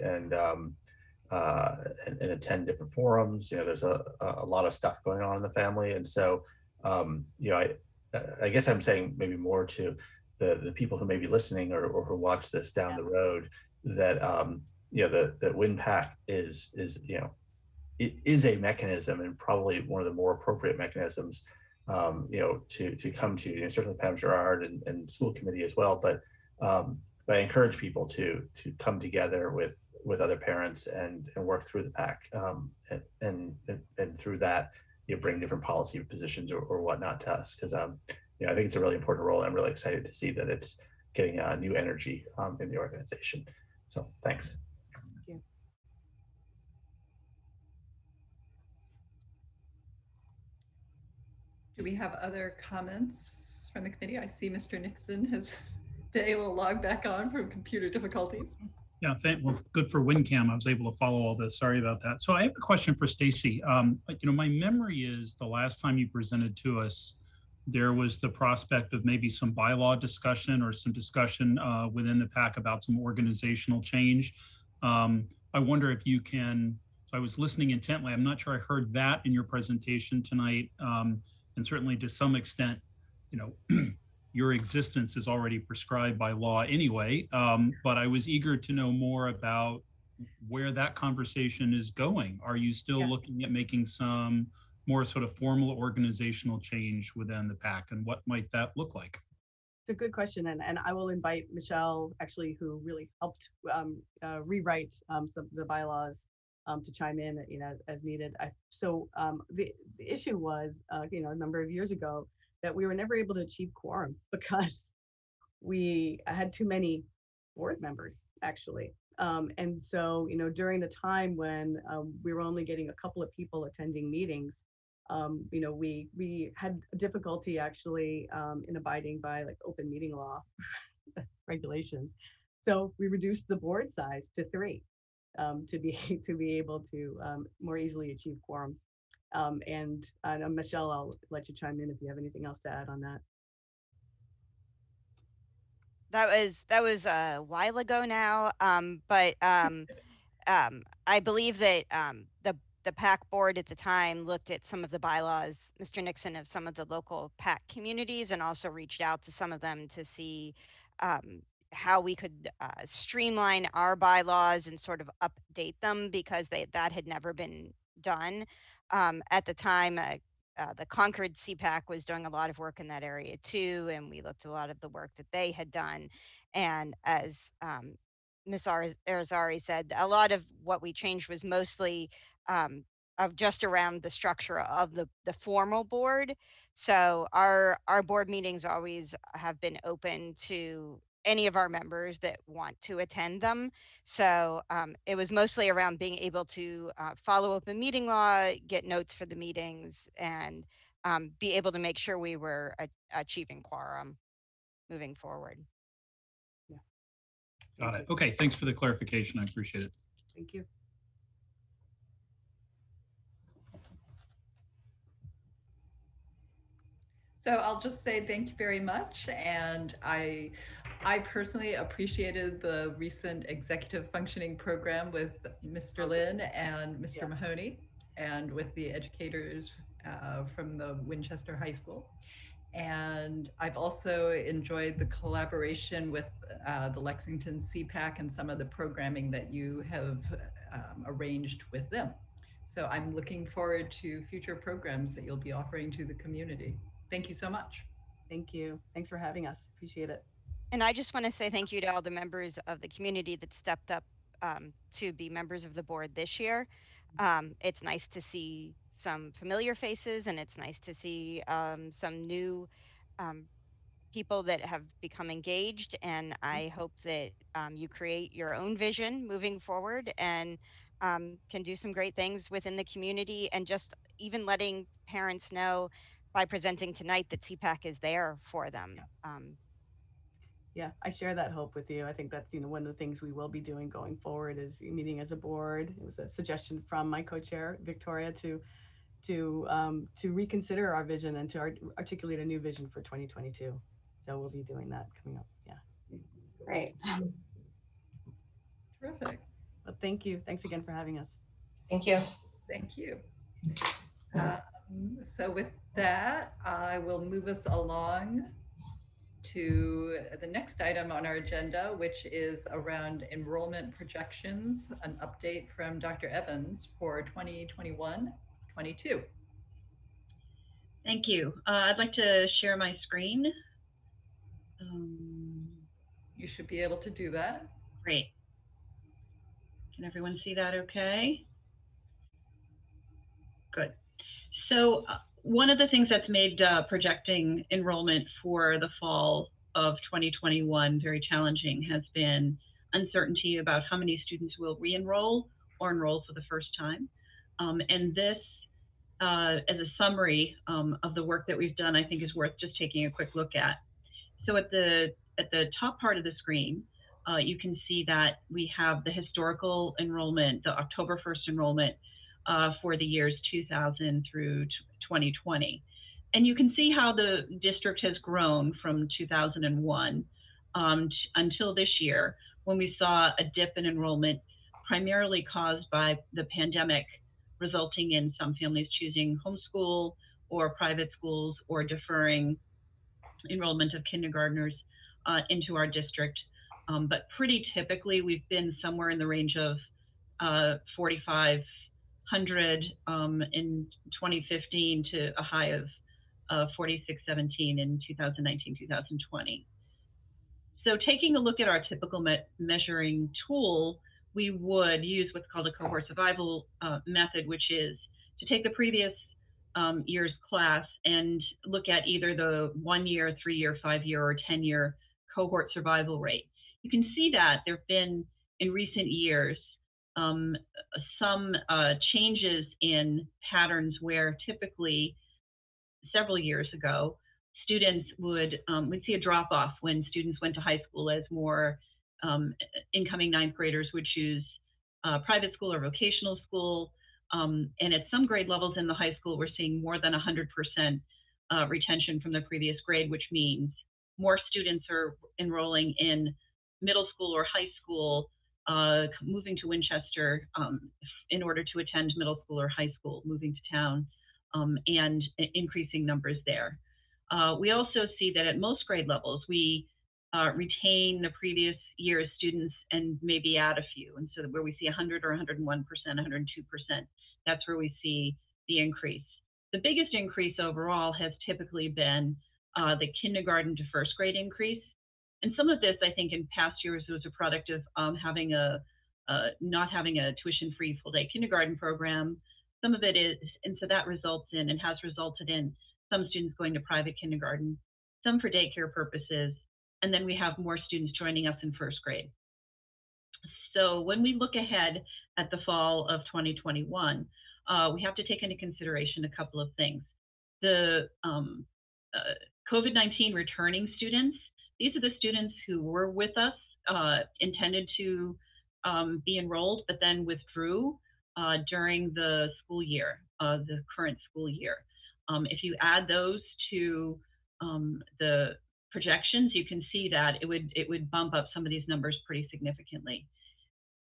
G: attend different forums. There's a lot of stuff going on in the family. And so, I guess I'm saying maybe more to the people who may be listening or who watch this down the road, that that WinPAC is it is a mechanism, and probably one of the more appropriate mechanisms, to come to, certainly Pam Gerard and school committee as well, but I encourage people to come together with other parents and work through the PAC, and through that, bring different policy positions or whatnot to us, because I think it's a really important role, and I'm really excited to see that it's getting new energy in the organization. So thanks.
S: Thank you.
A: Do we have other comments from the committee? I see Mr. Nixon has been able to log back on from computer difficulties.
F: Yeah, well, good for WinCam. I was able to follow all this. Sorry about that. So I have a question for Stacy. My memory is the last time you presented to us there was the prospect of maybe some bylaw discussion or some discussion within the PAC about some organizational change. I wonder if you can, so I was listening intently. I'm not sure I heard that in your presentation tonight. And certainly to some extent, you know, your existence is already prescribed by law anyway. But I was eager to know more about where that conversation is going. Are you still looking at making some more sort of formal organizational change within the PAC, and what might that look like?
S: It's a good question, and I will invite Michelle, actually, who really helped rewrite some of the bylaws, to chime in, you know, as needed. The issue was, you know, a number of years ago, that we were never able to achieve quorum because we had too many board members, actually. And so, you know, during the time when we were only getting a couple of people attending meetings, you know, we had difficulty actually in abiding by like open meeting law regulations. So we reduced the board size to 3 to be able to more easily achieve quorum. And Michelle, I'll let you chime in if you have anything else to add on that.
E: That was a while ago now, but I believe that the PAC board at the time looked at some of the bylaws, Mr. Nixon, of some of the local PAC communities, and also reached out to some of them to see how we could streamline our bylaws and sort of update them, because that had never been done. At the time, the Concord CPAC was doing a lot of work in that area too, and we looked at a lot of the work that they had done. And as Ms. Arizari said, a lot of what we changed was mostly of just around the structure of the formal board. So our board meetings always have been open to any of our members that want to attend them. So it was mostly around being able to follow open meeting law, get notes for the meetings, and be able to make sure we were achieving quorum moving forward.
F: Got it. Okay, thanks for the clarification. I appreciate it.
S: Thank you.
A: So I'll just say thank you very much. And I personally appreciated the recent executive functioning program with Mr. Lynn and Mr. Mahoney, and with the educators from the Winchester High School. And I've also enjoyed the collaboration with the Lexington CPAC and some of the programming that you have arranged with them. So I'm looking forward to future programs that you'll be offering to the community. Thank you so much.
S: Thank you. Thanks for having us. Appreciate it.
E: And I just want to say thank you to all the members of the community that stepped up to be members of the board this year. It's nice to see some familiar faces, and it's nice to see some new people that have become engaged. And I hope that you create your own vision moving forward, and can do some great things within the community, and just even letting parents know by presenting tonight that CPAC is there for them.
S: Yeah, I share that hope with you. I think that's, you know, one of the things we will be doing going forward is meeting as a board. It was a suggestion from my co-chair, Victoria, to reconsider our vision and to articulate a new vision for 2022. So we'll be doing that coming up. Yeah.
T: Great.
A: Terrific.
S: Well, thank you. Thanks again for having us.
T: Thank you.
A: Thank you. So with that, I will move us along to the next item on our agenda, which is around enrollment projections, an update from Dr. Evans for 2021-22.
N: Thank you. I'd like to share my screen.
A: You should be able to do that.
N: Great. Can everyone see that okay? Good. So one of the things that's made projecting enrollment for the fall of 2021 very challenging has been uncertainty about how many students will re-enroll or enroll for the first time. And this, as a summary of the work that we've done, I think is worth just taking a quick look at. So at the top part of the screen, you can see that we have the historical enrollment, the October 1st enrollment for the years 2000 through 2020. And you can see how the district has grown from 2001 until this year, when we saw a dip in enrollment, primarily caused by the pandemic, resulting in some families choosing homeschool or private schools or deferring enrollment of kindergartners into our district. But pretty typically, we've been somewhere in the range of 4,500 in 2015 to a high of 4,617 in 2019, 2020. So taking a look at our typical measuring tool, we would use what's called a cohort survival method, which is to take the previous year's class and look at either the 1 year, 3 year, 5 year, or 10 year cohort survival rate. You can see that there have been, in recent years, some changes in patterns where typically several years ago, students would, we'd see a drop off when students went to high school, as more incoming ninth graders would choose private school or vocational school. And at some grade levels in the high school, we're seeing more than 100% retention from the previous grade, which means more students are enrolling in middle school or high school, moving to Winchester in order to attend middle school or high school, moving to town, and increasing numbers there. We also see that at most grade levels, we retain the previous year's students and maybe add a few. And so where we see 100 or 101%, 102%, that's where we see the increase. The biggest increase overall has typically been the kindergarten to first grade increase. And some of this, I think, in past years was a product of having not having a tuition-free full-day kindergarten program. Some of it is, and so that results in and has resulted in some students going to private kindergarten, some for daycare purposes, and then we have more students joining us in first grade. So when we look ahead at the fall of 2021, we have to take into consideration a couple of things. The COVID-19 returning students, these are the students who were with us, intended to be enrolled, but then withdrew during the school year, the current school year. If you add those to the projections, you can see that it would bump up some of these numbers pretty significantly.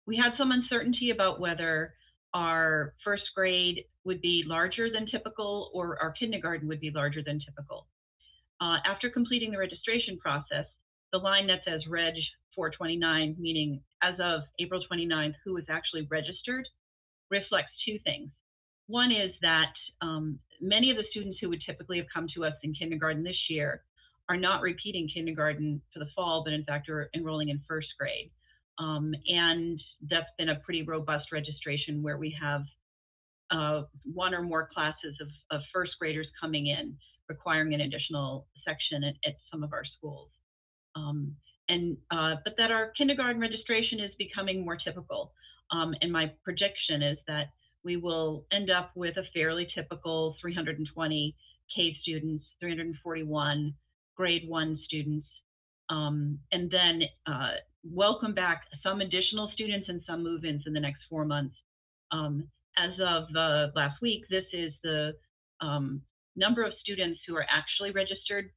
N: We had some uncertainty about whether our first grade would be larger than typical or our kindergarten would be larger than typical. After completing the registration process, the line that says Reg 429, meaning as of April 29th, who was actually registered, reflects two things. One is that many of the students who would typically have come to us in kindergarten this year are not repeating kindergarten for the fall, but in fact are enrolling in first grade. And that's been a pretty robust registration where we have one or more classes of first graders coming in, requiring an additional section at some of our schools. But that our kindergarten registration is becoming more typical. And my projection is that we will end up with a fairly typical 320 K students, 341 grade 1 students, and then welcome back some additional students and some move-ins in the next 4 months. As of last week, this is the number of students who are actually registered,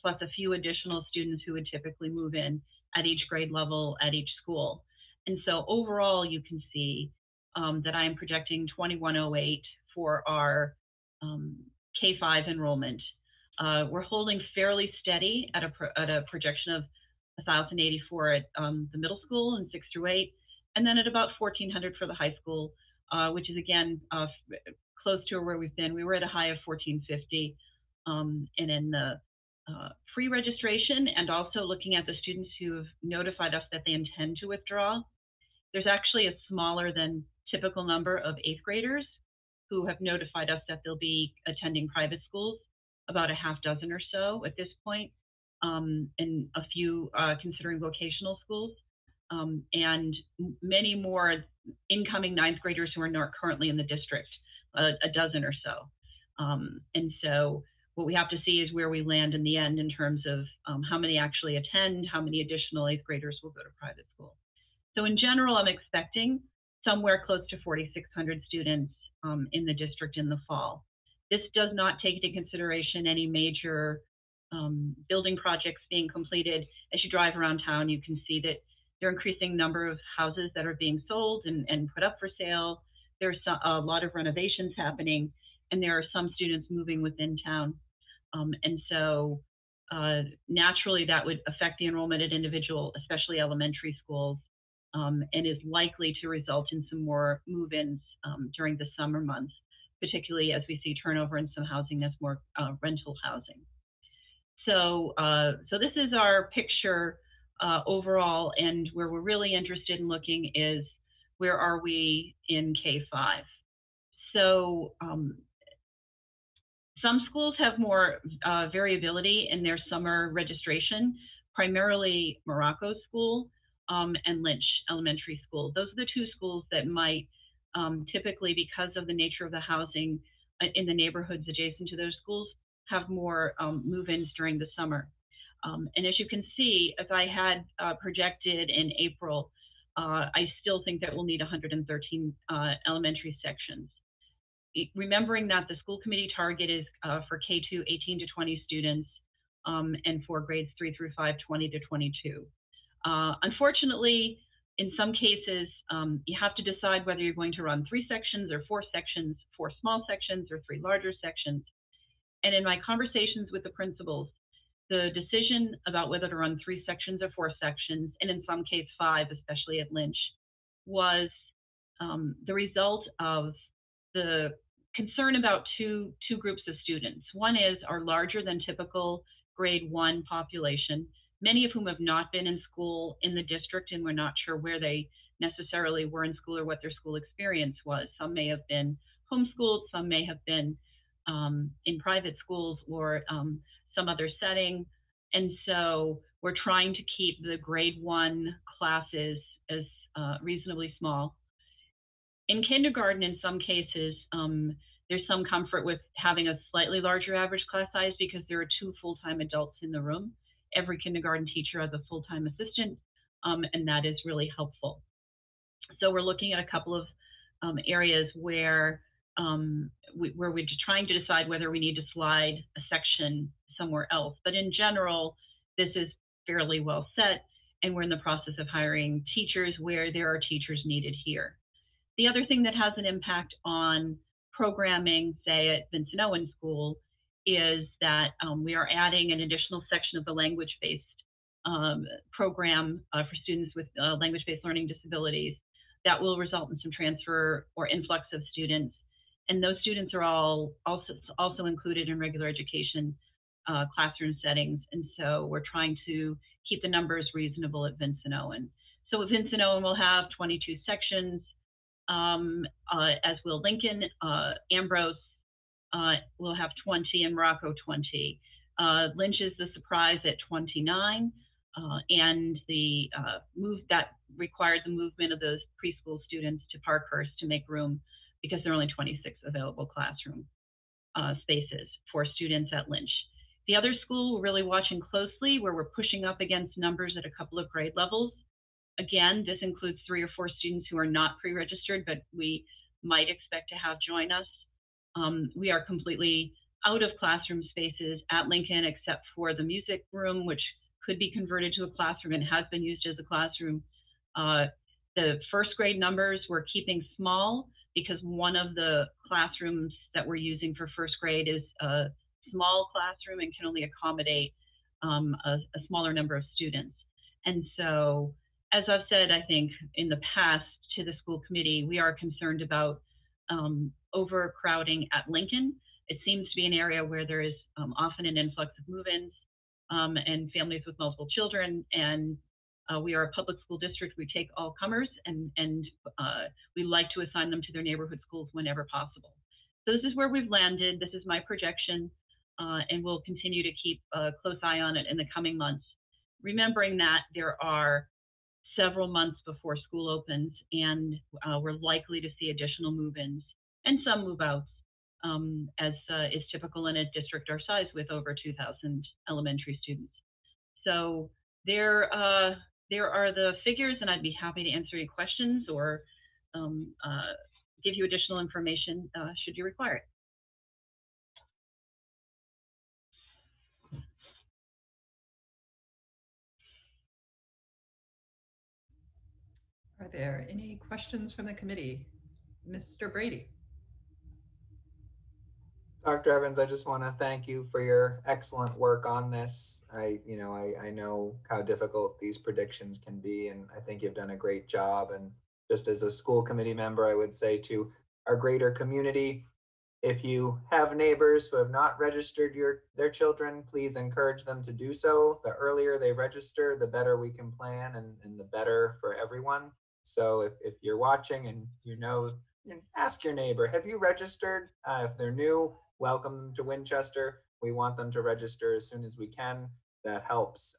N: plus a few additional students who would typically move in at each grade level at each school. And so overall, you can see that I am projecting 2108 for our K-5 enrollment. We're holding fairly steady at a projection of 1,084 at the middle school in 6 through 8, and then at about 1,400 for the high school, which is again close to where we've been. We were at a high of 1,450, and in the pre-registration and also looking at the students who have notified us that they intend to withdraw, there's actually a smaller than typical number of 8th graders who have notified us that they'll be attending private schools, about a half dozen or so at this point, and a few considering vocational schools, and many more incoming 9th graders who are not currently in the district, a dozen or so. And so what we have to see is where we land in the end in terms of how many actually attend, how many additional 8th graders will go to private school. So in general, I'm expecting somewhere close to 4,600 students in the district in the fall. This does not take into consideration any major building projects being completed. As you drive around town, you can see that there are increasing number of houses that are being sold and put up for sale. There's a lot of renovations happening, and there are some students moving within town. And so naturally that would affect the enrollment at individual, especially elementary schools, and is likely to result in some more move-ins during the summer months, particularly as we see turnover in some housing that's more rental housing. So, so this is our picture overall, and where we're really interested in looking is where are we in K-5. So some schools have more variability in their summer registration, primarily Morocco School and Lynch Elementary School. Those are the two schools that might typically, because of the nature of the housing in the neighborhoods adjacent to those schools, have more move-ins during the summer. And as you can see, as I had projected in April, I still think that we'll need 113 elementary sections. Remembering that the school committee target is for K2, 18 to 20 students, and for grades 3 through 5, 20 to 22. Unfortunately, in some cases, you have to decide whether you're going to run 3 sections or 4 sections, 4 small sections or 3 larger sections. And in my conversations with the principals, the decision about whether to run 3 sections or 4 sections, and in some cases 5, especially at Lynch, was the result of the concern about two groups of students. One is our larger than typical grade 1 population, many of whom have not been in school in the district and we're not sure where they necessarily were in school or what their school experience was. Some may have been homeschooled, some may have been in private schools or some other setting. And so we're trying to keep the grade 1 classes as reasonably small. In kindergarten, in some cases, there's some comfort with having a slightly larger average class size because there are 2 full-time adults in the room. Every kindergarten teacher has a full-time assistant, and that is really helpful. So we're looking at a couple of areas where we're trying to decide whether we need to slide a section somewhere else. But in general, this is fairly well set, and we're in the process of hiring teachers where there are teachers needed here. The other thing that has an impact on programming, say at Vincent Owen School, is that we are adding an additional section of the language-based program for students with language-based learning disabilities that will result in some transfer or influx of students. And those students are all also included in regular education classroom settings. And so we're trying to keep the numbers reasonable at Vincent Owen. So at Vincent Owen, we'll have 22 sections, as will Lincoln. Ambrose will have 20 and Morocco 20. Lynch is the surprise at 29. And the move that required the movement of those preschool students to Parkhurst to make room because there are only 26 available classroom spaces for students at Lynch. The other school we're really watching closely where we're pushing up against numbers at a couple of grade levels. Again, this includes 3 or 4 students who are not pre-registered, but we might expect to have join us. We are completely out of classroom spaces at Lincoln except for the music room, which could be converted to a classroom and has been used as a classroom. The first grade numbers we're keeping small because one of the classrooms that we're using for first grade is a small classroom and can only accommodate a smaller number of students. And so, as I've said, I think in the past to the school committee, we are concerned about overcrowding at Lincoln. It seems to be an area where there is often an influx of move-ins and families with multiple children. And we are a public school district. We take all comers and we like to assign them to their neighborhood schools whenever possible. So this is where we've landed. This is my projection, and we'll continue to keep a close eye on it in the coming months. Remembering that there are several months before school opens, and we're likely to see additional move-ins and some move-outs, as is typical in a district our size with over 2,000 elementary students. So there are the figures, and I'd be happy to answer any questions or give you additional information should you require it.
A: Are there any questions from the committee? Mr. Brady.
H: Dr. Evans, I just want to thank you for your excellent work on this. I know how difficult these predictions can be, and I think you've done a great job. And just as a school committee member, I would say to our greater community, if you have neighbors who have not registered their children, please encourage them to do so. The earlier they register, the better we can plan and the better for everyone. So if you're watching and ask your neighbor, have you registered? If they're new, welcome them to Winchester. We want them to register as soon as we can. That helps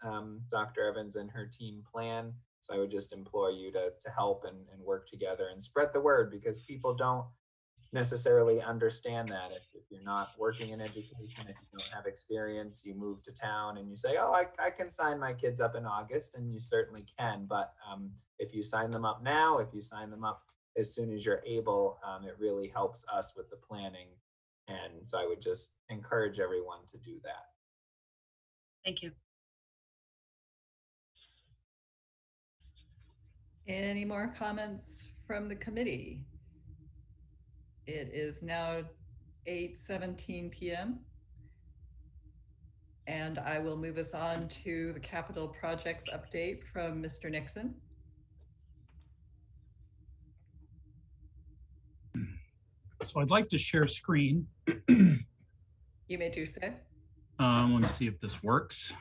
H: Dr. Evans and her team plan. So I would just implore you to help and work together and spread the word, because people don't necessarily understand that. If you're not working in education, if you don't have experience, you move to town and you say, oh, I can sign my kids up in August, and you certainly can. But if you sign them up now, if you sign them up as soon as you're able, it really helps us with the planning. And so I would just encourage everyone to do that.
N: Thank you.
A: Any more comments from the committee? It is now 8:17 p.m. and I will move us on to the capital projects update from Mr. Nixon.
F: So I'd like to share screen.
A: You may do so.
F: Let me see if this works.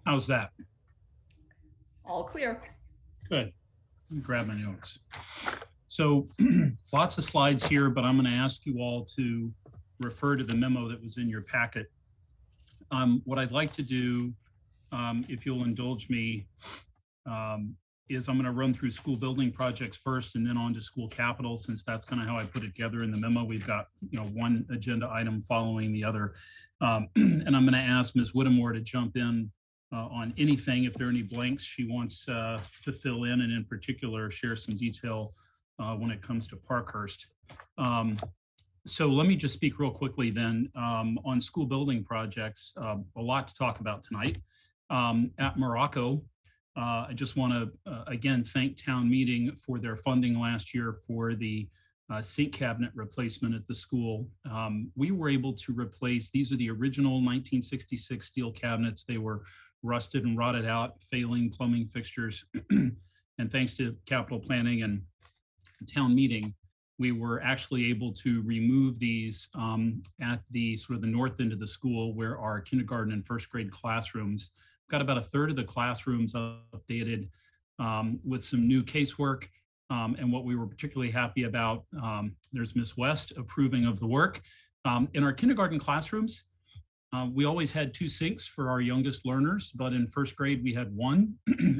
F: How's that?
A: All clear.
F: Good. Let me grab my notes. So lots of slides here, but I'm going to ask you all to refer to the memo that was in your packet. What I'd like to do, if you'll indulge me, is I'm going to run through school building projects first and then on to school capital, since that's kind of how I put it together in the memo. We've got one agenda item following the other. And I'm going to ask Ms. Whittemore to jump in on anything, if there are any blanks she wants to fill in, and in particular share some detail when it comes to Parkhurst. So let me just speak real quickly then on school building projects. A lot to talk about tonight. At Morocco, I just want to again thank town meeting for their funding last year for the sink cabinet replacement at the school. We were able to replace, these are the original 1966 steel cabinets. They were rusted and rotted out, failing plumbing fixtures. And thanks to capital planning and town meeting, we were actually able to remove these at the sort of the north end of the school, where our kindergarten and first grade classrooms got about a third of the classrooms updated with some new casework. And what we were particularly happy about, there's Miss West approving of the work. In our kindergarten classrooms, we always had 2 sinks for our youngest learners, but in first grade we had 1.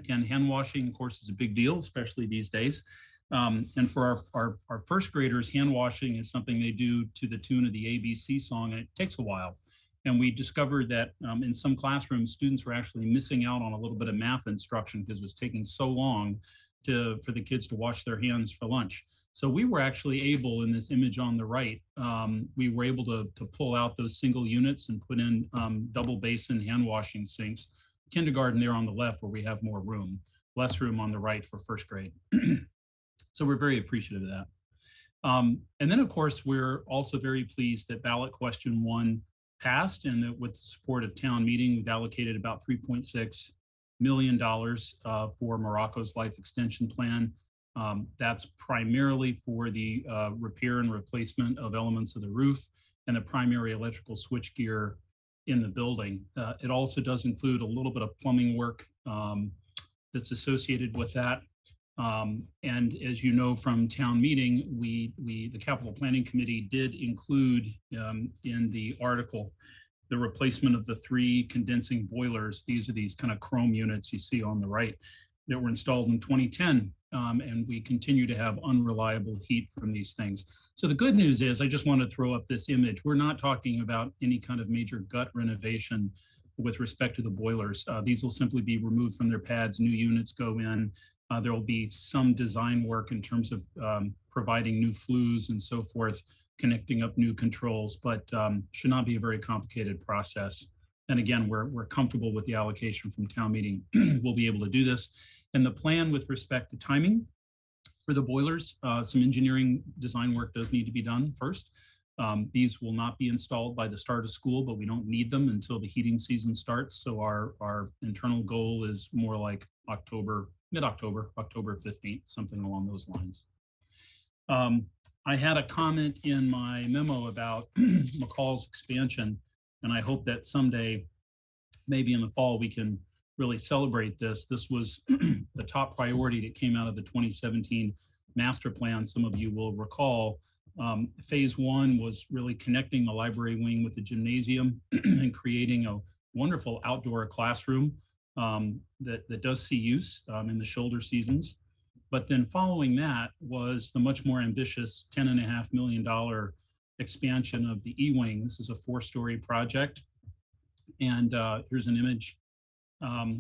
F: And hand washing, of course, is a big deal, especially these days. And for our first graders, hand washing is something they do to the tune of the ABC song, and it takes a while. And we discovered that in some classrooms, students were actually missing out on a little bit of math instruction because it was taking so long for the kids to wash their hands for lunch. So we were actually able, in this image on the right, we were able to pull out those single units and put in double basin hand washing sinks. Kindergarten there on the left, where we have more room, less room on the right for first grade. So we're very appreciative of that. And then, of course, we're also very pleased that ballot question 1 passed, and that with the support of town meeting, we've allocated about $3.6 million for Morocco's life extension plan. That's primarily for the repair and replacement of elements of the roof and the primary electrical switchgear in the building. It also does include a little bit of plumbing work that's associated with that. And as you know from town meeting, the capital planning committee did include in the article the replacement of the 3 condensing boilers. These are these kind of chrome units you see on the right that were installed in 2010. And we continue to have unreliable heat from these things. So the good news is, I just want to throw up this image. We're not talking about any kind of major gut renovation with respect to the boilers. These will simply be removed from their pads, new units go in. There will be some design work in terms of providing new flues and so forth, connecting up new controls, but should not be a very complicated process. And again, we're comfortable with the allocation from town meeting. We'll be able to do this. And the plan with respect to timing for the boilers, some engineering design work does need to be done first. These will not be installed by the start of school, but we don't need them until the heating season starts. So our internal goal is more like October, mid-October, October 15th, something along those lines. I had a comment in my memo about McCall's expansion, and I hope that someday, maybe in the fall, we can really celebrate this. This was the top priority that came out of the 2017 master plan. Some of you will recall. Phase one was really connecting the library wing with the gymnasium and creating a wonderful outdoor classroom that does see use in the shoulder seasons. But then following that was the much more ambitious $10.5 million expansion of the E-wing. This is a 4-story project. And here's an image.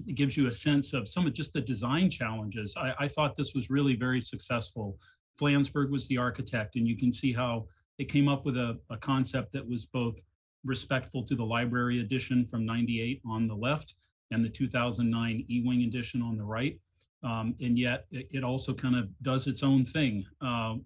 F: It gives you a sense of some of just the design challenges. I thought this was really very successful. Flansburgh was the architect, and you can see how they came up with a concept that was both respectful to the library edition from '98 on the left and the 2009 E-wing edition on the right. And yet it also kind of does its own thing,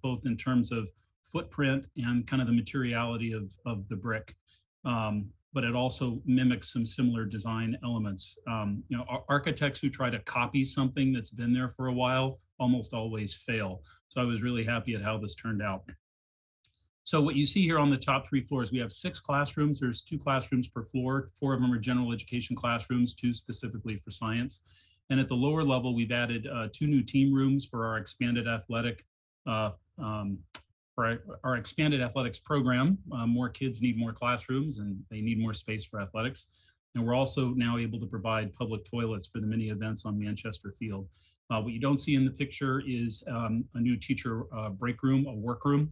F: both in terms of footprint and kind of the materiality of the brick. But it also mimics some similar design elements. You know, architects who try to copy something that's been there for a while almost always fail. So I was really happy at how this turned out. So what you see here on the top 3 floors, we have 6 classrooms. There's 2 classrooms per floor. 4 of them are general education classrooms, 2 specifically for science. And at the lower level, we've added 2 new team rooms for our expanded athletic for our expanded athletics program. More kids need more classrooms and they need more space for athletics. And we're also now able to provide public toilets for the many events on Manchester Field. What you don't see in the picture is a new teacher break room, a workroom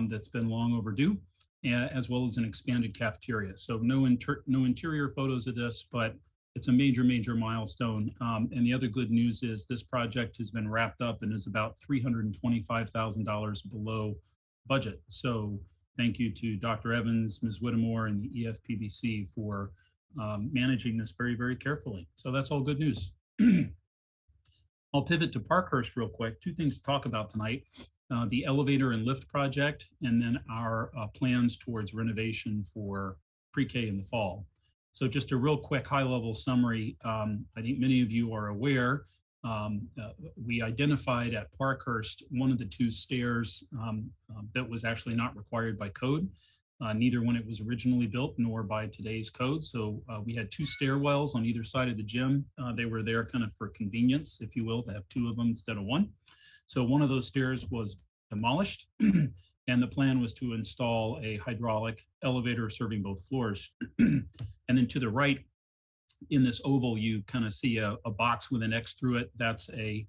F: that's been long overdue, as well as an expanded cafeteria. So no interior photos of this, but it's a major, major milestone. And the other good news is this project has been wrapped up and is about $325,000 below budget. So thank you to Dr. Evans, Ms. Whittemore, and the EFPBC for managing this very, very carefully. So that's all good news. I'll pivot to Parkhurst real quick. 2 things to talk about tonight. The elevator and lift project, and then our plans towards renovation for pre-K in the fall. So just a real quick high-level summary. I think many of you are aware, we identified at Parkhurst one of the 2 stairs that was actually not required by code, neither when it was originally built nor by today's code. So we had 2 stairwells on either side of the gym. They were there kind of for convenience, if you will, to have 2 of them instead of 1. So one of those stairs was demolished, and the plan was to install a hydraulic elevator serving both floors. And then to the right, in this oval, you kind of see a box with an X through it. That's a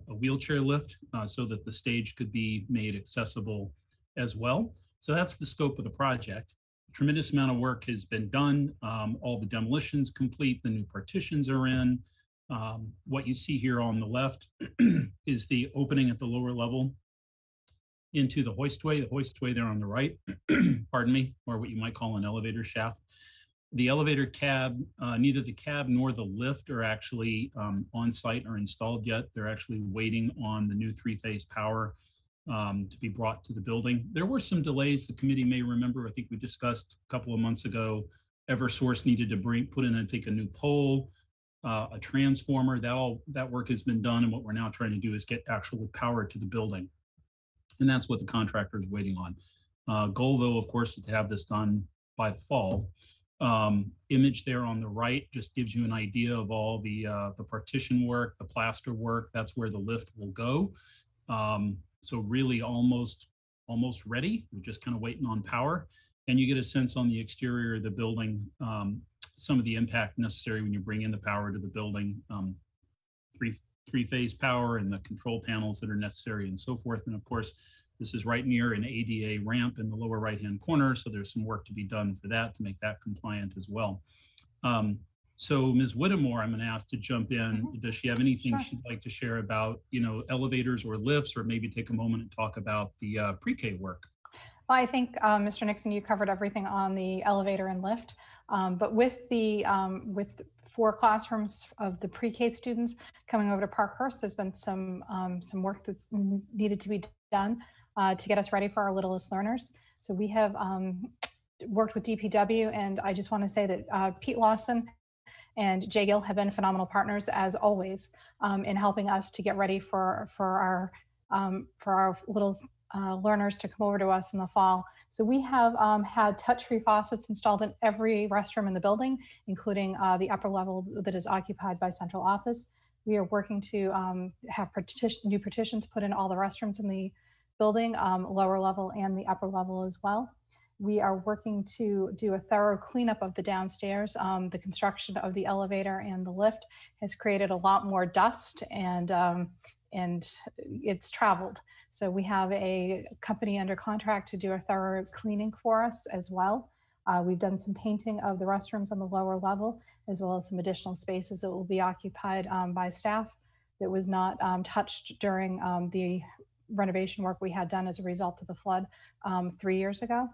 F: wheelchair lift so that the stage could be made accessible as well. So that's the scope of the project. A tremendous amount of work has been done. All the demolitions complete, the new partitions are in. What you see here on the left is the opening at the lower level into the hoistway there on the right, pardon me, or what you might call an elevator shaft. The elevator cab, neither the cab nor the lift are actually on site or installed yet. They're actually waiting on the new 3-phase power to be brought to the building. There were some delays the committee may remember. I think we discussed a couple of months ago, Eversource needed to put in, I think, a new pole, a transformer. That work has been done, and what we're now trying to do is get actual power to the building. And that's what the contractor is waiting on. Goal, though, of course, is to have this done by the fall. Image there on the right just gives you an idea of all the partition work, the plaster work. That's where the lift will go. So really almost ready. We're just kind of waiting on power. And you get a sense on the exterior of the building, some of the impact necessary when you bring in the power to the building, three-phase power and the control panels that are necessary and so forth. And of course, this is right near an ADA ramp in the lower right-hand corner. So there's some work to be done for that to make that compliant as well. So Ms. Whittemore, I'm going to ask to jump in. Does she have anything she'd like to share about, elevators or lifts, or maybe take a moment and talk about the pre-K work?
U: Well, I think, Mr. Nixon, you covered everything on the elevator and lift. But with 4 classrooms of the pre-K students coming over to Parkhurst, there's been some work that's needed to be done to get us ready for our littlest learners. So we have worked with DPW, and I just want to say that Pete Lawson and Jay Gill have been phenomenal partners, as always, in helping us to get ready for our little learners to come over to us in the fall. So we have had touch-free faucets installed in every restroom in the building, including the upper level that is occupied by central office. We are working to have new partitions put in all the restrooms in the building, lower level and the upper level as well. We are working to do a thorough cleanup of the downstairs. The construction of the elevator and the lift has created a lot more dust, and it's traveled. So we have a company under contract to do a thorough cleaning for us as well. We've done some painting of the restrooms on the lower level, as well as some additional spaces that will be occupied by staff that was not touched during the renovation work we had done as a result of the flood 3 years ago.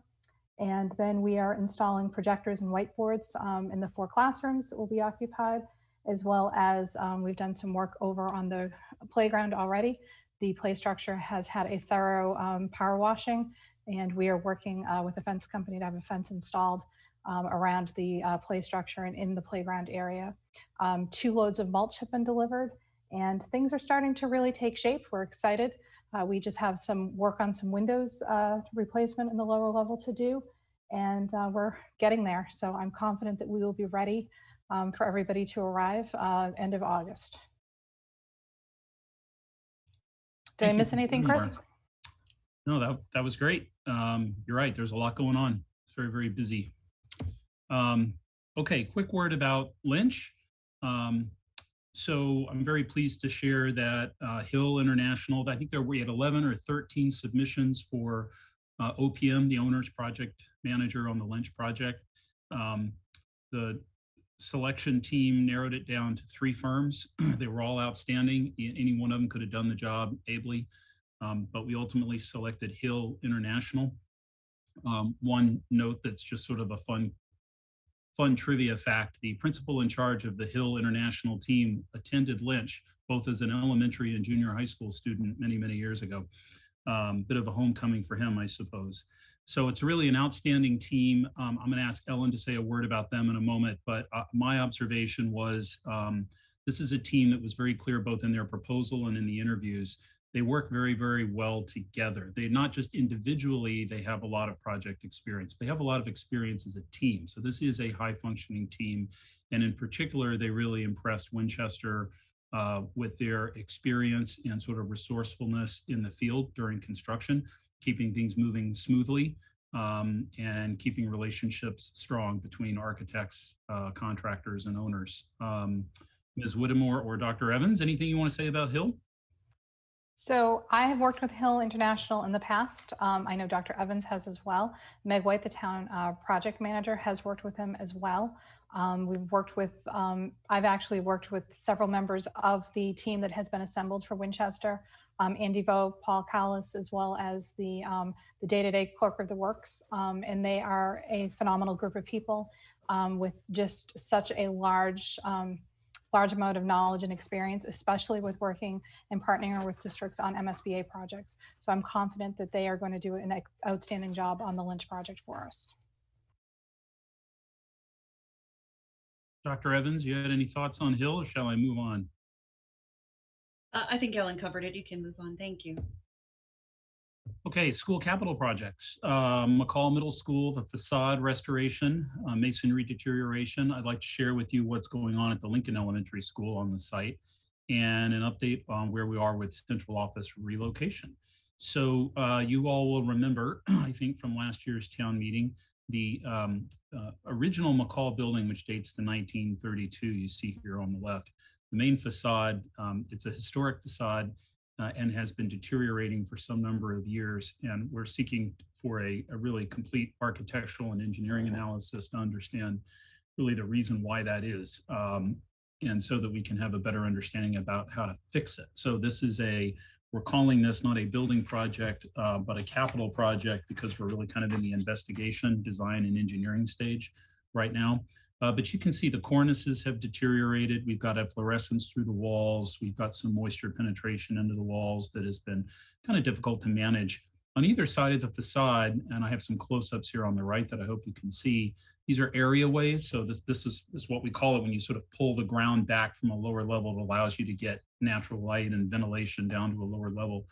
U: And then we are installing projectors and whiteboards in the 4 classrooms that will be occupied, as well as we've done some work over on the playground already. The play structure has had a thorough power washing, and we are working with a fence company to have a fence installed around the play structure and in the playground area. 2 loads of mulch have been delivered, and things are starting to really take shape. We're excited. We just have some work on some windows replacement in the lower level to do, and we're getting there. So I'm confident that we will be ready for everybody to arrive end of August. Did I miss anything, Chris?
F: No, that was great. You're right. There's a lot going on. It's very, very busy. Okay, quick word about Lynch. So I'm very pleased to share that Hill International, I think we had 11 or 13 submissions for OPM, the owner's project manager on the Lynch project. The selection team narrowed it down to 3 firms. They were all outstanding. Any one of them could have done the job ably, but we ultimately selected Hill International. One note that's just sort of a fun trivia fact: the principal in charge of the Hill International team attended Lynch, both as an elementary and junior high school student many, many years ago. Bit of a homecoming for him, I suppose. So it's really an outstanding team. I'm going to ask Ellen to say a word about them in a moment, but my observation was this is a team that was very clear both in their proposal and in the interviews. They work very, very well together. They not just individually, they have a lot of project experience. They have a lot of experience as a team. So this is a high functioning team. And in particular, they really impressed Winchester with their experience and sort of resourcefulness in the field during construction, keeping things moving smoothly and keeping relationships strong between architects, contractors, and owners. Ms. Whittemore or Dr. Evans, anything you want to say about Hill?
U: So I have worked with Hill International in the past. I know Dr. Evans has as well. Meg White, the town project manager, has worked with him as well. We've worked with, I've actually worked with several members of the team that has been assembled for Winchester, Andy Vo, Paul Callis, as well as the day-to-day clerk of the works. And they are a phenomenal group of people with just such a large amount of knowledge and experience, especially with working and partnering with districts on MSBA projects. So I'm confident that they are going to do an outstanding job on the Lynch project for us.
F: Dr. Evans, you had any thoughts on Hill, or shall I move on?
N: I think Ellen covered it. You can move on. Thank you.
F: Okay, school capital projects. McCall Middle School, the facade restoration, masonry deterioration. I'd like to share with you what's going on at the Lincoln Elementary School on the site and an update on where we are with central office relocation. So you all will remember, I think from last year's town meeting, the original McCall building, which dates to 1932, you see here on the left. The main facade, it's a historic facade, and has been deteriorating for some number of years. And we're seeking for a really complete architectural and engineering analysis to understand really the reason why that is, and so that we can have a better understanding about how to fix it. So this is we're calling this not a building project, but a capital project, because we're really kind of in the investigation, design, and engineering stage right now. But you can see the cornices have deteriorated. We've got efflorescence through the walls. We've got some moisture penetration into the walls that has been kind of difficult to manage. On either side of the facade, and I have some close-ups here on the right that I hope you can see, these are areaways. So this is what we call it when you sort of pull the ground back from a lower level. It allows you to get natural light and ventilation down to a lower level.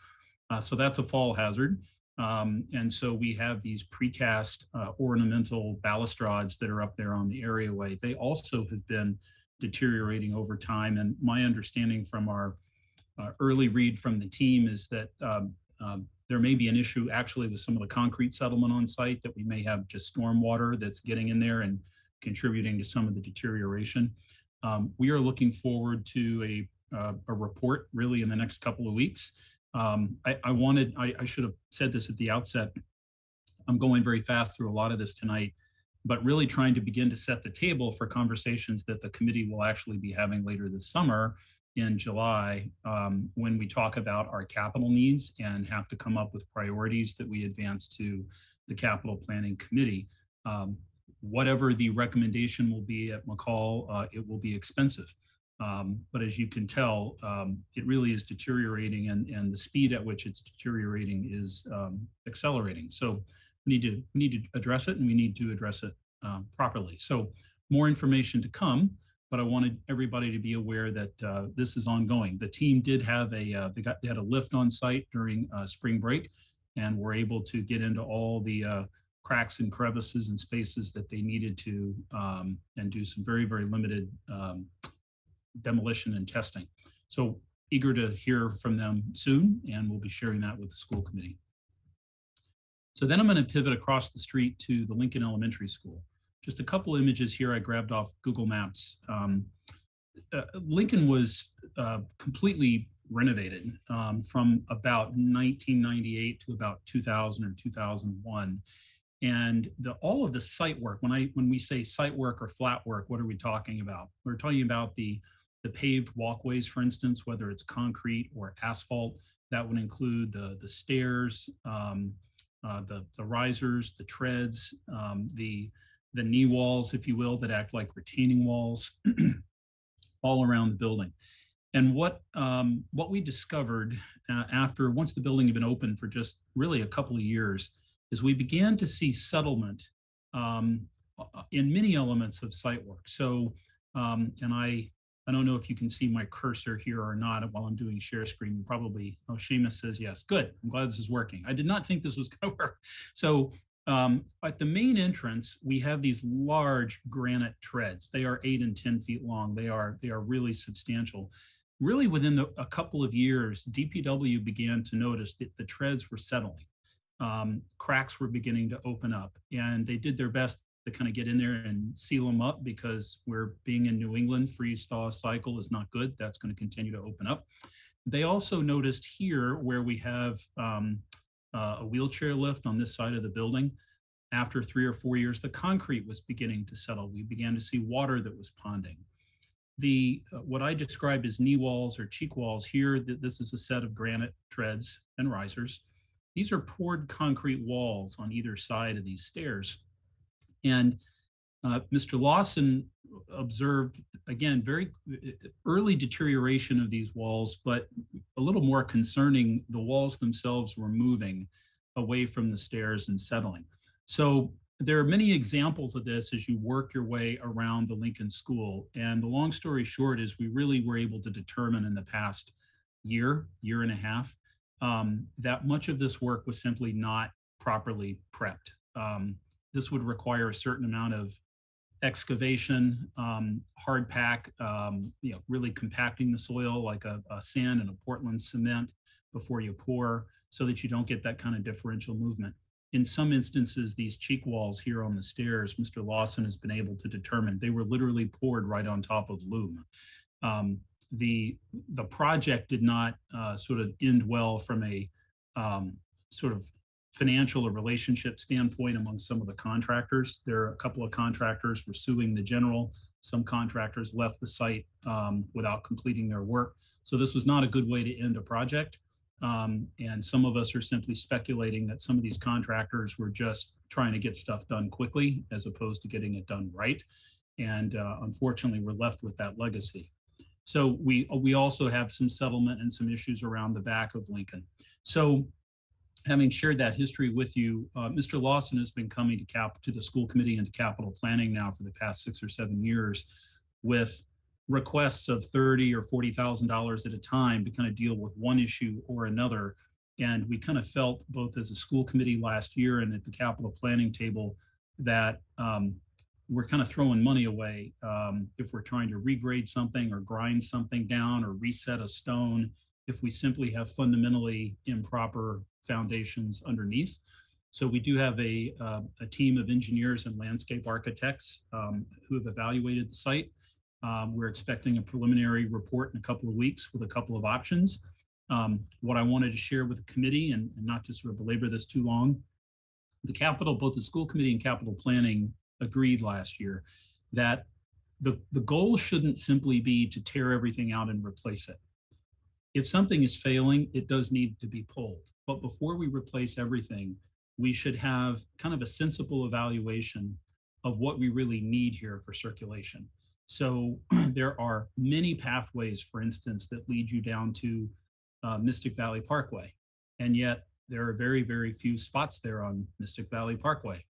F: So that's a fall hazard. And so we have these precast ornamental balustrades that are up there on the areaway. They also have been deteriorating over time. And my understanding from our early read from the team is that there may be an issue actually with some of the concrete settlement on site, that we may have just stormwater that's getting in there and contributing to some of the deterioration. We are looking forward to a report really in the next couple of weeks. I should have said this at the outset. I'm going very fast through a lot of this tonight, but really trying to begin to set the table for conversations that the committee will actually be having later this summer in July, when we talk about our capital needs and have to come up with priorities that we advance to the capital planning committee. Whatever the recommendation will be at McCall, it will be expensive. But as you can tell, it really is deteriorating, and the speed at which it's deteriorating is accelerating. So we need to address it, and we need to address it properly. So more information to come, but I wanted everybody to be aware that this is ongoing. The team did have they had a lift on site during spring break, and were able to get into all the cracks and crevices and spaces that they needed to, and do some very, very limited demolition and testing. So eager to hear from them soon, and we'll be sharing that with the school committee. So then I'm going to pivot across the street to the Lincoln Elementary School. Just a couple images here I grabbed off Google Maps. Lincoln was completely renovated from about 1998 to about 2000 or 2001. And all of the site work, when we say site work or flat work, what are we talking about? We're talking about the paved walkways, for instance, whether it's concrete or asphalt. That would include the stairs, the risers, the treads, the knee walls, if you will, that act like retaining walls all around the building. And what we discovered once the building had been open for just really a couple of years, is we began to see settlement in many elements of site work. So, and I don't know if you can see my cursor here or not while I'm doing share screen. Probably, oh, Seamus says yes. Good, I'm glad this is working. I did not think this was gonna work. So at the main entrance, we have these large granite treads. They are 8 and 10 feet long. They are really substantial. Really within a couple of years, DPW began to notice that the treads were settling. Cracks were beginning to open up, and they did their best to kind of get in there and seal them up, because we're being in New England, freeze-thaw cycle is not good. That's going to continue to open up. They also noticed here where we have a wheelchair lift on this side of the building. After 3 or 4 years, the concrete was beginning to settle. We began to see water that was ponding. What I describe as knee walls or cheek walls here, this is a set of granite treads and risers. These are poured concrete walls on either side of these stairs. And Mr. Lawson observed, again, very early deterioration of these walls, but a little more concerning, the walls themselves were moving away from the stairs and settling. So there are many examples of this as you work your way around the Lincoln School. And the long story short is we really were able to determine in the past year and a half, that much of this work was simply not properly prepped. This would require a certain amount of excavation, hard pack, really compacting the soil like a sand and a Portland cement before you pour, so that you don't get that kind of differential movement. In some instances, these cheek walls here on the stairs, Mr. Lawson has been able to determine they were literally poured right on top of loom. The project did not sort of end well from a sort of financial or relationship standpoint among some of the contractors. There are a couple of contractors pursuing the general. Some contractors left the site without completing their work. So this was not a good way to end a project. And some of us are simply speculating that some of these contractors were just trying to get stuff done quickly as opposed to getting it done right. And unfortunately, we're left with that legacy. So we also have some settlement and some issues around the back of Lincoln. So having shared that history with you, Mr. Lawson has been coming to the school committee and to capital planning now for the past 6 or 7 years with requests of $30,000 or $40,000 at a time to kind of deal with one issue or another. And we kind of felt both as a school committee last year and at the capital planning table that we're kind of throwing money away if we're trying to regrade something or grind something down or reset a stone if we simply have fundamentally improper foundations underneath. So we do have a team of engineers and landscape architects who have evaluated the site. We're expecting a preliminary report in a couple of weeks with a couple of options. What I wanted to share with the committee, and not to sort of belabor this too long, both the school committee and capital planning agreed last year that the goal shouldn't simply be to tear everything out and replace it. If something is failing, it does need to be pulled. But before we replace everything, we should have kind of a sensible evaluation of what we really need here for circulation. So there are many pathways, for instance, that lead you down to Mystic Valley Parkway. And yet there are very, very few spots there on Mystic Valley Parkway.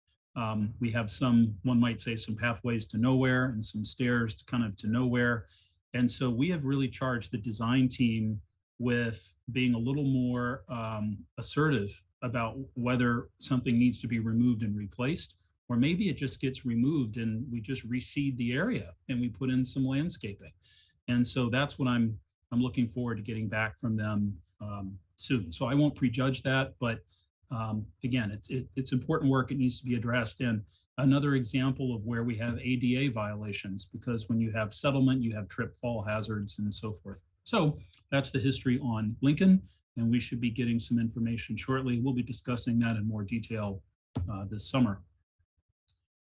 F: We have some, one might say, some pathways to nowhere and some stairs to kind of to nowhere. And so we have really charged the design team with being a little more assertive about whether something needs to be removed and replaced, or maybe it just gets removed and we just reseed the area and we put in some landscaping. And so that's what I'm looking forward to getting back from them soon. So I won't prejudge that, but again, it's important work. It needs to be addressed. And another example of where we have ADA violations, because when you have settlement, you have trip fall hazards and so forth. So that's the history on Lincoln, and we should be getting some information shortly. We'll be discussing that in more detail this summer.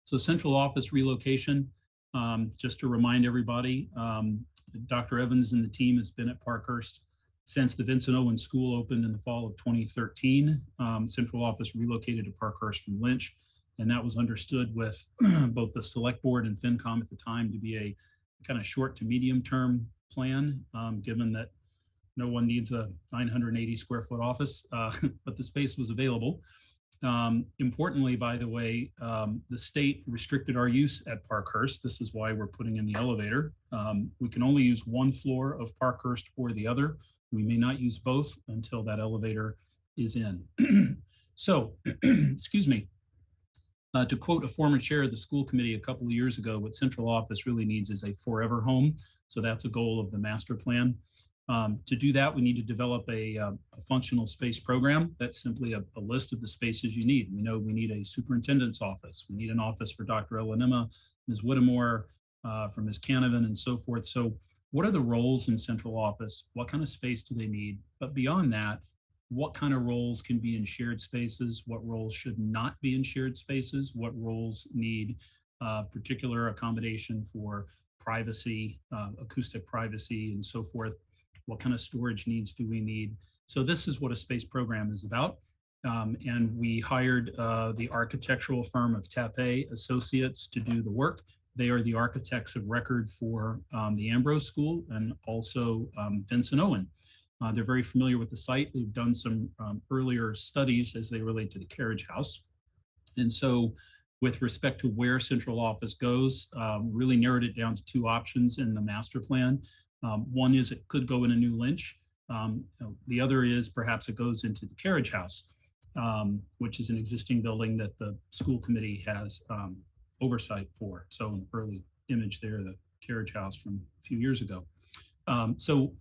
F: So central office relocation, just to remind everybody, Dr. Evans and the team has been at Parkhurst since the Vincent Owen School opened in the fall of 2013. Central office relocated to Parkhurst from Lynch, and that was understood with both the select board and FinCom at the time to be a kind of short to medium term plan, given that no one needs a 980 square foot office, but the space was available. Importantly, by the way, the state restricted our use at Parkhurst. This is why we're putting in the elevator. We can only use one floor of Parkhurst or the other. We may not use both until that elevator is in. So, excuse me, to quote a former chair of the school committee a couple of years ago, what central office really needs is a forever home. So that's a goal of the master plan. To do that, we need to develop a functional space program. That's simply a list of the spaces you need. We know we need a superintendent's office. We need an office for Dr. Elanima, Ms. Whittemore, for Ms. Canavan, and so forth. So what are the roles in central office? What kind of space do they need? But beyond that, what kind of roles can be in shared spaces? What roles should not be in shared spaces? What roles need particular accommodation for privacy, acoustic privacy, and so forth? What kind of storage needs do we need? So this is what a space program is about. And we hired the architectural firm of Tappe Associates to do the work. They are the architects of record for the Ambrose School and also Vincent Owen. They're very familiar with the site. They've done some earlier studies as they relate to the carriage house. And so with respect to where central office goes, really narrowed it down to two options in the master plan. One is it could go in a new Lynch. The other is perhaps it goes into the carriage house, which is an existing building that the school committee has oversight for. So an early image there, the carriage house from a few years ago. So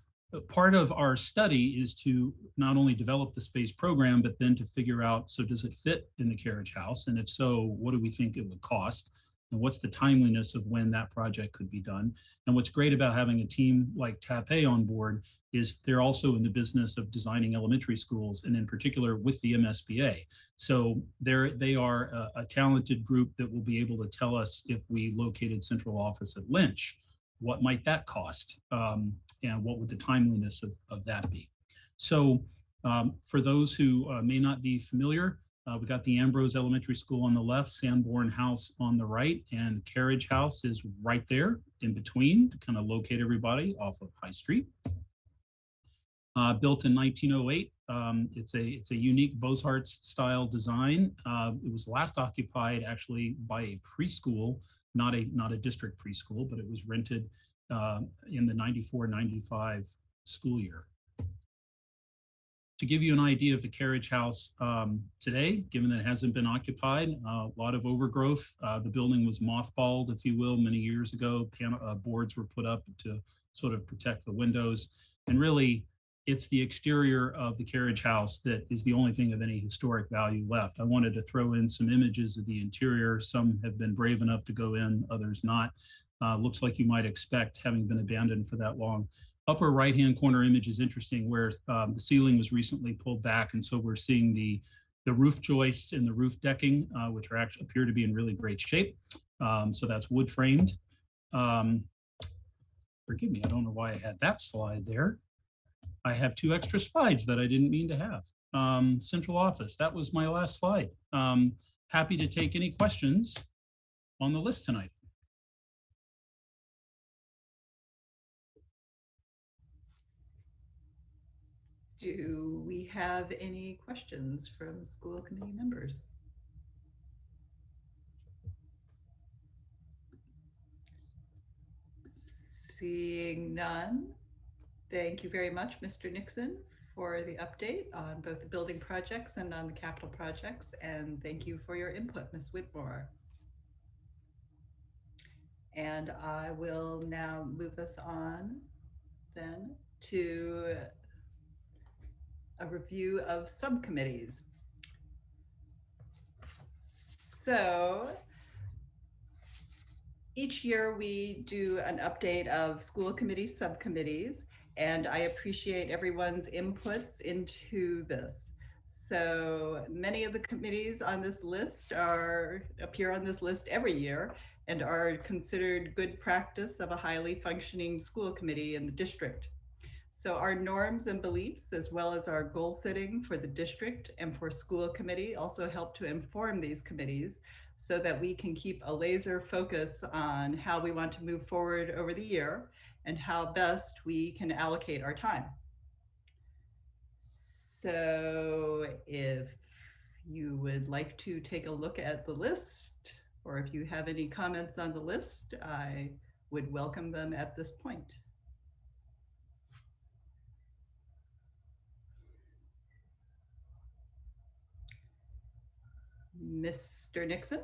F: part of our study is to not only develop the space program, but then to figure out, so does it fit in the carriage house? And if so, what do we think it would cost? And what's the timeliness of when that project could be done? And what's great about having a team like Tappe on board is they're also in the business of designing elementary schools, and in particular with the MSBA. So they are a talented group that will be able to tell us if we located central office at Lynch, what might that cost, and what would the timeliness of that be. So for those who may not be familiar, we got the Ambrose Elementary School on the left, Sanborn House on the right, and Carriage House is right there in between to kind of locate everybody off of High Street. Built in 1908, it's a unique Beaux-Arts style design. It was last occupied actually by a preschool, not a district preschool, but it was rented in the 94-95 school year. To give you an idea of the Carriage House today, given that it hasn't been occupied, a lot of overgrowth. The building was mothballed, if you will, many years ago. Boards were put up to sort of protect the windows. And really, it's the exterior of the Carriage House that is the only thing of any historic value left. I wanted to throw in some images of the interior. Some have been brave enough to go in, others not. Looks like you might expect, having been abandoned for that long. Upper right-hand corner image is interesting, where the ceiling was recently pulled back, and so we're seeing the roof joists and the roof decking, which are actually appear to be in really great shape. So that's wood framed. Forgive me, I don't know why I had that slide there. I have 2 extra slides that I didn't mean to have. Central office, that was my last slide. Happy to take any questions on the list tonight.
A: Do we have any questions from school committee members? Seeing none, thank you very much, Mr. Nixon, for the update on both the building projects and on the capital projects, and thank you for your input, Ms. Whitmore. And I will now move us on then to a review of subcommittees. So each year we do an update of school committee subcommittees, and I appreciate everyone's inputs into this. So many of the committees on this list appear on this list every year and are considered good practice of a highly functioning school committee in the district. So our norms and beliefs, as well as our goal setting for the district and for school committee, also help to inform these committees so that we can keep a laser focus on how we want to move forward over the year and how best we can allocate our time. So if you would like to take a look at the list, or if you have any comments on the list, I would welcome them at this point. Mr. Nixon?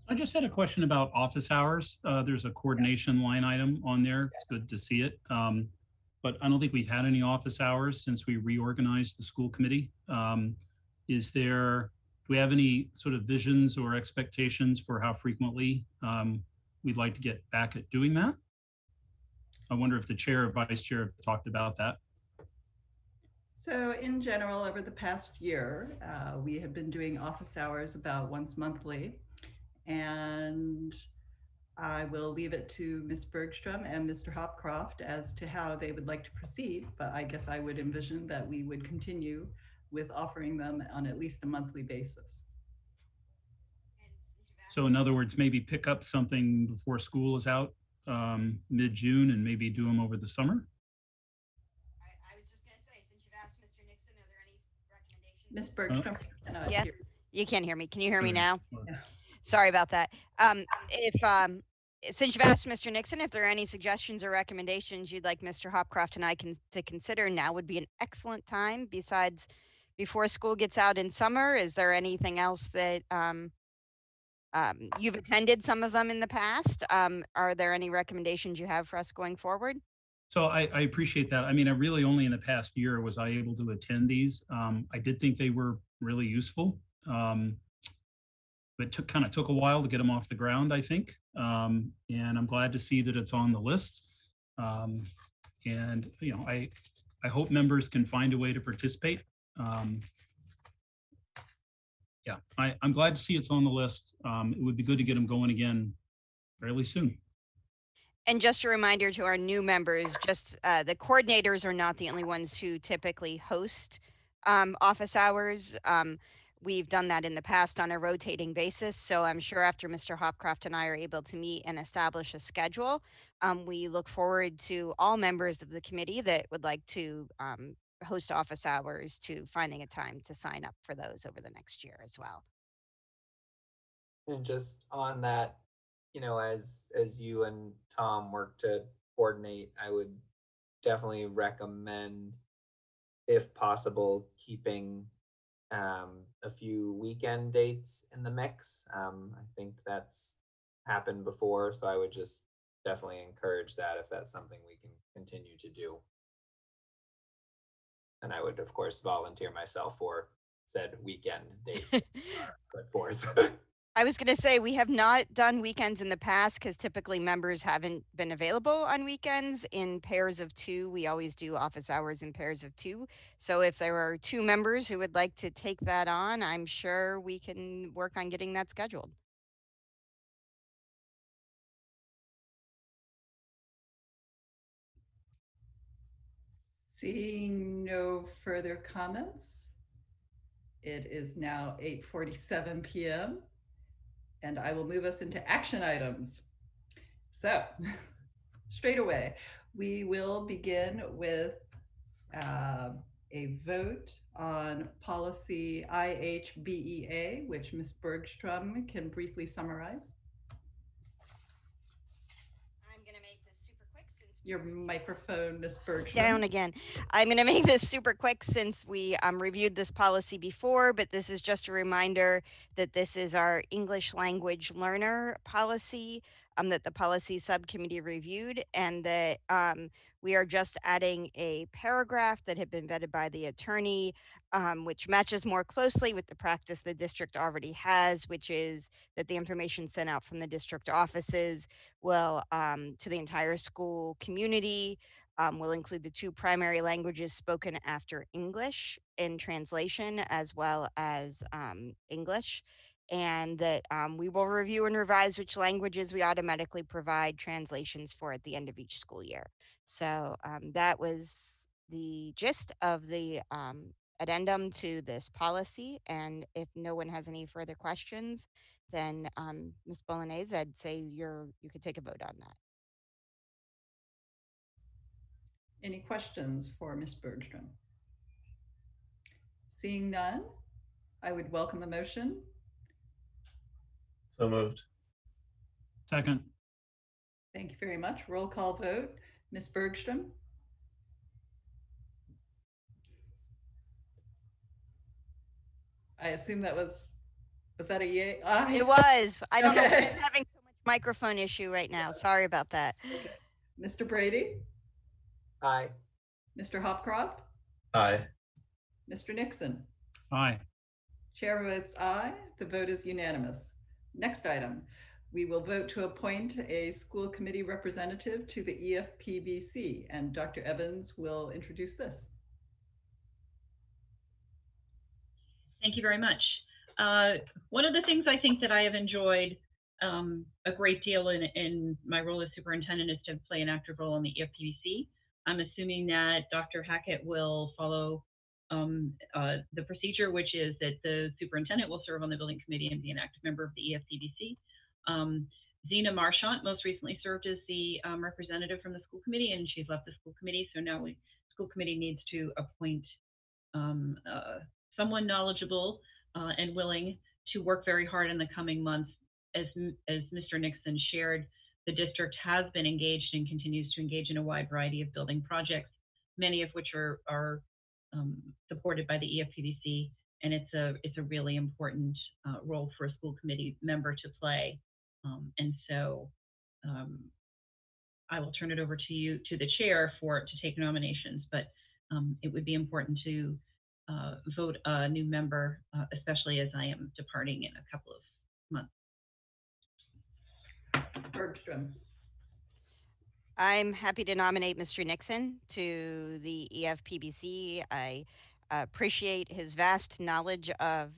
F: I just had a question about office hours. There's a coordination line item on there. It's good to see it. But I don't think we've had any office hours since we reorganized the school committee. Do we have any sort of visions or expectations for how frequently we'd like to get back at doing that? I wonder if the chair or vice chair have talked about that.
A: So in general, over the past year, we have been doing office hours about once monthly, and I will leave it to Ms. Bergstrom and Mr. Hopcroft as to how they would like to proceed, but I guess I would envision that we would continue with offering them on at least a monthly basis.
F: So in other words, maybe pick up something before school is out mid-June and maybe do them over the summer?
A: Ms. Bergstrom.
E: Yeah, you can't hear me. Can you hear me now?
A: Yeah.
E: Sorry about that. Since you've asked Mr. Nixon if there are any suggestions or recommendations you'd like Mr. Hopcroft and I to consider, now would be an excellent time. Besides, before school gets out in summer, is there anything else that you've attended some of them in the past? Are there any recommendations you have for us going forward?
F: So I appreciate that. I mean, I really only in the past year was I able to attend these. I did think they were really useful. But kind of took a while to get them off the ground, I think. And I'm glad to see that it's on the list. And you know, I I hope members can find a way to participate. Yeah, I'm glad to see it's on the list. It would be good to get them going again fairly soon.
E: And just a reminder to our new members, just the coordinators are not the only ones who typically host office hours. We've done that in the past on a rotating basis. So I'm sure after Mr. Hopcroft and I are able to meet and establish a schedule, we look forward to all members of the committee that would like to host office hours to finding a time to sign up for those over the next year as well.
H: And just on that, you know, as you and Tom work to coordinate, I would definitely recommend, if possible, keeping a few weekend dates in the mix. I think that's happened before, so I would just definitely encourage that if that's something we can continue to do. And I would, of course, volunteer myself for said weekend dates put forth.
E: I was going to say, we have not done weekends in the past because typically members haven't been available on weekends in pairs of two. We always do office hours in pairs of two. So if there are two members who would like to take that on, I'm sure we can work on getting that scheduled.
A: Seeing no further comments, it is now 8:47 p.m. and I will move us into action items. So straight away, we will begin with a vote on policy IHBEA, which Ms. Bergstrom can briefly summarize.
E: I'm going to make this super quick since
A: your microphone, Ms. Bergstrom.
E: Down again. I'm going to make this super quick since we reviewed this policy before, but this is just a reminder that this is our English language learner policy that the policy subcommittee reviewed, and that we are just adding a paragraph that had been vetted by the attorney, which matches more closely with the practice the district already has, which is that the information sent out from the district offices will to the entire school community will include the two primary languages spoken after English in translation, as well as English, and that we will review and revise which languages we automatically provide translations for at the end of each school year. So that was the gist of the addendum to this policy. And if no one has any further questions, then Ms. Bolognese, I'd say you could take a vote on that.
A: Any questions for Ms. Bergstrom? Seeing none, I would welcome a motion.
G: So moved.
F: Second.
A: Thank you very much. Roll call vote. Ms. Bergstrom? I assume that was that a yay?
E: It was. I don't know if
A: Okay.
E: I'm having so much microphone issue right now. Sorry about that.
A: Okay. Mr. Brady?
H: Aye.
A: Mr. Hopcroft?
G: Aye.
A: Mr. Nixon?
F: Aye.
A: Chair votes aye. The vote is unanimous. Next item, we will vote to appoint a school committee representative to the EFPBC, and Dr. Evans will introduce this.
N: Thank you very much. One of the things I think that I have enjoyed a great deal in my role as superintendent is to play an active role in the EFPBC. I'm assuming that Dr. Hackett will follow the procedure, which is that the superintendent will serve on the building committee and be an active member of the EFPBC. Zena Marchant most recently served as the representative from the school committee, and she's left the school committee. So now school committee needs to appoint someone knowledgeable and willing to work very hard in the coming months. As Mr. Nixon shared, the district has been engaged and continues to engage in a wide variety of building projects, many of which are supported by the EFPBC, and it's a really important role for a school committee member to play. And so I will turn it over to you, to the chair, to take nominations, but it would be important to vote a new member, especially as I am departing in a couple of months.
A: Ms. Bergstrom.
E: I'm happy to nominate Mr. Nixon to the EFPBC. I appreciate his vast knowledge of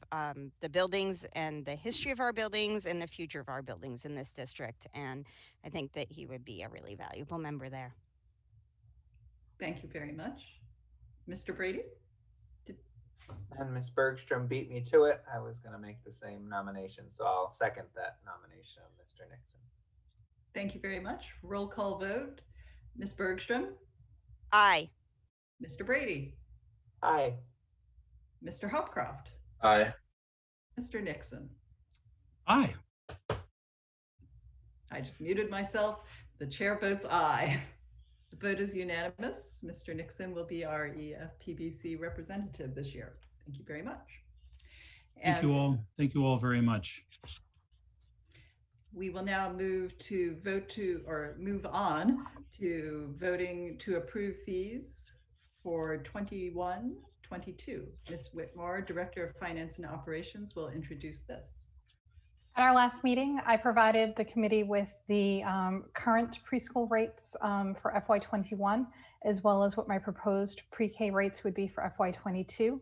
E: the buildings and the history of our buildings and the future of our buildings in this district. And I think that he would be a really valuable member there.
A: Thank you very much. Mr. Brady?
H: And Ms. Bergstrom beat me to it. I was going to make the same nomination, so I'll second that nomination of Mr. Nixon.
A: Thank you very much. Roll call vote. Ms. Bergstrom?
E: Aye.
A: Mr. Brady?
H: Aye.
A: Mr. Hopcroft?
G: Aye.
A: Mr. Nixon?
F: Aye.
A: I just muted myself. The chair votes aye. The vote is unanimous. Mr. Nixon will be our EFPBC representative this year. Thank you very much.
F: Thank you all. Thank you all very much.
A: We will now move on to voting to approve fees for 21-22. Ms. Whitmore, Director of Finance and Operations, will introduce this.
U: At our last meeting, I provided the committee with the current preschool rates for FY21, as well as what my proposed pre-K rates would be for FY22.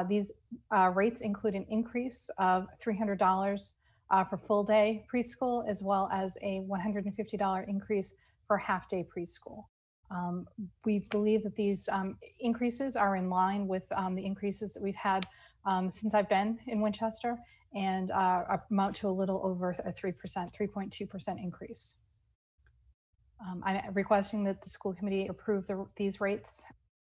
U: These rates include an increase of $300 for full day preschool, as well as a $150 increase for half day preschool. We believe that these increases are in line with the increases that we've had since I've been in Winchester, and amount to a little over a 3.2% increase. I'm requesting that the school committee approve these rates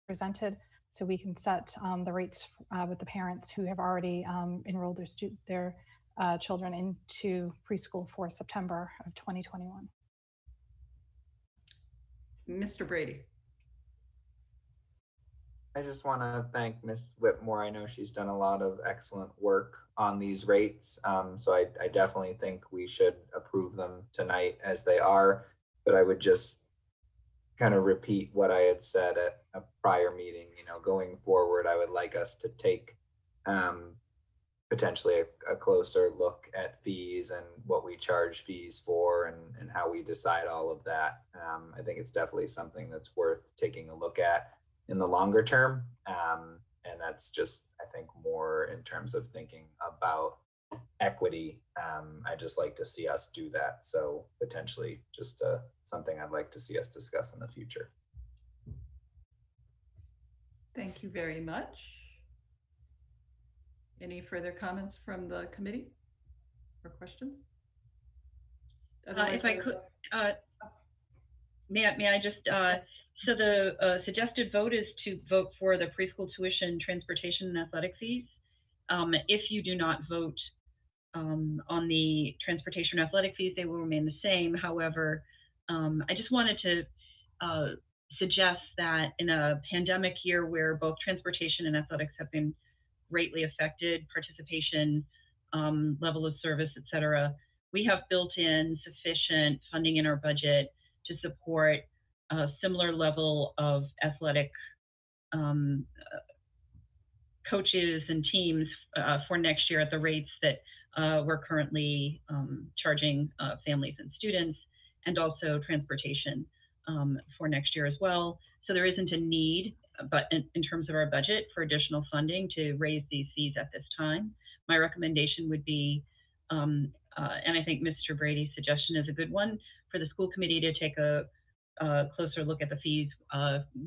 U: presented so we can set the rates with the parents who have already enrolled their children into preschool for September of 2021.
A: Mr. Brady.
H: I just want to thank Ms. Whitmore. I know she's done a lot of excellent work on these rates. So I definitely think we should approve them tonight as they are. But I would just kind of repeat what I had said at a prior meeting. You know, going forward, I would like us to take potentially a closer look at fees and what we charge fees for and how we decide all of that. I think it's definitely something that's worth taking a look at in the longer term. And that's just, I think, more in terms of thinking about equity. I just like to see us do that. So potentially just something I'd like to see us discuss in the future.
A: Thank you very much. Any further comments from the committee or questions?
N: If I could, may I just, so the suggested vote is to vote for the preschool tuition, transportation, and athletic fees. If you do not vote on the transportation and athletic fees, they will remain the same. However, I just wanted to suggest that in a pandemic year where both transportation and athletics have been greatly affected, participation, level of service, et cetera, we have built in sufficient funding in our budget to support a similar level of athletic coaches and teams for next year at the rates that we're currently charging families and students, and also transportation for next year as well. So there isn't a need, but in terms of our budget, for additional funding to raise these fees at this time. My recommendation would be, and I think Mr. Brady's suggestion is a good one, for the school committee to take a closer look at the fees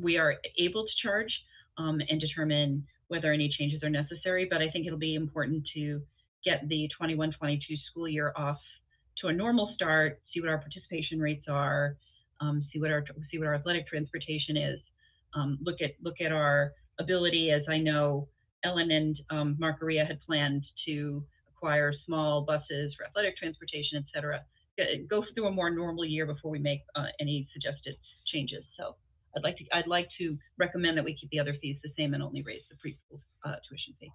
N: we are able to charge and determine whether any changes are necessary. But I think it'll be important to get the 21-22 school year off to a normal start, see what our participation rates are, see what our athletic transportation is, look at our ability, as I know Ellen and Margaria had planned, to acquire small buses for athletic transportation, et cetera. Go through a more normal year before we make any suggested changes. So I'd like to recommend that we keep the other fees the same and only raise the preschool tuition fee.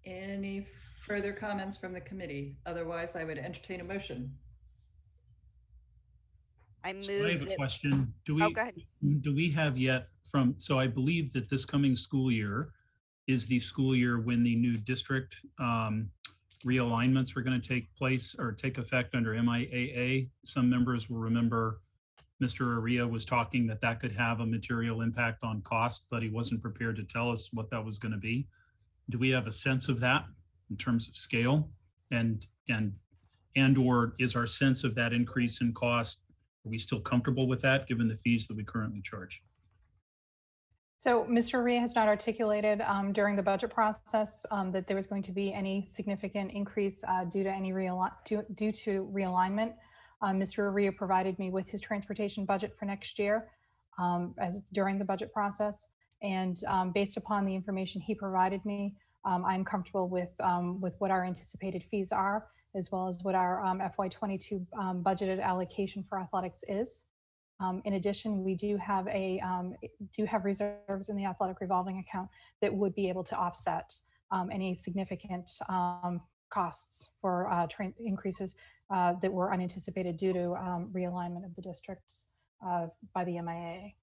A: Any further comments from the committee? Otherwise, I would entertain a motion.
E: I move.
F: So I have a question. Do we,
E: oh, go ahead.
F: Do we have yet from, so I believe that this coming school year is the school year when the new district realignments were going to take place or take effect under MIAA. Some members will remember Mr. Aria was talking that could have a material impact on cost, but he wasn't prepared to tell us what that was going to be. Do we have a sense of that in terms of scale? And or is our sense of that increase in cost, are we still comfortable with that given the fees that we currently charge?
U: So Mr. Aria has not articulated during the budget process that there was going to be any significant increase due to realignment. Mr. Aria provided me with his transportation budget for next year during the budget process, and based upon the information he provided me, I'm comfortable with what our anticipated fees are, as well as what our FY22 budgeted allocation for athletics is. In addition, we do have reserves in the athletic revolving account that would be able to offset any significant costs for increases that were unanticipated due to realignment of the districts by the MIAA.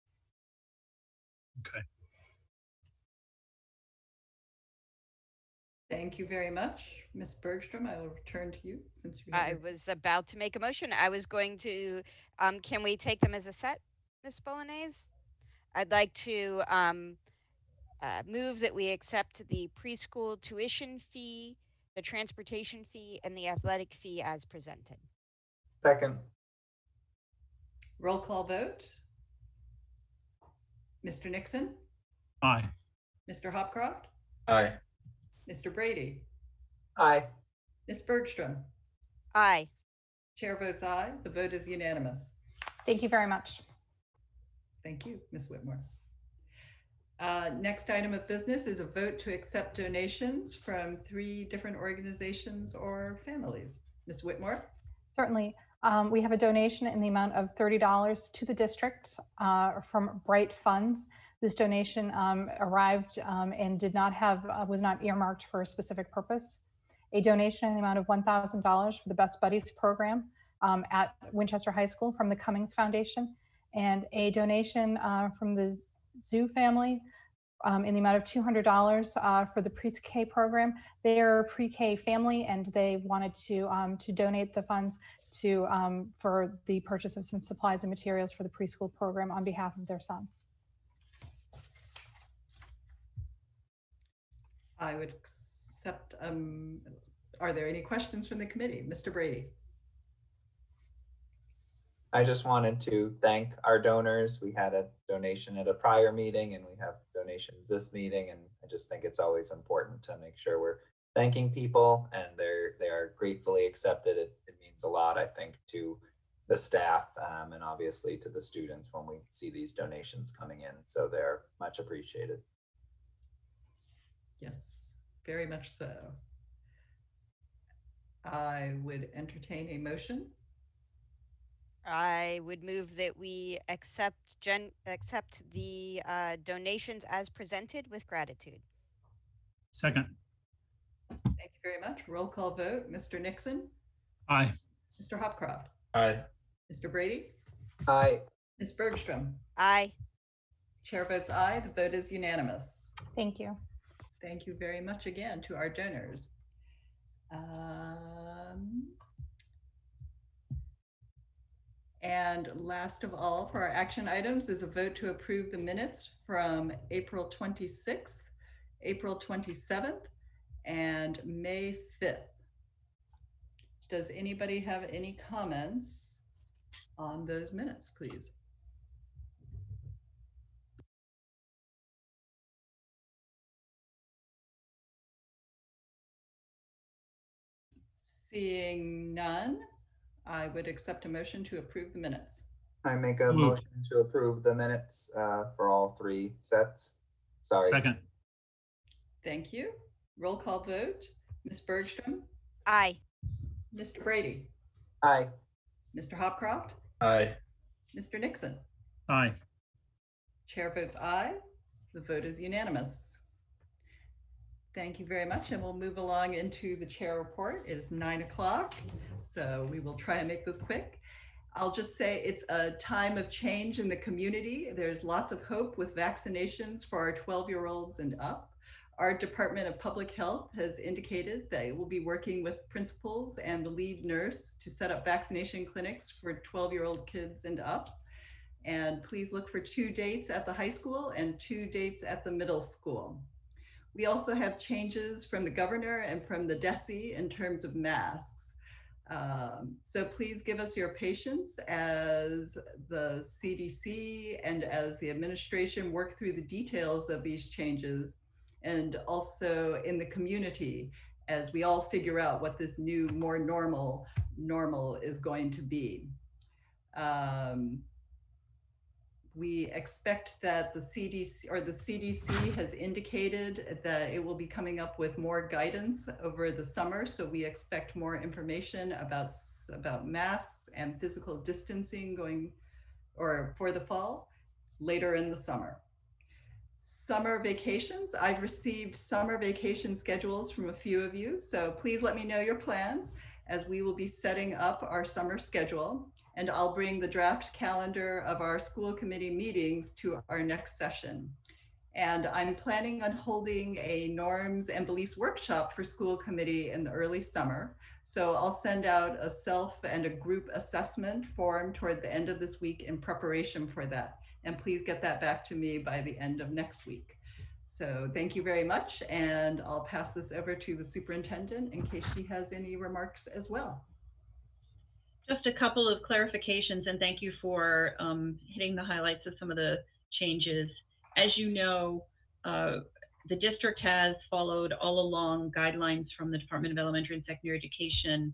F: Okay.
A: Thank you very much. Ms. Bergstrom, I will return to you since you
E: I was about to make a motion. I was going to, can we take them as a set, Ms. Bolognese? I'd like to move that we accept the preschool tuition fee, the transportation fee, and the athletic fee as presented.
H: Second.
A: Roll call vote. Mr. Nixon?
F: Aye.
A: Mr. Hopcroft?
G: Aye.
A: Mr. Brady?
H: Aye.
A: Ms. Bergstrom?
E: Aye.
A: Chair votes aye. The vote is unanimous.
U: Thank you very much.
A: Thank you, Ms. Whitmore. Next item of business is a vote to accept donations from 3 different organizations or families. Ms. Whitmore?
U: Certainly. We have a donation in the amount of $30 to the district from Bright Funds. This donation arrived and was not earmarked for a specific purpose. A donation in the amount of $1,000 for the Best Buddies program at Winchester High School from the Cummings Foundation, and a donation from the Zoo family in the amount of $200 for the pre-K program. They are a pre-K family, and they wanted to donate the funds for the purchase of some supplies and materials for the preschool program on behalf of their son.
A: I would accept, are there any questions from the committee? Mr. Brady?
H: I just wanted to thank our donors. We had a donation at a prior meeting and we have donations this meeting, and I just think it's always important to make sure we're thanking people and they are gratefully accepted. It means a lot, I think, to the staff and obviously to the students when we see these donations coming in. So they're much appreciated.
A: Yes, very much so. I would entertain a motion.
E: I would move that we accept the donations as presented with gratitude.
F: Second.
A: Thank you very much. Roll call vote. Mr. Nixon?
F: Aye.
A: Mr. Hopcroft?
G: Aye.
A: Mr. Brady?
H: Aye.
A: Ms. Bergstrom?
E: Aye.
A: Chair votes aye. The vote is unanimous.
U: Thank you.
A: Thank you very much again to our donors. And last of all, for our action items is a vote to approve the minutes from April 26th, April 27th, and May 5th. Does anybody have any comments on those minutes, please? Seeing none, I would accept a motion to approve the minutes.
H: I make a motion to approve the minutes for all 3 sets. Sorry.
F: Second.
A: Thank you. Roll call vote. Ms. Bergstrom?
E: Aye.
A: Mr. Brady?
H: Aye.
A: Mr. Hopcroft?
G: Aye.
A: Mr. Nixon?
F: Aye.
A: Chair votes aye. The vote is unanimous. Thank you very much, and we'll move along into the chair report. It is 9 o'clock, so we will try and make this quick. I'll just say it's a time of change in the community. There's lots of hope with vaccinations for our 12-year-olds and up. Our Department of Public Health has indicated that it will be working with principals and the lead nurse to set up vaccination clinics for 12-year-old kids and up. And please look for 2 dates at the high school and 2 dates at the middle school. We also have changes from the governor and from the DESE in terms of masks. So please give us your patience as the CDC and as the administration work through the details of these changes, and also in the community as we all figure out what this new, more normal is going to be. We expect that the CDC has indicated that it will be coming up with more guidance over the summer. So we expect more information about masks and physical distancing for the fall later in the summer. Summer vacations. I've received summer vacation schedules from a few of you. So please let me know your plans as we will be setting up our summer schedule. And I'll bring the draft calendar of our school committee meetings to our next session. And I'm planning on holding a norms and beliefs workshop for school committee in the early summer. So I'll send out a self and a group assessment form toward the end of this week in preparation for that. And please get that back to me by the end of next week. So thank you very much. And I'll pass this over to the superintendent in case she has any remarks as well.
N: Just a couple of clarifications, and thank you for hitting the highlights of some of the changes. As you know, the district has followed all along guidelines from the Department of Elementary and Secondary Education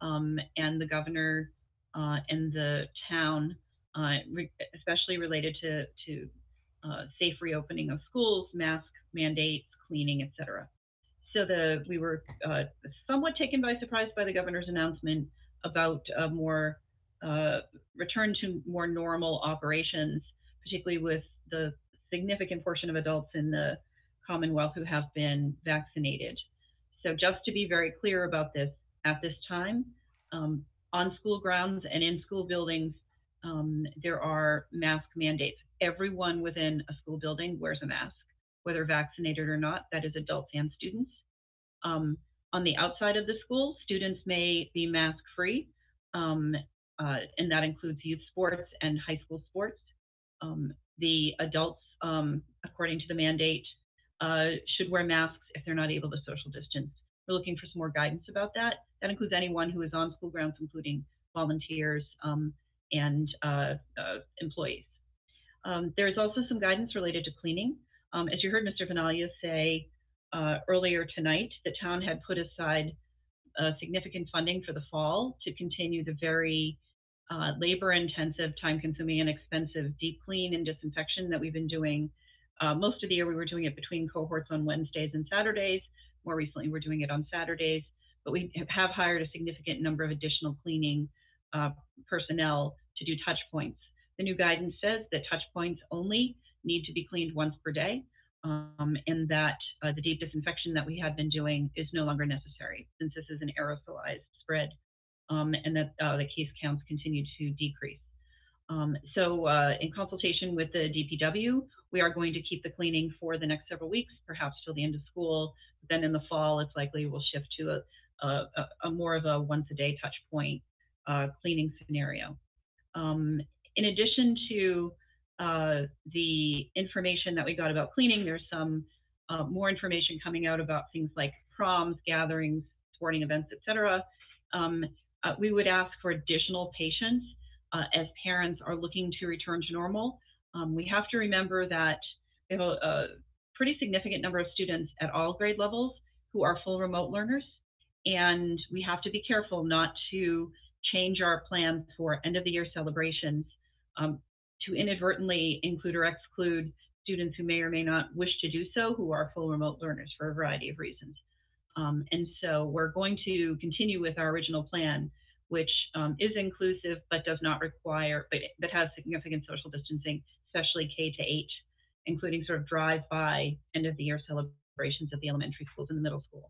N: and the governor and the town, especially related to safe reopening of schools, mask mandates, cleaning, etc. So we were somewhat taken by surprise by the governor's announcement about more return to more normal operations, particularly with the significant portion of adults in the Commonwealth who have been vaccinated. So just to be very clear about this, at this time, on school grounds and in school buildings, there are mask mandates. Everyone within a school building wears a mask, whether vaccinated or not. That is adults and students. On the outside of the school, students may be mask-free, and that includes youth sports and high school sports. The adults, according to the mandate, should wear masks if they're not able to social distance. We're looking for some more guidance about that. That includes anyone who is on school grounds, including volunteers and employees. There's also some guidance related to cleaning. As you heard Mr. Vanalia say earlier tonight, the town had put aside significant funding for the fall to continue the very labor-intensive, time-consuming, and expensive deep clean and disinfection that we've been doing. Most of the year, we were doing it between cohorts on Wednesdays and Saturdays. More recently, we're doing it on Saturdays. But we have hired a significant number of additional cleaning personnel to do touch points. The new guidance says that touch points only need to be cleaned once per day, and that the deep disinfection that we had been doing is no longer necessary since this is an aerosolized spread, and that the case counts continue to decrease. So in consultation with the DPW, we are going to keep the cleaning for the next several weeks, perhaps till the end of school. Then in the fall, it's likely we'll shift to a more of a once-a-day touch point cleaning scenario. In addition to the information that we got about cleaning, there's some more information coming out about things like proms, gatherings, sporting events, etc. We would ask for additional patience as parents are looking to return to normal. We have to remember that we have a pretty significant number of students at all grade levels who are full remote learners, and we have to be careful not to change our plans for end of the year celebrations to inadvertently include or exclude students who may or may not wish to do so, who are full remote learners for a variety of reasons. And so we're going to continue with our original plan, which is inclusive but does not require, but has significant social distancing, especially K-8, including sort of drive-by end of the year celebrations at the elementary schools and the middle school.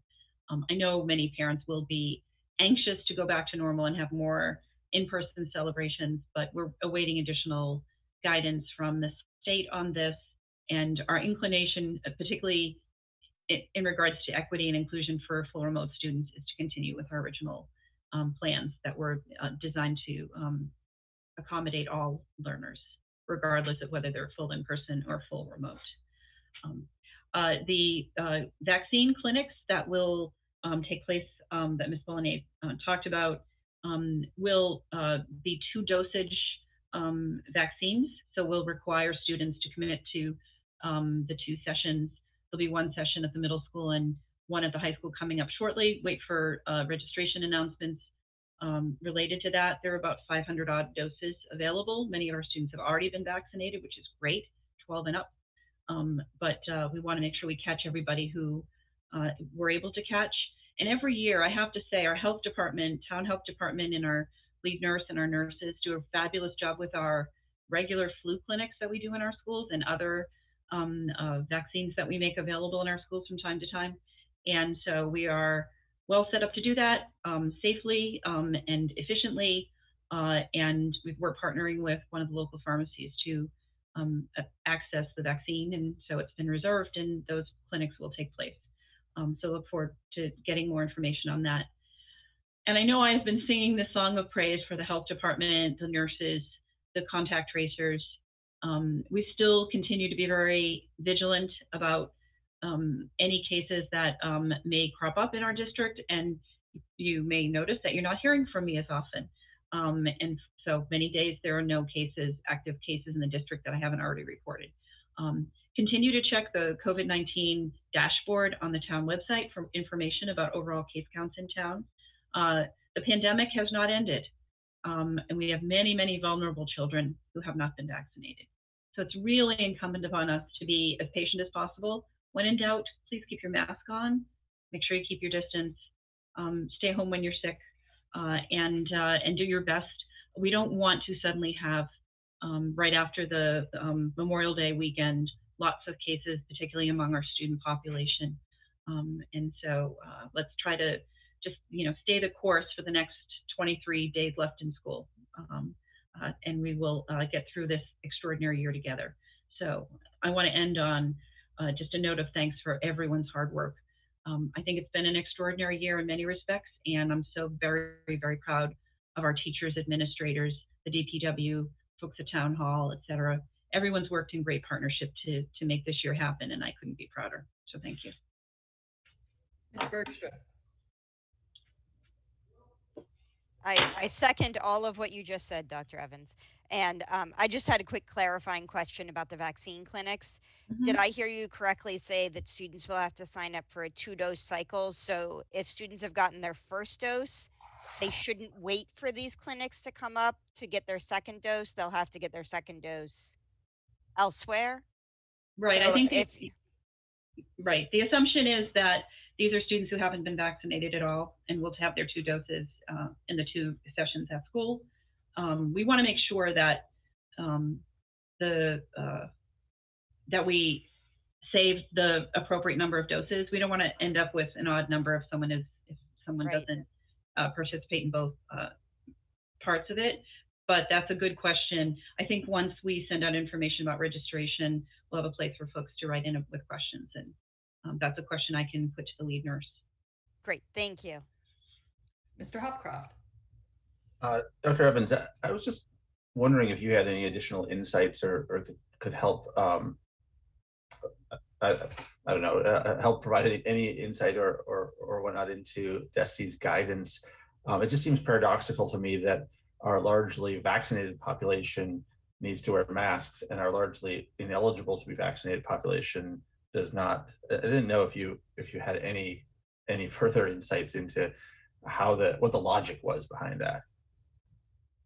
N: I know many parents will be anxious to go back to normal and have more in-person celebrations, but we're awaiting additional guidance from the state on this, and our inclination, particularly in regards to equity and inclusion for full remote students is to continue with our original plans that were designed to accommodate all learners, regardless of whether they're full in person or full remote. The vaccine clinics that will take place that Ms. Bolognese talked about will be 2 dosage vaccines. So we'll require students to commit to the 2 sessions. There'll be 1 session at the middle school and 1 at the high school coming up shortly. Wait for registration announcements related to that. There are about 500 odd doses available. Many of our students have already been vaccinated, which is great, 12 and up. But we want to make sure we catch everybody who we're able to catch. And every year, I have to say, our health department, town health department, and our lead nurse and our nurses do a fabulous job with our regular flu clinics that we do in our schools and other vaccines that we make available in our schools from time to time. And so we are well set up to do that safely and efficiently. And we're partnering with one of the local pharmacies to access the vaccine. And so it's been reserved and those clinics will take place. So look forward to getting more information on that. And I know I've been singing the song of praise for the health department, the nurses, the contact tracers. We still continue to be very vigilant about any cases that may crop up in our district. And you may notice that you're not hearing from me as often. And so many days there are no cases, active cases in the district that I haven't already reported. Continue to check the COVID-19 dashboard on the town website for information about overall case counts in town. The pandemic has not ended, and we have many, many vulnerable children who have not been vaccinated. So it's really incumbent upon us to be as patient as possible. When in doubt, please keep your mask on, make sure you keep your distance, stay home when you're sick, and do your best. We don't want to suddenly have, right after the Memorial Day weekend, lots of cases, particularly among our student population. And so let's try to just, stay the course for the next 23 days left in school. And we will get through this extraordinary year together. So I want to end on just a note of thanks for everyone's hard work. I think it's been an extraordinary year in many respects, and I'm so very, very proud of our teachers, administrators, the DPW, folks at Town Hall, et cetera. Everyone's worked in great partnership to make this year happen, and I couldn't be prouder. So thank you.
A: Ms. Bergstrom.
E: I second all of what you just said, Dr. Evans. And I just had a quick clarifying question about the vaccine clinics. Did I hear you correctly say that students will have to sign up for a 2-dose cycle? So if students have gotten their first dose, they shouldn't wait for these clinics to come up to get their second dose. They'll have to get their second dose elsewhere.
N: Right.
E: So
N: I think right. The assumption is that these are students who haven't been vaccinated at all and will have their 2 doses in the 2 sessions at school. We want to make sure that that we save the appropriate number of doses. We don't want to end up with an odd number if someone doesn't participate in both parts of it. But that's a good question. I think once we send out information about registration, we'll have a place for folks to write in with questions. And that's a question I can put to the lead nurse.
E: Great, thank you.
A: Mr. Hopcroft.
G: Dr. Evans, I was just wondering if you had any additional insights or could help, I don't know, help provide any insight or whatnot into DESE's guidance. It just seems paradoxical to me that our largely vaccinated population needs to wear masks and our largely ineligible to be vaccinated population does not. I didn't know if you had any further insights into what the logic was behind that.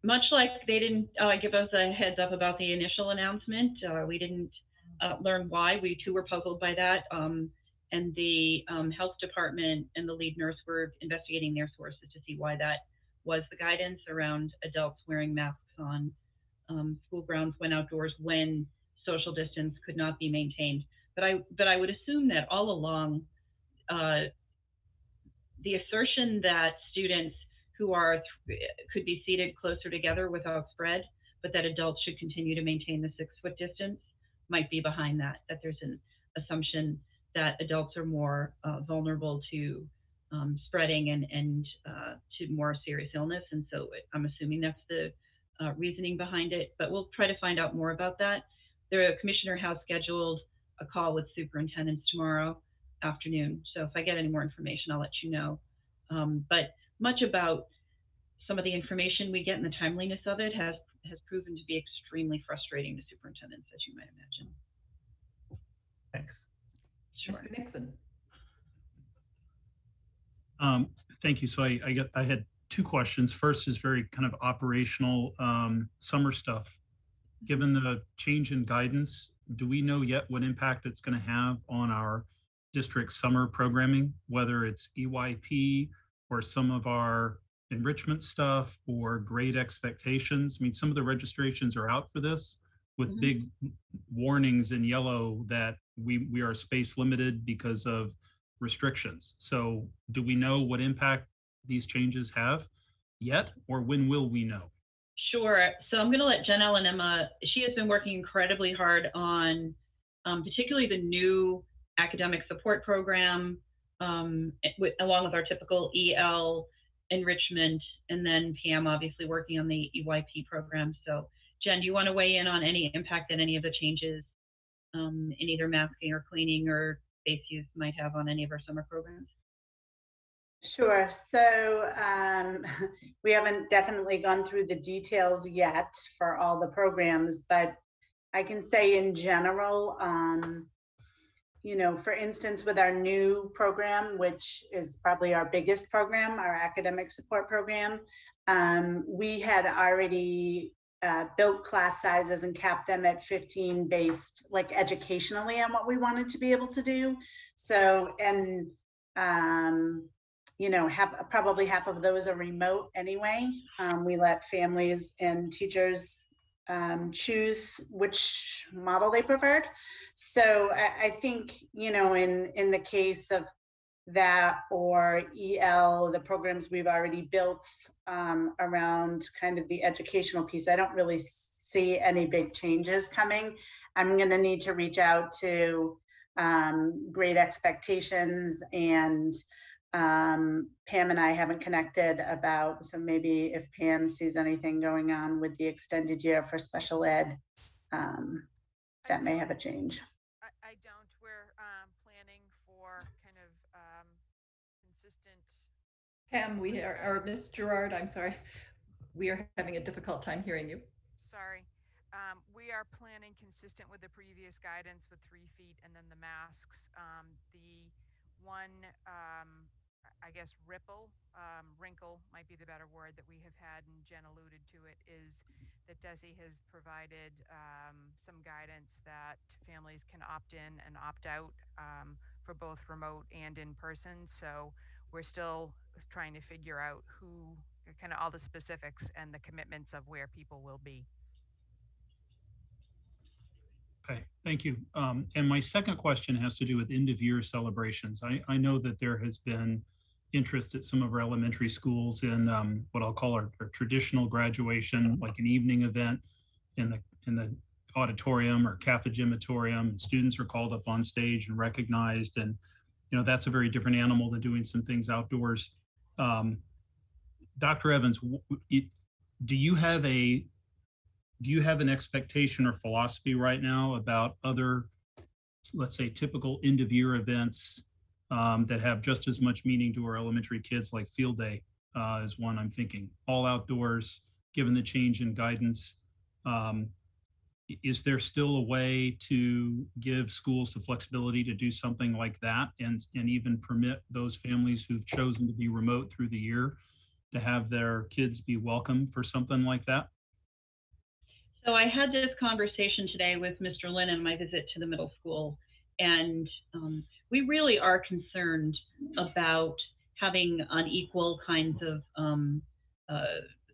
N: Much like they didn't give us a heads up about the initial announcement, we didn't learn why. We too were puzzled by that. And the health department and the lead nurse were investigating their sources to see why that was the guidance around adults wearing masks on school grounds when outdoors when social distance could not be maintained. But I would assume that all along, the assertion that students who could be seated closer together without spread, but that adults should continue to maintain the 6-foot distance might be behind that there's an assumption that adults are more vulnerable to spreading and to more serious illness. And so I'm assuming that's the reasoning behind it, but we'll try to find out more about that. The commissioner has scheduled a call with superintendents tomorrow afternoon. So if I get any more information, I'll let you know. But much about some of the information we get and the timeliness of it has proven to be extremely frustrating to superintendents, as you might imagine.
G: Thanks.
N: Sure.
A: Mr. Nixon.
F: Thank you. So I had two questions. First is very kind of operational summer stuff. Given the change in guidance, do we know yet what impact it's going to have on our district summer programming, whether it's EYP or some of our enrichment stuff or grade expectations? I mean, some of the registrations are out for this with big warnings in yellow that we are space limited because of restrictions. So do we know what impact these changes have yet, or when will we know?
N: Sure. So I'm going to let Jen Ellen Emma, she has been working incredibly hard on particularly the new academic support program, along with our typical EL enrichment, and then Pam obviously working on the EYP program. So Jen, do you want to weigh in on any impact that any of the changes in either masking or cleaning or space use might have on any of our summer programs?
J: Sure. So we haven't definitely gone through the details yet for all the programs, but I can say in general, you know, for instance, with our new program, which is probably our biggest program, our academic support program, we had already built class sizes and capped them at 15 based like educationally on what we wanted to be able to do. So, and you know, probably half of those are remote anyway. We let families and teachers choose which model they preferred. So I think, you know, in the case of that or EL, the programs we've already built around kind of the educational piece, I don't really see any big changes coming. I'm going to need to reach out to grade expectations, and Pam and I haven't connected about, so maybe if Pam sees anything going on with the extended year for special ed, that may have a change.
B: I don't. We're planning for kind of consistent.
A: Pam, we are, or Ms. Gerard, I'm sorry. We are having a difficult time hearing you.
B: Sorry. We are planning consistent with the previous guidance with 3 feet and then the masks. The one, I guess, wrinkle might be the better word that we have had, and Jen alluded to it, is that DESE has provided some guidance that families can opt in and opt out for both remote and in person. So we're still trying to figure out who, kind of all the specifics and the commitments of where people will be.
F: Okay, thank you. And my second question has to do with end of year celebrations. I know that there has been interest at some of our elementary schools in what I'll call our traditional graduation, like an evening event in the auditorium or cafegimatorium, and students are called up on stage and recognized. And, you know, that's a very different animal than doing some things outdoors. Dr. Evans, do you have an expectation or philosophy right now about other, let's say, typical end of year events that have just as much meaning to our elementary kids, like field day is one I'm thinking, all outdoors, given the change in guidance? Is there still a way to give schools the flexibility to do something like that and even permit those families who've chosen to be remote through the year to have their kids be welcome for something like that?
N: So I had this conversation today with Mr. Lynn on my visit to the middle school, and we really are concerned about having unequal kinds of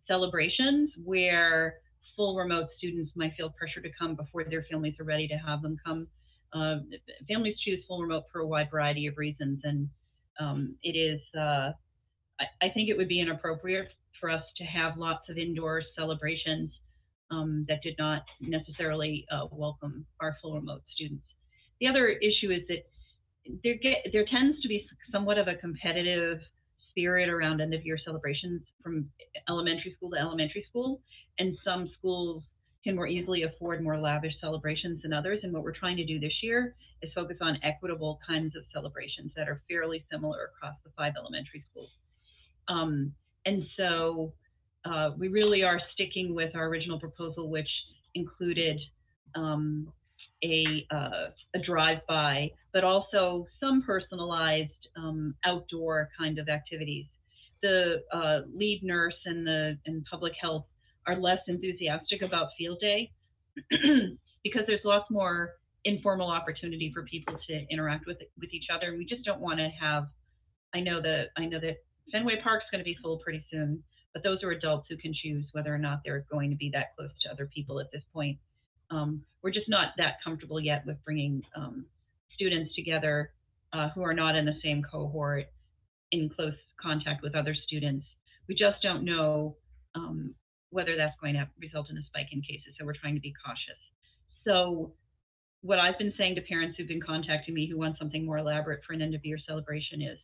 N: celebrations where full remote students might feel pressure to come before their families are ready to have them come. Families choose full remote for a wide variety of reasons, and it is, I think it would be inappropriate for us to have lots of indoor celebrations that did not necessarily welcome our full remote students. The other issue is that there tends to be somewhat of a competitive spirit around end of year celebrations from elementary school to elementary school, and some schools can more easily afford more lavish celebrations than others. And what we're trying to do this year is focus on equitable kinds of celebrations that are fairly similar across the 5 elementary schools. And so we really are sticking with our original proposal, which included a drive-by, but also some personalized outdoor kind of activities. The lead nurse and public health are less enthusiastic about field day because there's lots more informal opportunity for people to interact with each other. And we just don't want to have, I know that Fenway Park's going to be full pretty soon, but those are adults who can choose whether or not they're going to be that close to other people at this point. We're just not that comfortable yet with bringing students together who are not in the same cohort in close contact with other students. We just don't know whether that's going to result in a spike in cases, so we're trying to be cautious. So what I've been saying to parents who've been contacting me who want something more elaborate for an end of year celebration is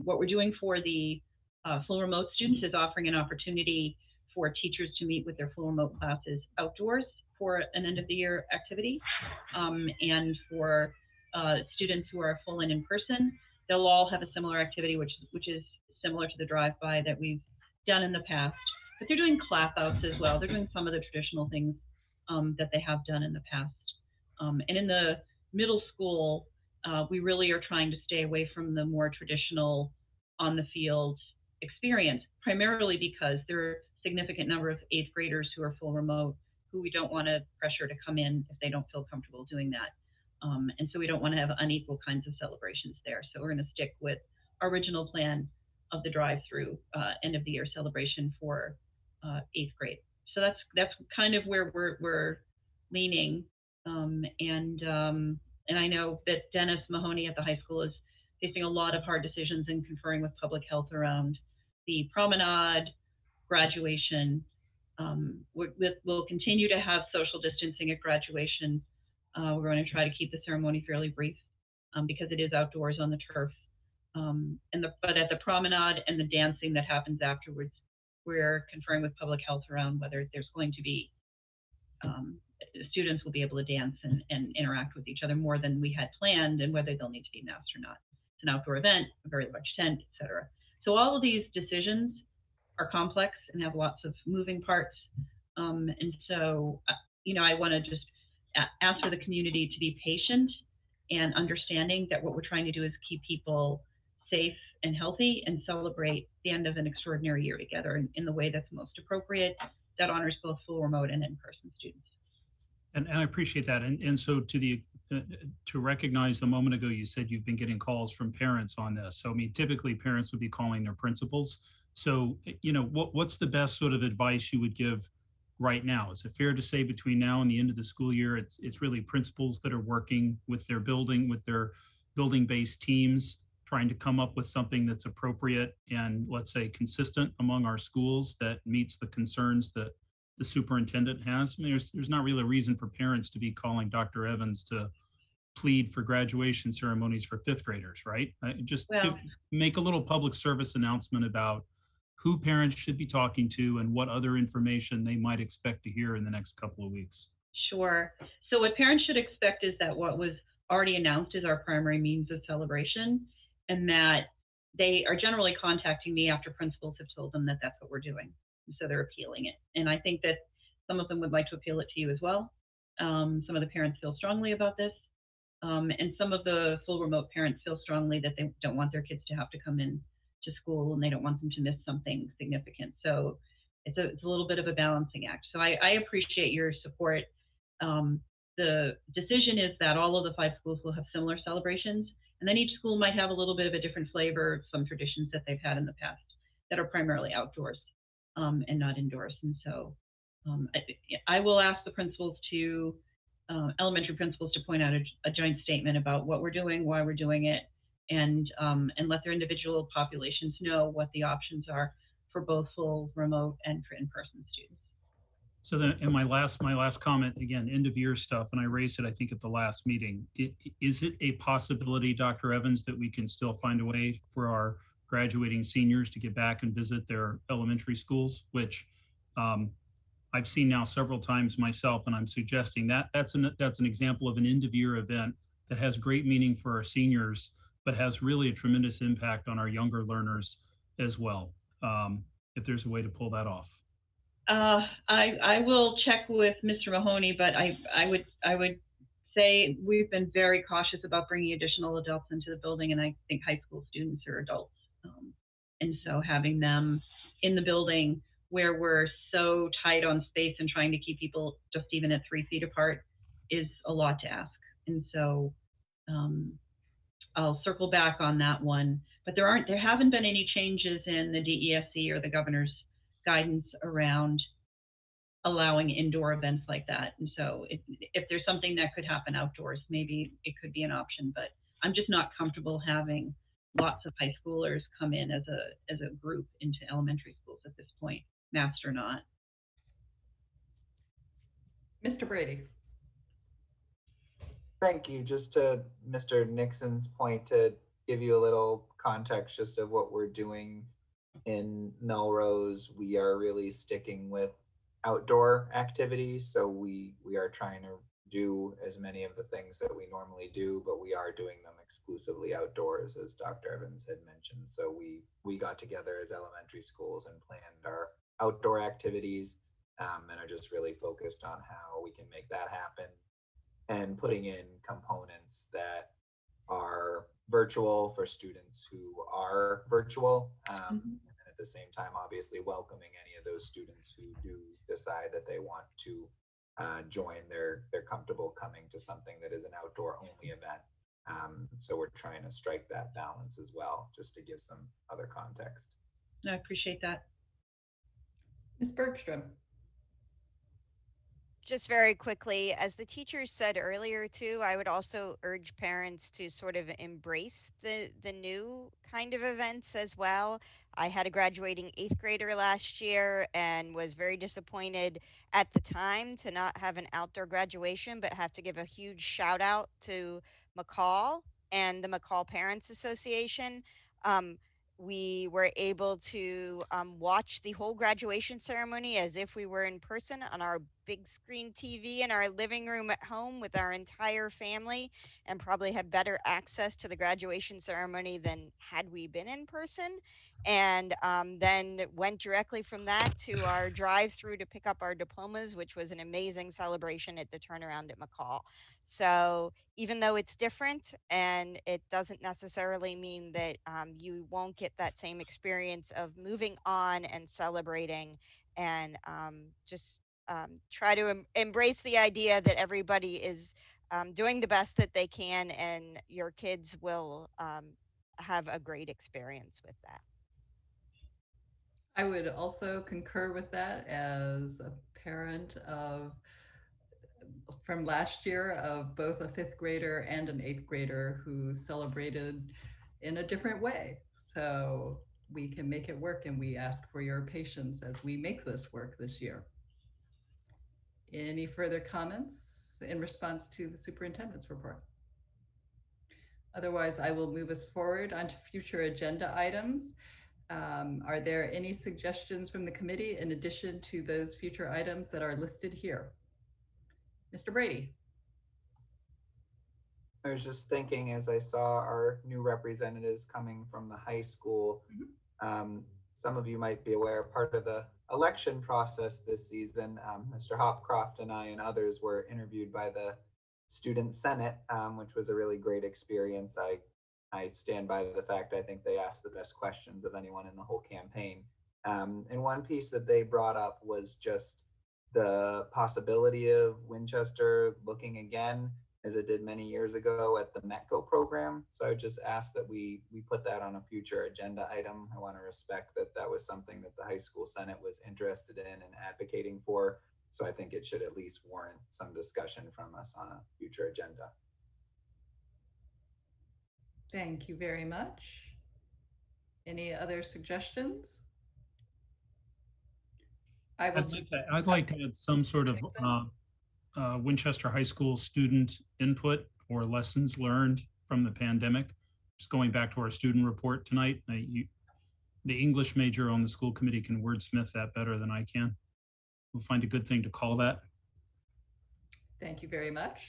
N: what we're doing for the full remote students is offering an opportunity for teachers to meet with their full remote classes outdoors for an end of the year activity. And for students who are full and in person, they'll all have a similar activity, which is similar to the drive-by that we've done in the past. But they're doing clap outs as well. They're doing some of the traditional things that they have done in the past. And in the middle school, we really are trying to stay away from the more traditional on the field experience, primarily because there are a significant number of 8th graders who are full remote who we don't want to pressure to come in if they don't feel comfortable doing that. And so we don't want to have unequal kinds of celebrations there. So we're going to stick with our original plan of the drive-through end of the year celebration for 8th grade. So that's kind of where we're leaning. And I know that Dennis Mahoney at the high school is facing a lot of hard decisions and conferring with public health around the promenade, graduation. We'll continue to have social distancing at graduation. We're going to try to keep the ceremony fairly brief because it is outdoors on the turf. But at the promenade and the dancing that happens afterwards, we're conferring with public health around whether there's going to be students will be able to dance and interact with each other more than we had planned, and whether they'll need to be masked or not. It's an outdoor event, a very large tent, etc. So all of these decisions are complex and have lots of moving parts. And so, I want to just ask for the community to be patient and understanding that what we're trying to do is keep people safe and healthy and celebrate the end of an extraordinary year together in the way that's most appropriate, that honors both full remote and in-person students.
F: And I appreciate that. And so to recognize the moment ago, you said you've been getting calls from parents on this. So, I mean, typically parents would be calling their principals. So, what's the best sort of advice you would give right now? Is it fair to say between now and the end of the school year, it's really principals that are working with their building-based teams, trying to come up with something that's appropriate and, let's say, consistent among our schools that meets the concerns that the superintendent has? I mean, there's not really a reason for parents to be calling Dr. Evans to plead for graduation ceremonies for 5th graders, right? Make a little public service announcement about who parents should be talking to and what other information they might expect to hear in the next couple of weeks.
N: Sure. So what parents should expect is that what was already announced is our primary means of celebration, and that they are generally contacting me after principals have told them that that's what we're doing. So they're appealing it. And I think that some of them would like to appeal it to you as well. Some of the parents feel strongly about this. And some of the full remote parents feel strongly that they don't want their kids to have to come in to school and they don't want them to miss something significant. So it's a little bit of a balancing act. So I appreciate your support. The decision is that all of the 5 schools will have similar celebrations, and then each school might have a little bit of a different flavor, some traditions that they've had in the past that are primarily outdoors and not indoors. And so I will ask the principals to, elementary principals, to point out a joint statement about what we're doing, why we're doing it, and let their individual populations know what the options are for both full remote and for in-person students.
F: So then, and my last comment, again, end of year stuff, and I raised it, I think, at the last meeting. Is it a possibility, Dr. Evans, that we can still find a way for our graduating seniors to get back and visit their elementary schools, which I've seen now several times myself, and I'm suggesting that that's an example of an end of year event that has great meaning for our seniors, but has really a tremendous impact on our younger learners as well. If there's a way to pull that off.
N: I will check with Mr. Mahoney, but I would say we've been very cautious about bringing additional adults into the building, and I think high school students are adults, and so having them in the building where we're so tight on space and trying to keep people just even at 3 feet apart is a lot to ask. And so I'll circle back on that one, but there haven't been any changes in the DESE or the governor's guidance around allowing indoor events like that. And so if there's something that could happen outdoors, maybe it could be an option, but I'm just not comfortable having lots of high schoolers come in as a group into elementary schools at this point, masked or not.
A: Mr. Brady.
H: Thank you. Just to Mr. Nixon's point, to give you a little context just of what we're doing in Melrose, we are really sticking with outdoor activities. So we are trying to do as many of the things that we normally do, but we are doing them exclusively outdoors, as Dr. Evans had mentioned. So we got together as elementary schools and planned our outdoor activities, and are just really focused on how we can make that happen and putting in components that are virtual for students who are virtual. And at the same time, obviously welcoming any of those students who do decide that they want to join, they're comfortable coming to something that is an outdoor only event. So we're trying to strike that balance as well, just to give some other context.
N: I appreciate that.
A: Ms. Bergstrom.
E: Just very quickly, as the teachers said earlier too, I would also urge parents to sort of embrace the new kind of events as well. I had a graduating 8th grader last year and was very disappointed at the time to not have an outdoor graduation, but have to give a huge shout out to McCall and the McCall Parents Association. We were able to watch the whole graduation ceremony as if we were in person on our big screen TV in our living room at home with our entire family, and probably had better access to the graduation ceremony than had we been in person. And then went directly from that to our drive-through to pick up our diplomas, which was an amazing celebration at the turnaround at McCall. So even though it's different, and it doesn't necessarily mean that you won't get that same experience of moving on and celebrating, and just try to embrace the idea that everybody is doing the best that they can, and your kids will have a great experience with that.
A: I would also concur with that as a parent from last year of both a 5th grader and an 8th grader who celebrated in a different way. So we can make it work, and we ask for your patience as we make this work this year. Any further comments in response to the superintendent's report? Otherwise, I will move us forward onto future agenda items. Are there any suggestions from the committee in addition to those future items that are listed here? Mr. Brady.
H: I was just thinking as I saw our new representatives coming from the high school, some of you might be aware, part of the election process this season, Mr. Hopcroft and I and others were interviewed by the Student Senate, which was a really great experience. I stand by the fact I think they asked the best questions of anyone in the whole campaign. And one piece that they brought up was just the possibility of Winchester looking again, as it did many years ago, at the METCO program. So I would just ask that we put that on a future agenda item. I want to respect that that was something that the high school Senate was interested in and advocating for. So I think it should at least warrant some discussion from us on a future agenda.
A: Thank you very much. Any other suggestions?
F: I'd like to add some sort of Winchester High School student input or lessons learned from the pandemic. Just going back to our student report tonight, the English major on the school committee can wordsmith that better than I can. We'll find a good thing to call that.
A: Thank you very much.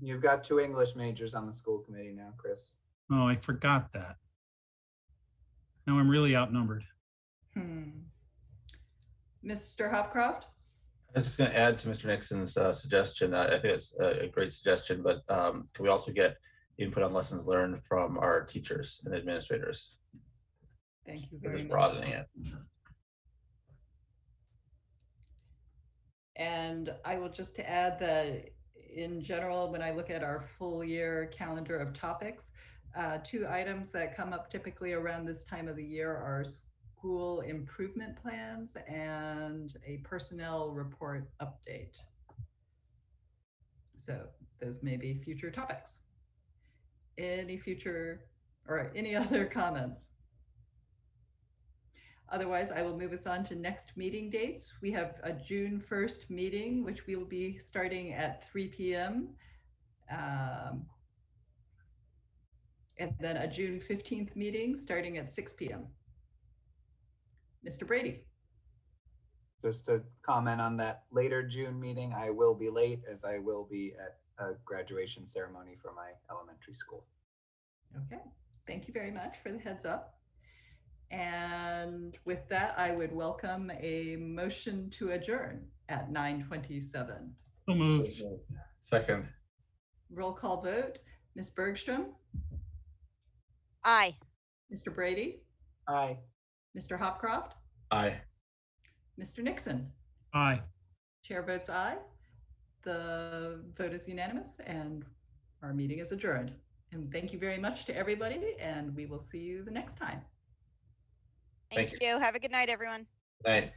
H: You've got 2 English majors on the school committee now, Chris.
F: Oh, I forgot that. Now I'm really outnumbered.
A: Mr. Hopcroft?
G: I was just going to add to Mr. Nixon's suggestion. I think it's a great suggestion, but can we also get input on lessons learned from our teachers and administrators?
A: Thank you
G: We're
A: very
G: just
A: much.
G: broadening it.
A: And I will just to add that in general, when I look at our full year calendar of topics, 2 items that come up typically around this time of the year are school improvement plans and a personnel report update. So those may be future topics. Any future or any other comments? Otherwise, I will move us on to next meeting dates. We have a June 1st meeting, which we will be starting at 3 p.m. And then a June 15th meeting starting at 6 p.m. Mr. Brady.
H: Just to comment on that later June meeting, I will be late as I will be at a graduation ceremony for my elementary school.
A: Okay, thank you very much for the heads up. And with that, I would welcome a motion to adjourn at 9:27.
F: So moved.
G: Second.
A: Roll call vote. Ms. Bergstrom?
E: Aye.
A: Mr. Brady?
H: Aye.
A: Mr. Hopcroft?
G: Aye.
A: Mr. Nixon?
F: Aye.
A: Chair votes aye. The vote is unanimous and our meeting is adjourned. And thank you very much to everybody, and we will see you the next time.
E: Thank you. Have a good night, everyone.
G: Night.